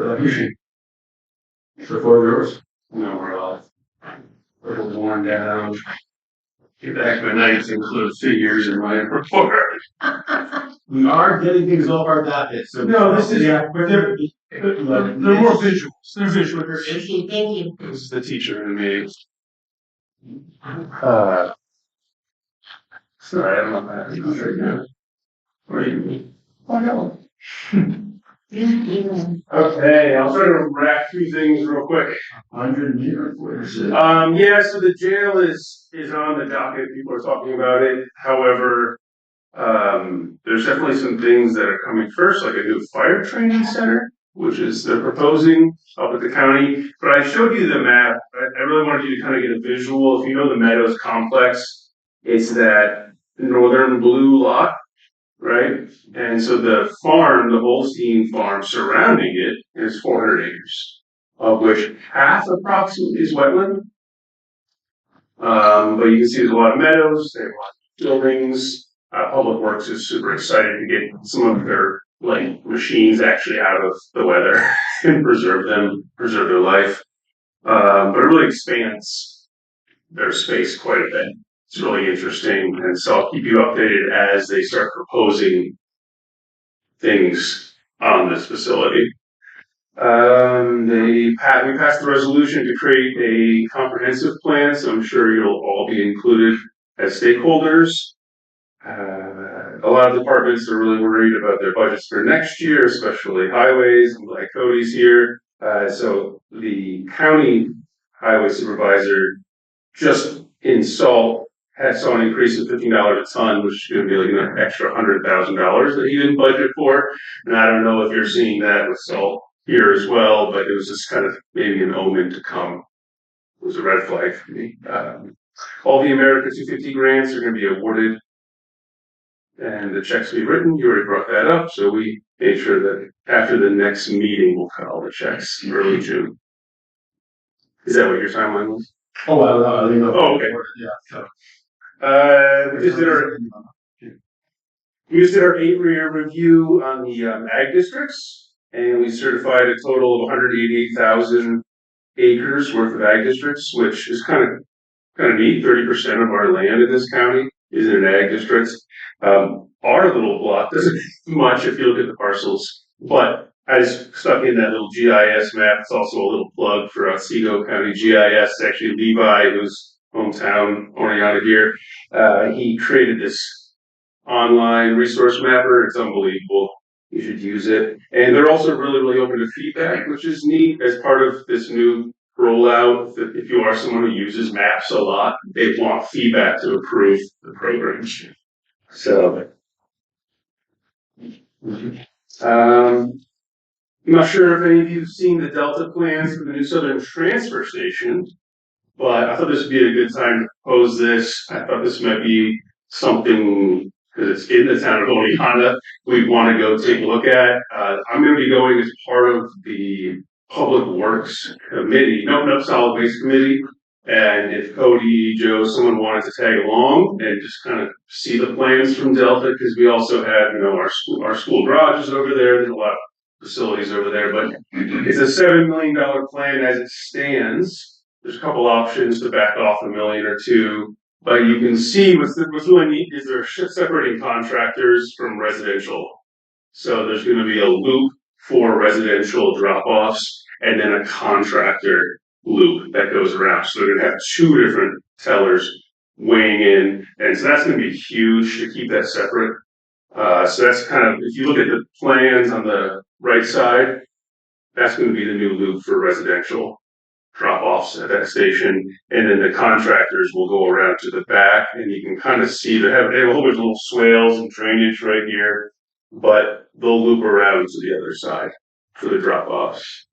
the floor is yours? No, we're all a little worn down. Get back my nights include figures in my report. We are getting things off our docket, so. No, this is, yeah, but they're more visuals. They're visual. Thank you, thank you. This is the teacher in me. Sorry, I don't know how to do it now. Where are you? Oh, no. Okay, I'll try to wrap through things real quick. 100 meters, where is it? Yeah, so the jail is on the docket. People are talking about it. However, there's definitely some things that are coming first, like a new fire training center, which is they're proposing up at the county. But I showed you the map. I really wanted you to kind of get a visual. If you know the Meadows complex, it's that northern blue lot, right? And so the farm, the Holstein farm surrounding it is 400 acres, of which half approximately is wetland. But you can see there's a lot of meadows, they have a lot of buildings. Public Works is super excited to get some of their machines actually out of the weather and preserve their life. But it really expands their space quite a bit. It's really interesting, and so I'll keep you updated as they start proposing things on this facility. We passed the resolution to create a comprehensive plan, so I'm sure you'll all be included as stakeholders. A lot of departments are really worried about their budgets for next year, especially highways. I'm glad Cody's here. So the county highway supervisor just in salt saw an increase of $15 a ton, which is going to be like an extra $100,000 that he didn't budget for. And I don't know if you're seeing that with salt here as well, but it was just kind of maybe an omen to come. It was a red flag for me. All the America 250 grants are going to be awarded, and the checks will be written. You already brought that up, so we made sure that after the next meeting, we'll cut all the checks early June. Is that what your timeline was? Oh, I don't know. Oh, okay. Yeah, so. We just did our 8-year review on the ag districts, and we certified a total of 188,000 acres worth of ag districts, which is kind of neat. 30% of our land in this county is in an ag district. Our little block doesn't do much if you look at the parcels, but I just stuck in that little GIS map. It's also a little plug for Otsego County GIS. Actually, Levi, who's hometown Oneonta here, he created this online resource mapper. It's unbelievable. You should use it. And they're also really, really open to feedback, which is neat as part of this new rollout. That if you are someone who uses maps a lot, they want feedback to improve the program. So, I'm not sure if any of you have seen the Delta plans for the new Southern Transfer Station, but I thought this would be a good time to propose this. I thought this might be something, because it's in the town of Oneonta, we want to go take a look at. I'm going to be going as part of the Public Works Committee, no Solid Waste Committee. And if Cody, Joe, someone wanted to tag along and just kind of see the plans from Delta, because we also have, our school garage is over there. There's a lot of facilities over there, but it's a $7 million plan as it stands. There's a couple options to back off $1 million or $2 million, but you can see what's really neat is they're separating contractors from residential. So there's going to be a loop for residential drop-offs and then a contractor loop that goes around. So they're going to have 2 different tellers weighing in, and so that's going to be huge to keep that separate. So that's kind of, if you look at the plans on the right side, that's going to be the new loop for residential drop-offs at that station, and then the contractors will go around to the back, and you can kind of see they have a whole bunch of little swales and drainage right here, but they'll loop around to the other side for the drop-offs.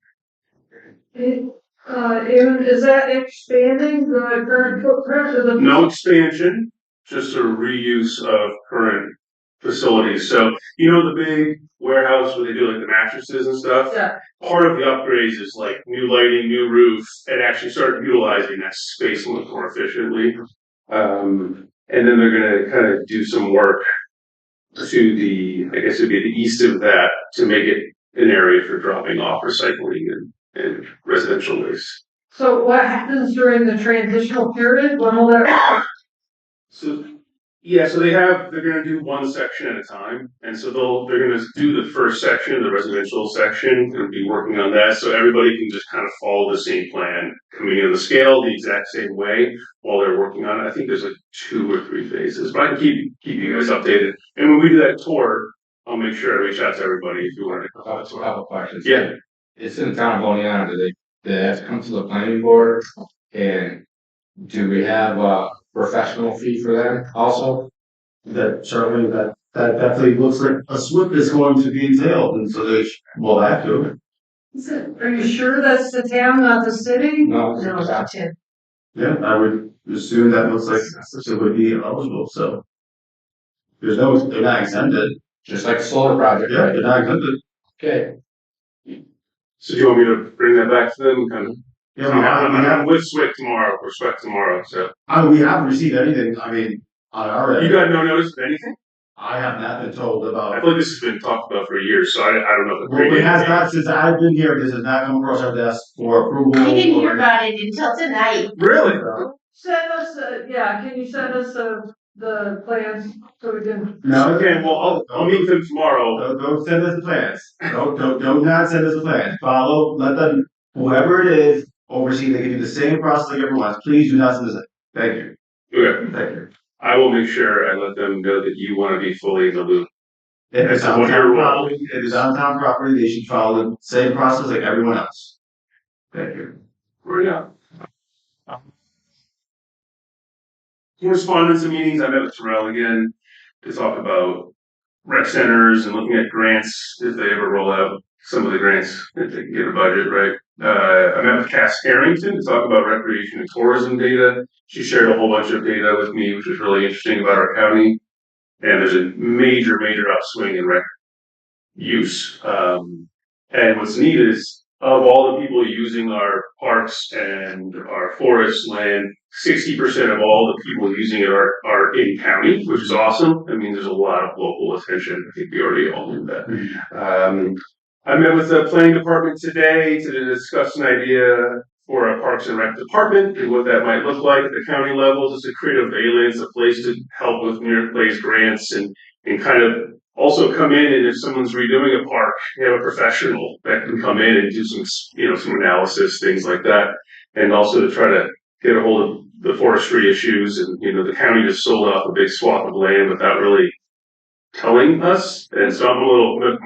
Is that expanding the current footprint of the? No expansion, just a reuse of current facilities. So, you know, the big warehouse where they do like the mattresses and stuff? Yeah. Part of the upgrades is like new lighting, new roof, and actually start utilizing that space a little more efficiently. And then they're gonna kind of do some work to I guess it'd be the east of that to make it an area for dropping off recycling and residential waste. So what happens during the transitional period? When will that? So, yeah, so they're gonna do one section at a time, and so they're gonna do the first section, the residential section, and be working on that, so everybody can just kind of follow the same plan, coming in the scale the exact same way while they're working on it. I think there's like 2 or 3 phases, but I can keep you guys updated. And when we do that tour, I'll make sure I reach out to everybody if you want to come I out have to a it. couple questions. Yeah. It's in the town of Oneonta. Do they have to come to the planning board? And do we have a professional fee for them also? That certainly, that definitely looks like a SWIP is going to be entailed, and so they will have to. Are you sure that's the town, not the city? No. No, not it. Yeah, I would assume that looks like it would be eligible, so. They're not exempted. Just like the solar project, Yeah, right? they're not exempted. Okay. So do you want me to bring that back to them, kind of? Yeah, we I'm have, with SWIC tomorrow, or SWIC tomorrow, so. we haven't received anything, I mean, on our You end. got no notice of anything? I have not been told I about. feel like this has been talked about for years, so I don't know. Well, it has not, since I've been here, this has not come across our desk for approval. I didn't hear about it until tonight. Really? Send us, can you send us, the plans so we can? No, Okay, well, I'll meet with them tomorrow. Don't send us the plans. Don't not send us the plans. Follow, let them, whoever it is, oversee, they can do the same process like everyone else. Please do not send us it. Thank you. Okay, Thank you. I will make sure I let them know that you want to be fully in the loop. If it's That's on what your town role property, if it's on town property, they should follow the same process like everyone else. Thank you. Right now. Correspondence and meetings, I met with Terrell again to talk about rec centers and looking at grants, if they ever roll out some of the grants, if they can get a budget, right? I met with Cass Harrington to talk about recreation and tourism data. She shared a whole bunch of data with me, which was really interesting about our county. And there's a major upswing in rec use. And what's neat is of all the people using our parks and our forest land, 60% of all the people using it are in county, which is awesome. I mean, there's a lot of local attention. I think we already all knew that. I met with the planning department today to discuss an idea for a Parks and Rec department and what that might look like at the county level, just to create a valence, a place to help with New York Place grants and kind of also come in, and if someone's redoing a park, you have a professional that can come in and do some analysis, things like that. And also to try to get a hold of the forestry issues, and the county just sold off a big swath of land without really telling us. And so I'm a little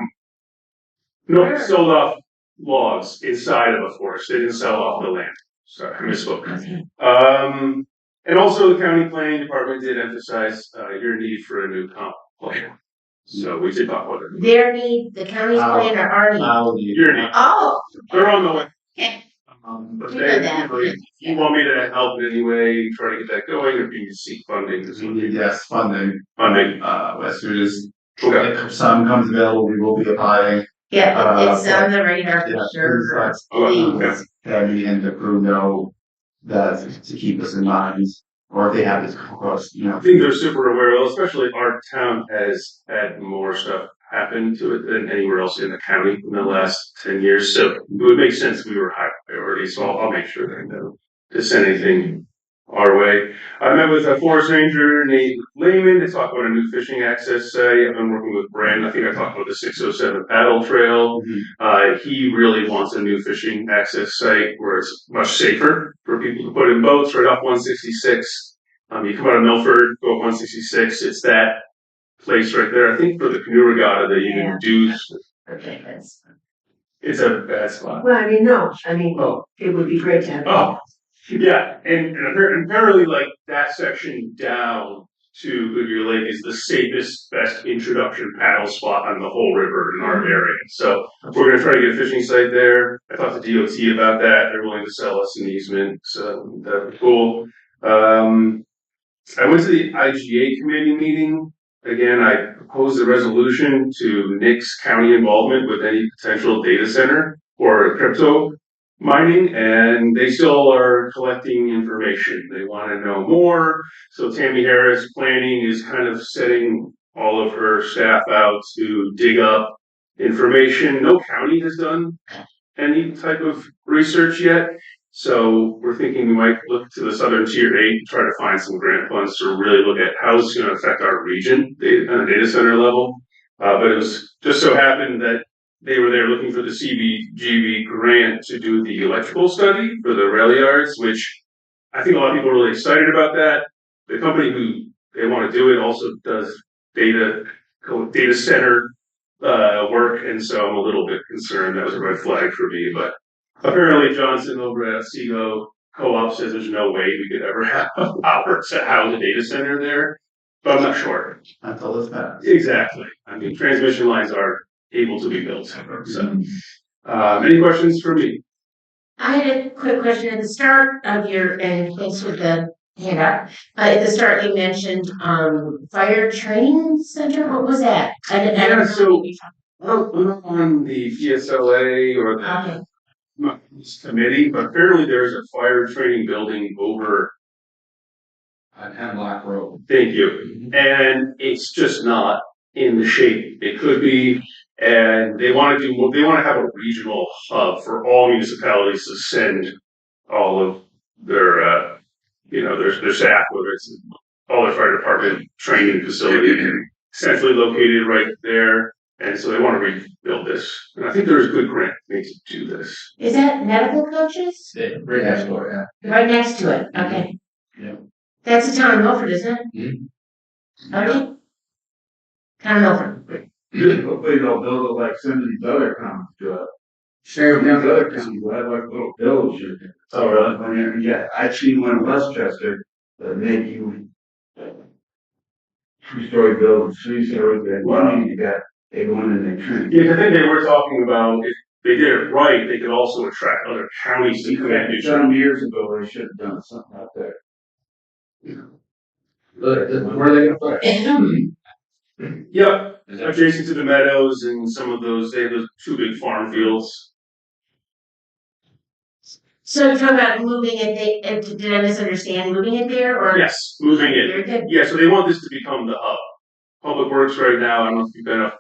sold off logs inside of a forest. They didn't sell off the land. Sorry, I misspoke. And also the county planning department did emphasize your need for a new comp plan. So we did talk about it. Their need, the county's plan or our need? Your need. Oh. They're on the way. Okay. But We know that. if you want me to help in any way, try to get that going, or if you need to seek funding. We need, yes, funding. Funding. As soon as Okay. if some comes available, we will be applying. Yeah, it's on the radar Yeah, for sure. please, Tammy and the crew know that to keep us in mind, or if they have this across, I think they're super aware, especially our town has had more stuff happen to it than anywhere else in the county in the last 10 years. So it would make sense we were high priority. So I'll make sure they know to send anything our way. I met with a forest ranger, Nate Lehman, to talk about a new fishing access site. I've been working with Brandon. I think I talked about the 607 paddle trail. He really wants a new fishing access site where it's much safer for people to put in boats right off 166. You come out of Milford, go up 166. It's that place right there. I think for the canoe regatta, they even do. Okay, that's. It's a bad spot. Well, it would be great to have. Oh, yeah, and apparently, like that section down to Goodyear Lake is the safest, best introduction paddle spot on the whole river in our area. So we're gonna try to get a fishing site there. I talked to DOT about that. They're willing to sell us an easement, so that'd be cool. I went to the IGA committee meeting again, I proposed a resolution to nix county involvement with any potential data center or crypto mining, and they still are collecting information. They want to know more. So Tammy Harris planning is kind of setting all of her staff out to dig up information. No county has done any type of research yet. So we're thinking we might look to the Southern Tier 8 to try to find some grant funds to really look at how it's going to affect our region on a data center level. But it was just so happened that they were there looking for the CBGB grant to do the electrical study for the rail yards, which I think a lot of people are really excited about that. The company who they want to do it also does data center work, and so I'm a little bit concerned. That was a red flag for me, but apparently Johnson over at Seago Co-op says there's no way we could ever have power to house a data center there, but I'm not sure. Until this passes. Exactly. I mean, transmission lines are able to be built. So, any questions for me? I had a quick question at the start of your, and thanks for the handout. At the start, you mentioned fire training center. What was that? I Yeah, don't know so- what you're I'm not on the PSLA or talking- the committee, but apparently there's a fire training building over. On Hemlock Road. Thank you. And it's just not in the shape it could be. And they want to have a regional hub for all municipalities to send all of their, their staff, whether it's all their fire department training facility, centrally located right there. And so they want to rebuild this. And I think there's a good grant to do this. Is that medical coaches? Right next door, Right next to it. Okay. Yeah. That's the town of Milford, isn't it? Mhm. Okay. Town of Milford. Hopefully they'll build it like some of these other counties do it. Share Some of these other counties will have like little villages. Oh, really? I mean, yeah, I see one in Westchester that make you two-story buildings, three-story, and one you got, they go in and they train. Yeah, I think they were talking about if they did it right, they could also attract other counties to come in. Some years ago, they should have done something out there. Where are they gonna put it? Yep, Is that adjacent to the meadows and some of those, they have those two big farm fields. So you're talking about moving it, did I misunderstand, moving it there or? Yes, moving it. Very good. Yeah, so they want this to become the hub. Public Works right now, I don't know if you've been up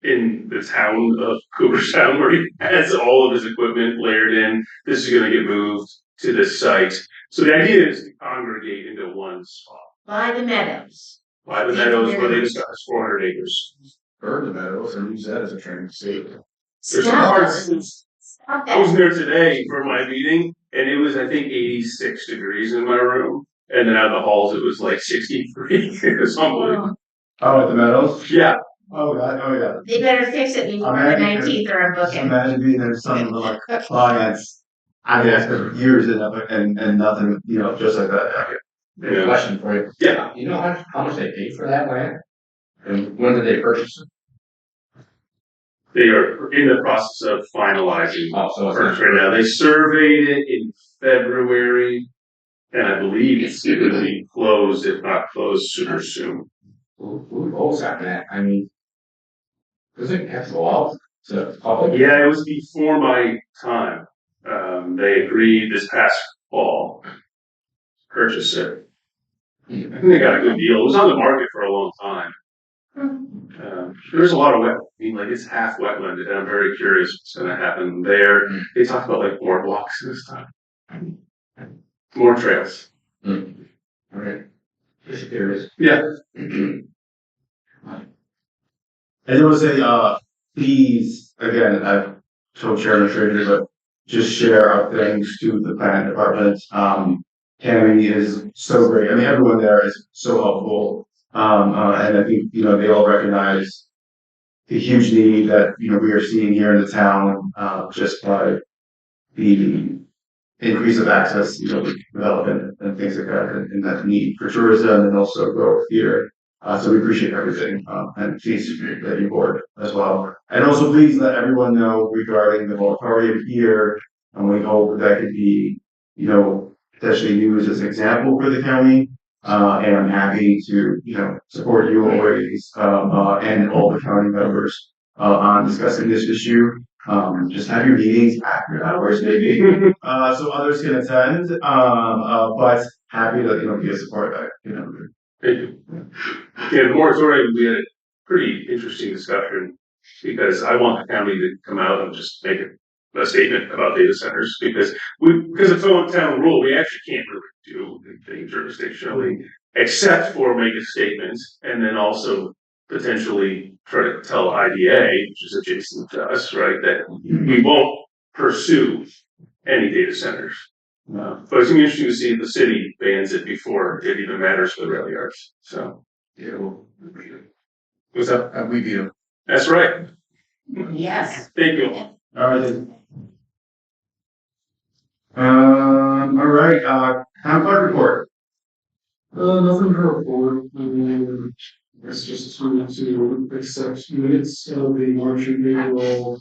in the town of Cooperstown where he has all of his equipment layered in. This is gonna get moved to this site. So the idea is to congregate into one spot. By the meadows. By the meadows where they discussed 400 acres. Burn the meadows and use that as a training facility. There's Stop parts- it. Stop I was that. there today for my meeting and it was, I think, 86 degrees in my room. And then out of the halls, it was like 63 or something. Oh, at the Meadows? Yeah, Oh, yeah. They better fix it before the Imagine- 19th or I'm Just booking. imagine being there, some of the like clients, I mean, I spent years in it and nothing, just like that. yeah. Question for you. Yeah. You know how much they paid for that land? And when did they purchase it? They are in the process of finalizing Oh, so it's first right now. They surveyed it in February, and I believe it's going to be closed, if not closed, super soon. who owns that land? I mean, does it have to go out to the public? Yeah, it was before my time. They agreed this past fall to purchase it. I think they got a good deal. It was on the market for a long time. There's a lot of wet. I mean, like it's half wetland, and I'm very curious what's going to happen there. They talk about like boardwalks this time, more trails. All right. Just curious. Yeah. I just want to say, please, again, I've told Chairman Schrader, but just share our thanks to the planning department. Tammy is so great. I mean, everyone there is so helpful. And I think, they all recognize the huge need that, we are seeing here in the town, just by the increase of access, development and things like that, and that need for tourism and also growth here. So we appreciate everything, and please let your board as well. And also please let everyone know regarding the moratorium here, and we hope that could be, potentially used as an example for the county. And I'm happy to, support you always, and all the county members, on discussing this issue. Just have your meetings after hours maybe, so others can attend, but happy to, be a support that, Thank you. Yeah, the moratorium, we had a pretty interesting discussion because I want the county to come out and just make a statement about data centers because it's on town rule, we actually can't really do anything jurisdictionally except for make a statement and then also potentially try to tell IDA, which is adjacent to us, right, that we won't pursue any data centers. But it's interesting to see if the city bans it before it even matters for the rail yards. So, Yeah, well, what's up? We beat them. that's right. Yes. Thank you. All right. Then. All right. Town clerk report. Nothing to report. It's just to accept minutes of the March and April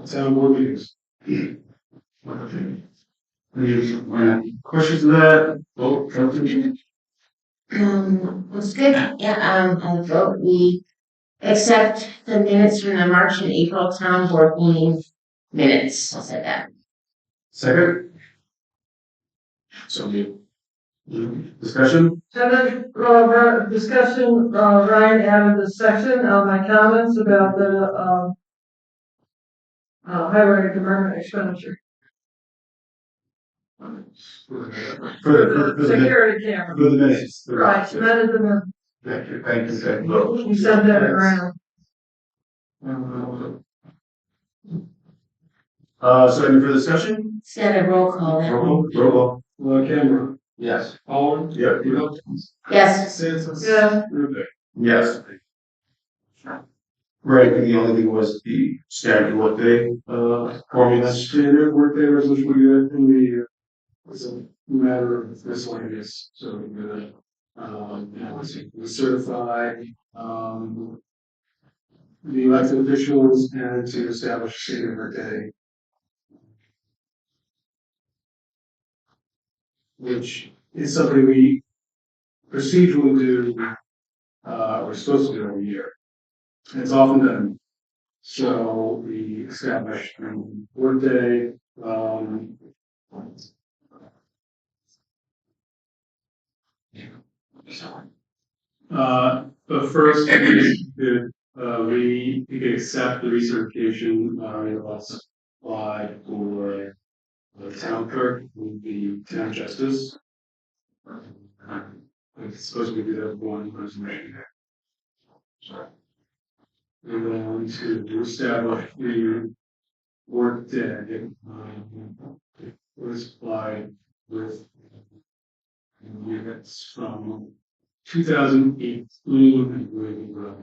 town board meetings. Any questions to that? Vote. Looks good. Yeah, I vote we accept the minutes from the March and April town board meeting minutes. I'll say that. Second. So we. Discussion. Discussion, Ryan added a section on my comments about the, highway department expenditure. For the Security camera. For the minutes. Right, submitted the minutes. Thank you. You sent that around. So any further discussion? It's got a roll call now. Roll call. Cameron. Yes. Holland. Yeah. Yes. Santos. Yeah. Rubik. Yes. Right, the only thing was the standard workday, formula. Standard workday resolution we did in the, it's a matter of miscellaneous, so we're gonna, we certify, the elected officials and to establish a standard workday. Which is something we procedurally do, we're supposed to do every year. And it's often done. So we establish workday, but first we can accept the recertification, let's apply for the town clerk, the town justice. It's supposed to be that one resolution. And then to establish the work day, was applied with units from 2018, I believe,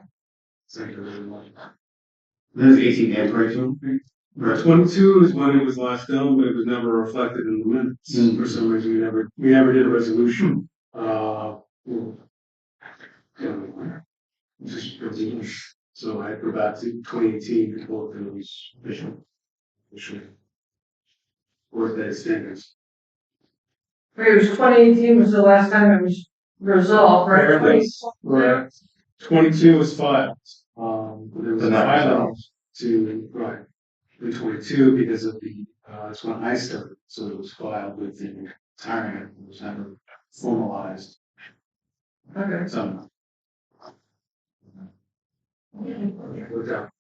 There's 18 and 22. Right. 22 is when it was last done, but it was never reflected in the minutes. For some reason, we never did a resolution. So I go back to 2018 before it was official workday standards. It was 2018 was the last time it was resolved, right? Right. 22 was filed. There was a not filing to, right, in 22 because of the, that's when I started, so it was filed with the retirement, it was never formalized. Okay. So. Worked out.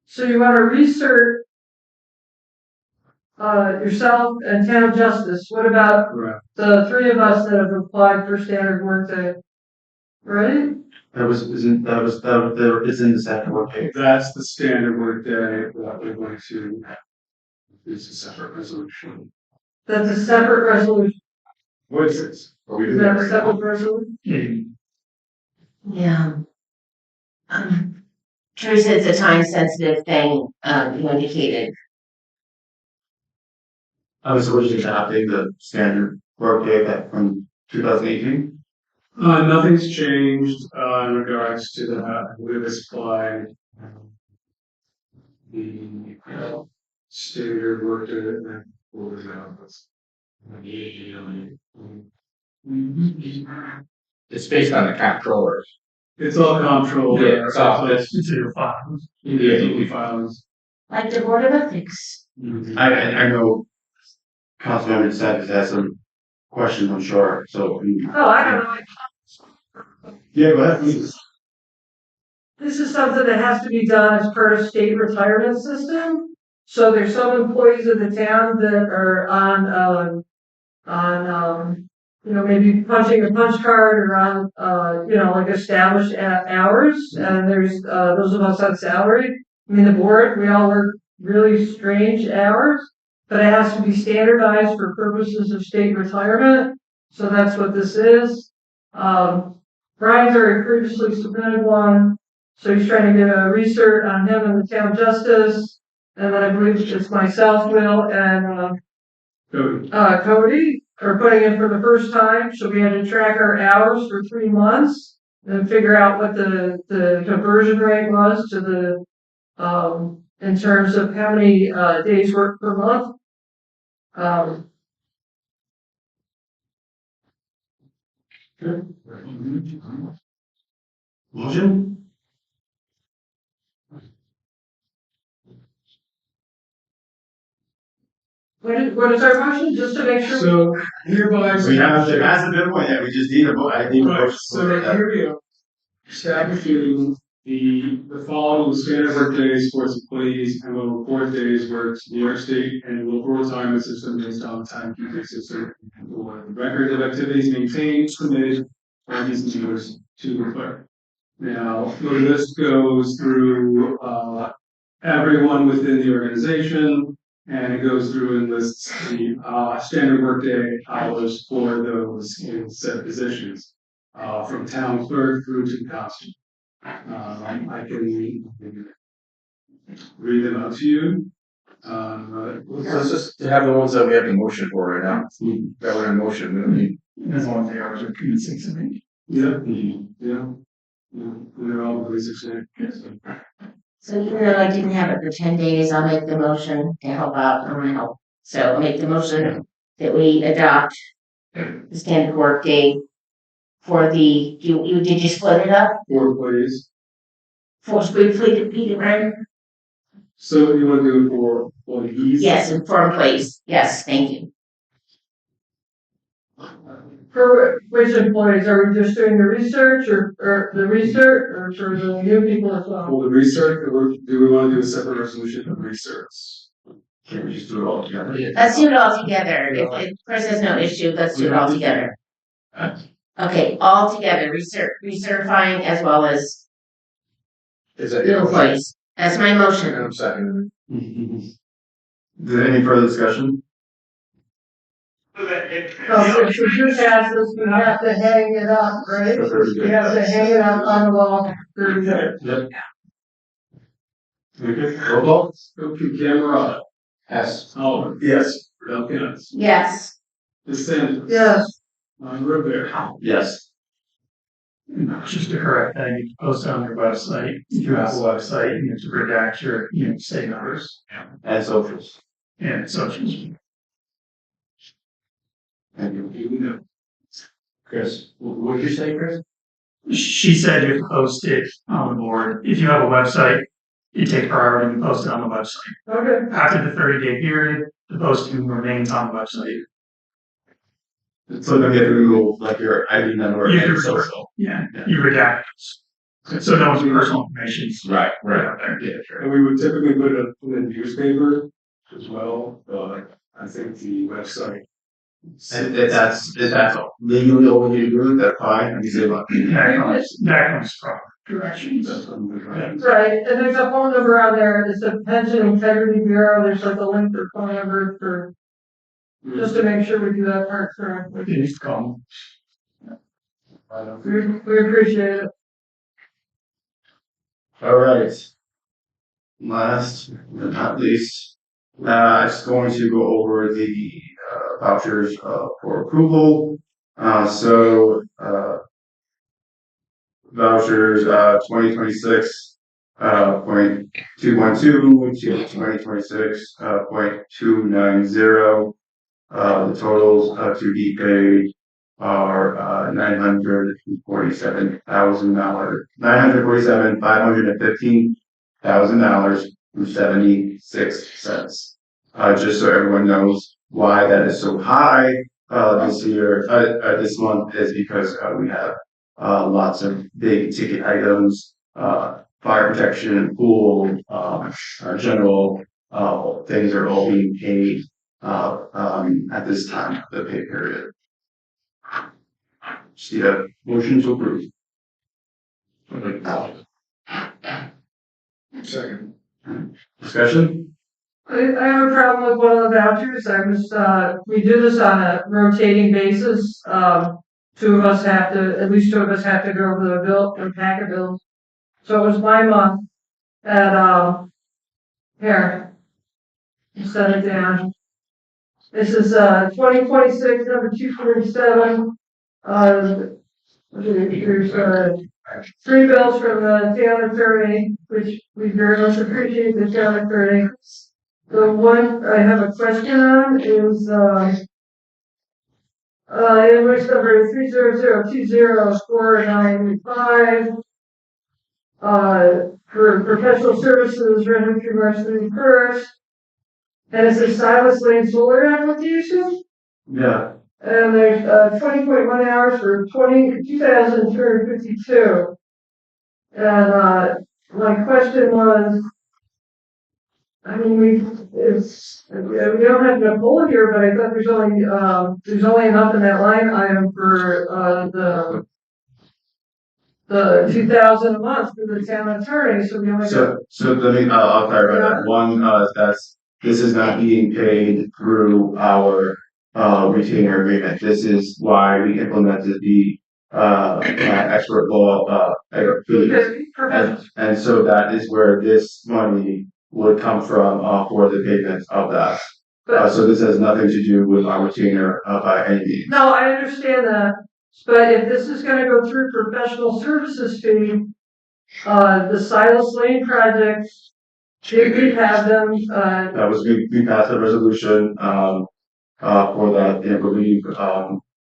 So you want to research yourself and town justice. What about Correct. the three of us that have applied for standard workday? Right? It's in the second workday. That's the standard workday that we're going to use a separate resolution. That's a separate resolution. What is this? Is that a separate resolution? Yeah. Teresa, it's a time sensitive thing, you indicated. I was originally adopting the standard workday that from 2018. Nothing's changed in regards to that. We've applied the standard workday It's based on the comptroller. It's all control. Yeah, it's all- It's your files. Individual filings. Like the Board of Ethics. I know Councilmember DeSantis has some questions, I'm sure, so. Oh, I don't know. Yeah, go ahead, please. This is something that has to be done as per a state retirement system. So there's some employees of the town that are on, maybe punching a punch card or on, like established hours. And there's, those of us on salary. I mean, the board, we all work really strange hours, but it has to be standardized for purposes of state retirement. So that's what this is. Brian's already previously submitted one. So he's trying to get a research on him and the town justice. And then I believe it's myself, Will, and Cody are putting in for the first time. So we had to track our hours for 3 months and figure out what the conversion rate was to the in terms of how many days worked per month. Motion? What is our motion? Just to make sure. So hereby. We have, there hasn't been one yet, we just need a vote, I need a Right, motion. so here we go. Establishing the following standard work days for its employees and will report days worked New York State and local retirement system based on the timekeeping system. For the record of activities maintained, submitted, by these individuals to the clerk. Now, the list goes through, everyone within the organization, and it goes through and lists the, standard workday hours for those in said positions. From town clerk through to constable. I can read them out to you. Let's just have the ones that we have the motion for right now. That we're in motion, we don't need. As long as the hours are between 6 and 8. Yeah. They're all really succinct. So even though I didn't have it for 10 days, I'll make the motion to help out on my help. So I'll make the motion that we adopt the standard work day for the, did you split it up? 4 employees. For Repeat it, right? So you want to do it for employees? Yes, and for employees. Yes, thank you. For which employees, are we just doing the research or the research or for the new people as well? For the research, or do we want to do a separate resolution of research? Can we just do it all together? Let's do it all together. If Chris has no issue, let's do it all together. Okay, all together, recertifying as well as Is that the your motion? employees. That's my motion. I'm second. Is there any further discussion? If we do pass this, we have to hang it up, right? We have to hang it up on the wall. Yep. Okay, roll call? Okay, Camera. Yes. Oliver. Yes. Elkins. Yes. DeSantis. Yes. Rivera. Yes. Just to correct that, you post on your website. If you have a website, you need to redact your, state numbers And socials. and socials. Thank you. Chris, what did you say, Chris? She said you have to post it on the board. If you have a website, it takes priority to post it on the website. Okay. After the 30-day period, the posting remains on the website. So then you have to remove like your ID number You have and to social. Yeah, you redact it. So no one's personal information. Right, out there. Yeah, sure. And we would typically put it in the newspaper as well, but I think the website. And if that's legally all we need to do, that's fine, and you say about. That comes from directions. Right, and there's a phone number on there. It's the Pension Integrity Bureau. There's like a link for phone number for, just to make sure we do that part correctly. Please call. We appreciate it. All right. Last but not least, I'm just going to go over the vouchers for approval. Vouchers 2026 .212 to 2026, .290. The totals to be paid are $947,000, $515,000 and 76 cents. Just so everyone knows why that is so high this year, this month, is because we have lots of big ticket items, fire protection, pool, general things are all being paid at this time of the pay period. Just need a motion to approve. Second. Discussion? I have a problem with one of the vouchers. We do this on a rotating basis. At least two of us have to go over the bill, the pack of bills. So it was my month at, here, set it down. This is, 2026, number 247. There's, 3 bills from the town attorney, which we very much appreciate the town attorney. The one I have a question on is, invoice number 300204995, for professional services rendered through March 31st. And it's a Silas Lane solar application. Yeah. And there's 20.1 hours for 2,252. And my question was, I mean, we don't have enough bullet here, but I thought there's only enough in that line item for the 2,000 a month for the town attorney. So we only got. So let me, I'll clarify that. One, this is not being paid through our retainer agreement. This is why we implemented the expert law fees. And so that is where this money would come from for the payment of that. So this has nothing to do with our retainer by any means. No, I understand that. But if this is going to go through professional services fee, the Silas Lane project, did we have them? That was, we passed a resolution for that, and I believe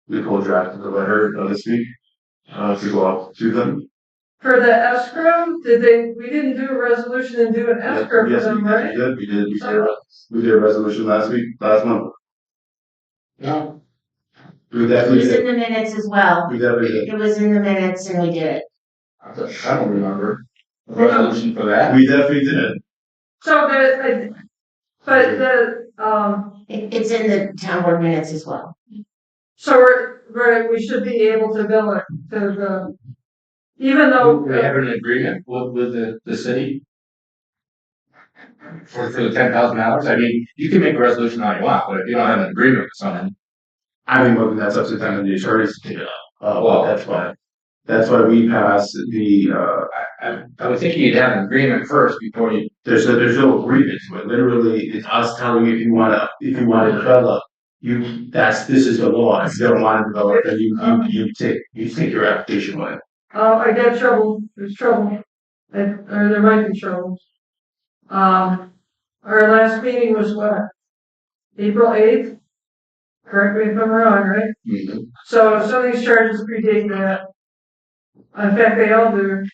Nicole drafted the letter this week to go out to them. For the escrow, we didn't do a resolution and do an escrow for them, right? We did a resolution last month. No. We It definitely was did. in the minutes as well. We definitely did. It was in the minutes and we did it. I don't remember a resolution for that. We definitely did. So It's in the town board minutes as well. so we should be able to bill it to even though. We have an agreement with the city for the $10,000. I mean, you can make a resolution all you want, but if you don't have an agreement with someone. I mean, well, that's up to them and the attorneys to take it up. Well, that's why we passed the, I would think you'd have an agreement first before you. there's no agreement to it. Literally, it's us telling you if you want to develop, this is the law. If you don't want to develop, then you take your application away. I got trouble. There's trouble. Or there might be trouble. Our last meeting was what? April 8th? Correct me if I'm wrong, right? Mm-hmm. So some of these charges predate that. In fact, they all do.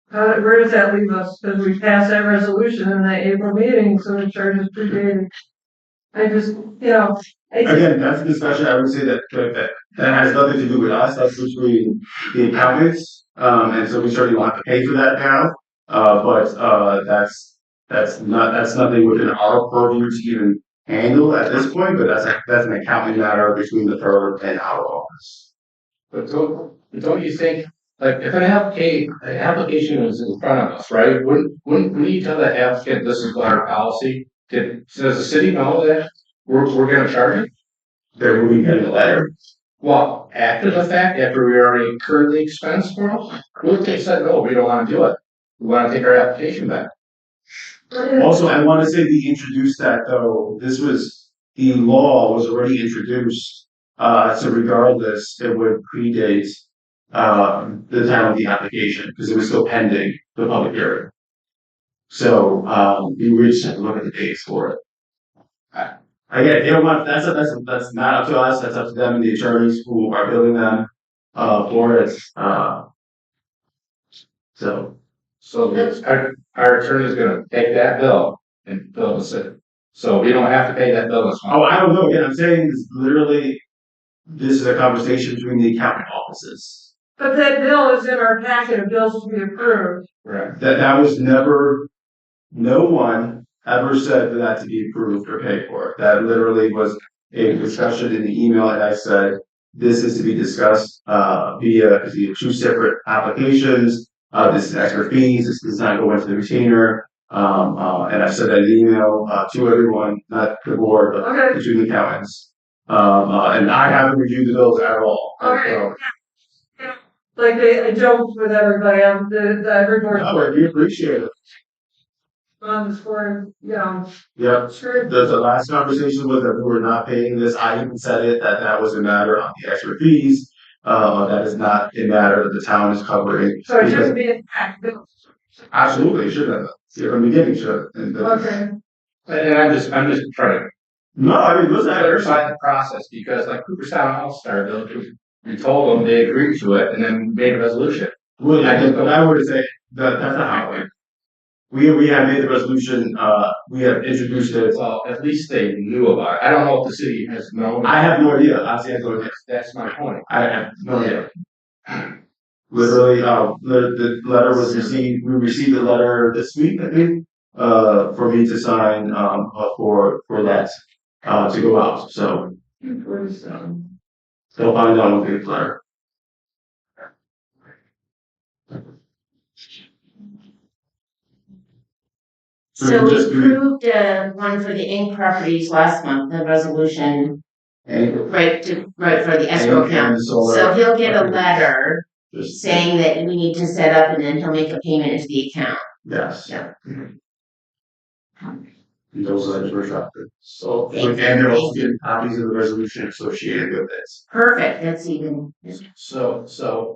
Where does that leave us? Because we passed that resolution in that April meeting, so the charges predated. Again, that's a discussion. I would say that has nothing to do with us. That's between the accountants, and so we certainly want to pay for that now. But that's nothing within our purview to even handle at this point. But that's an accounting matter between the firm and our office. But don't you think, like, if an application is in front of us, right? Wouldn't you tell the applicant this is our policy? Does the city know that we're going to charge it? They're moving in the letter. Well, after the fact, after we already currently expensed for it, what if they said, no, we don't want to do it. We want to take our application back. Also, I want to say we introduced that though. The law was already introduced, so regardless, it would predate the time of the application because it was still pending the public hearing. So, we just have to look at the dates for it. Again, if they don't want, that's not up to us, that's up to them and the attorneys who are billing them, for it, so. So our attorney's gonna take that bill and bill the city. So we don't have to pay that bill this month. Oh, I don't know, again, I'm saying is literally, this is a conversation between the accounting offices. But that bill is in our packet of bills to be approved. Right. That was never, no one ever said for that to be approved or paid for. That literally was a discussion in the email, and I said, this is to be discussed, via two separate applications. This is extra fees, this does not go into the retainer. And I sent that email, to everyone, not the board, but Okay. to the accountants. And I haven't reviewed the bills at all. Okay. So, Like I joked with everybody on the every board no, we appreciate it. on the score, Yep. sure. The last conversation was that we were not paying this. I even said it, that was a matter of the extra fees. That is not a matter that the town is covering. So it shouldn't be in packet bills. Absolutely, it should have. From the beginning, should have. Okay. And I'm just trying to No, I mean, listen, clarify the process, because like Cooperstown All-Star Bill, we told them, they agreed to it, and then made a resolution. Well, but I would say that that's not how it went. We have made the resolution, we have introduced it. Well, at least they knew about it. I don't know if the city has known. I have no idea, honestly, I have no idea. That's my point. I have no idea. Literally, the letter was received, we received the letter this week, I think, for me to sign, for that, to go out, so. They'll find out when we get the letter. So we approved, one for the Inc. properties last month, the resolution, right for the escrow account. So he'll get a letter saying that we need to set up, and then he'll make a payment into the account. Yes. Yeah. Those letters were drafted. So, Thank and you. they're also getting copies of the resolution associated with this. Perfect, that's even. So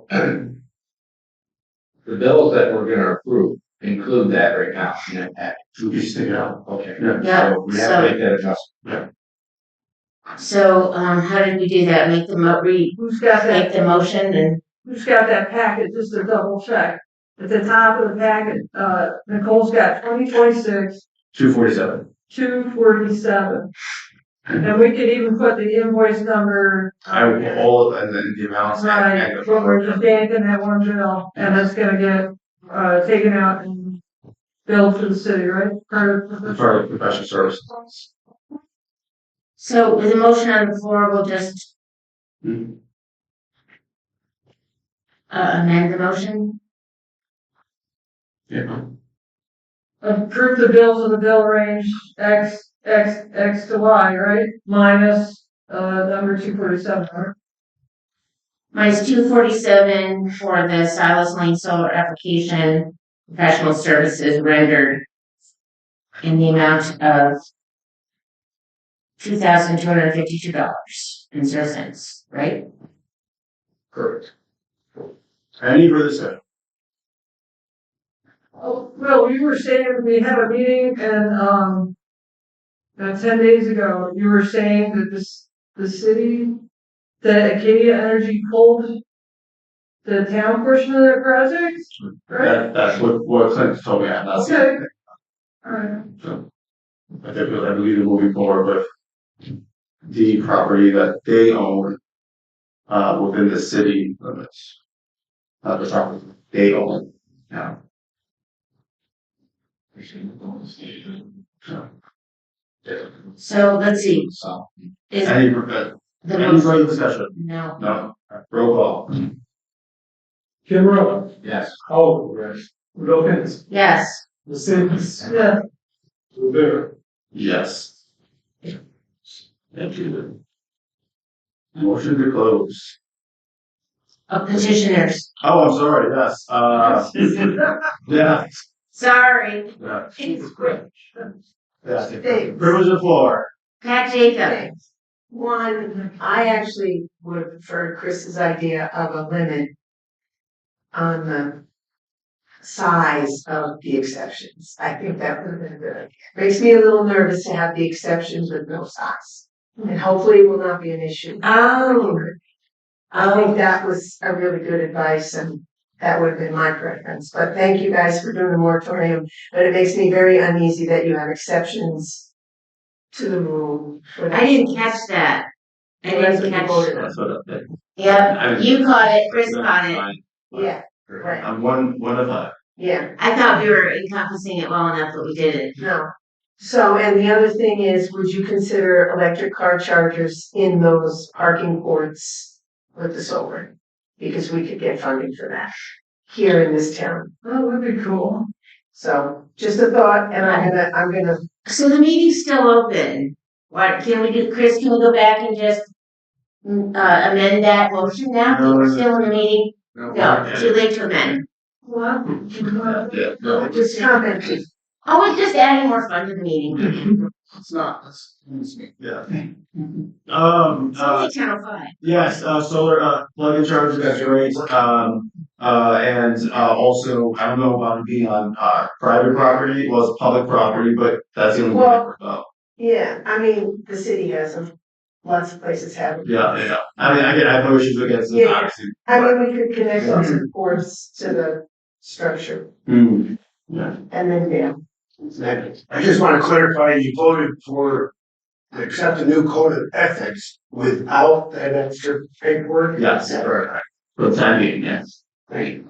the bills that we're gonna approve include that right now in that package. We just take it out. Okay. Yeah, So we have to make that adjustment. So, how did we do that? Make the Who's got make that? the motion and, Who's got that packet? Just to double check. At the top of the packet, Nicole's got 2026, 247. 247. And we could even put the invoice number. I will all, and then the amounts. Right, but we're just banking that one bill, and it's gonna get, taken out and billed to the city, right? For professional services. so with a motion on the floor, we'll just amend the motion. Yeah. Approve the bills in the bill range X to Y, right? Minus, number 247, right? Minus 247 for the Silas Lane solar application, professional services rendered in the amount of $2,252.00, right? Correct. Any further discussion? Oh, well, you were saying we had a meeting and, 10 days ago, you were saying that the city, that Acadia Energy pulled the town portion of their project, right? That's what Clint told me. Okay. Alright. So, I believe they're moving forward with the property that they own, within the city limits. The property they own now. So let's see. So, Is any the further discussion? No. No. Roll call. Kim Rowe, Yes. Cole, yes. Wilkins, Yes. the Sims, Yeah. Rivera. Yes. Thank you. Motion to close. Petitioners. Oh, I'm sorry, yes, yeah, Sorry. yeah. It's quick. Yeah. Thanks. Privilege of floor. Pat Jacob. One, I actually would prefer Chris's idea of a limit on size of the exceptions. I think that would have been good. Makes me a little nervous to have the exceptions with no size. And hopefully it will not be an issue. I think that was a really good advice and that would have been my preference. But thank you guys for doing the moratorium. But it makes me very uneasy that you have exceptions to the rule. I didn't catch that. I That's didn't what you catch. voted on. That's what I think. Yep, you caught it, Chris caught it. Yeah, right. I'm one of five. Yeah, I thought we were encompassing it well enough, but we didn't. no. So, and the other thing is, would you consider electric car chargers in those parking courts with the solar? Because we could get funding for that here in this town. Oh, that'd be cool. So, just a thought, and I'm gonna, So the meeting's still open. What, can we do, Chris, can we go back and just amend that motion now? No, We're no, still in the meeting? No, No, too late to amend. well, Yeah. no, just comment. Oh, we're just adding more fun to the meeting. it's not. Yeah. It's only 10:05. Yes, solar, plug-in chargers, that's great, and also, I don't know about it being on, private property, well, it's public property, but that's the only one I Well- heard about. Yeah, I mean, the city has them. Lots of places have them. Yeah, I mean, I have no issues against it, Yeah, yeah. obviously. I mean, we could connect those cords to the structure Hmm, yeah. and then down. I just want to clarify, you voted for accept the new code of ethics without that extra paperwork? Yes, for the time being, yes. Great.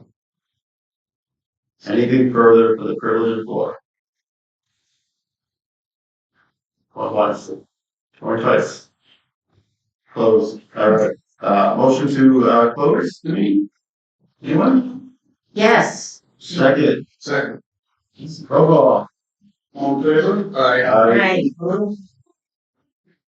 Anything further for the privilege of the floor? Well, once, or twice. Close, alright, motion to, close the meeting? Anyone? Yes. Second, Second. roll call. All in favor? Aye. Right.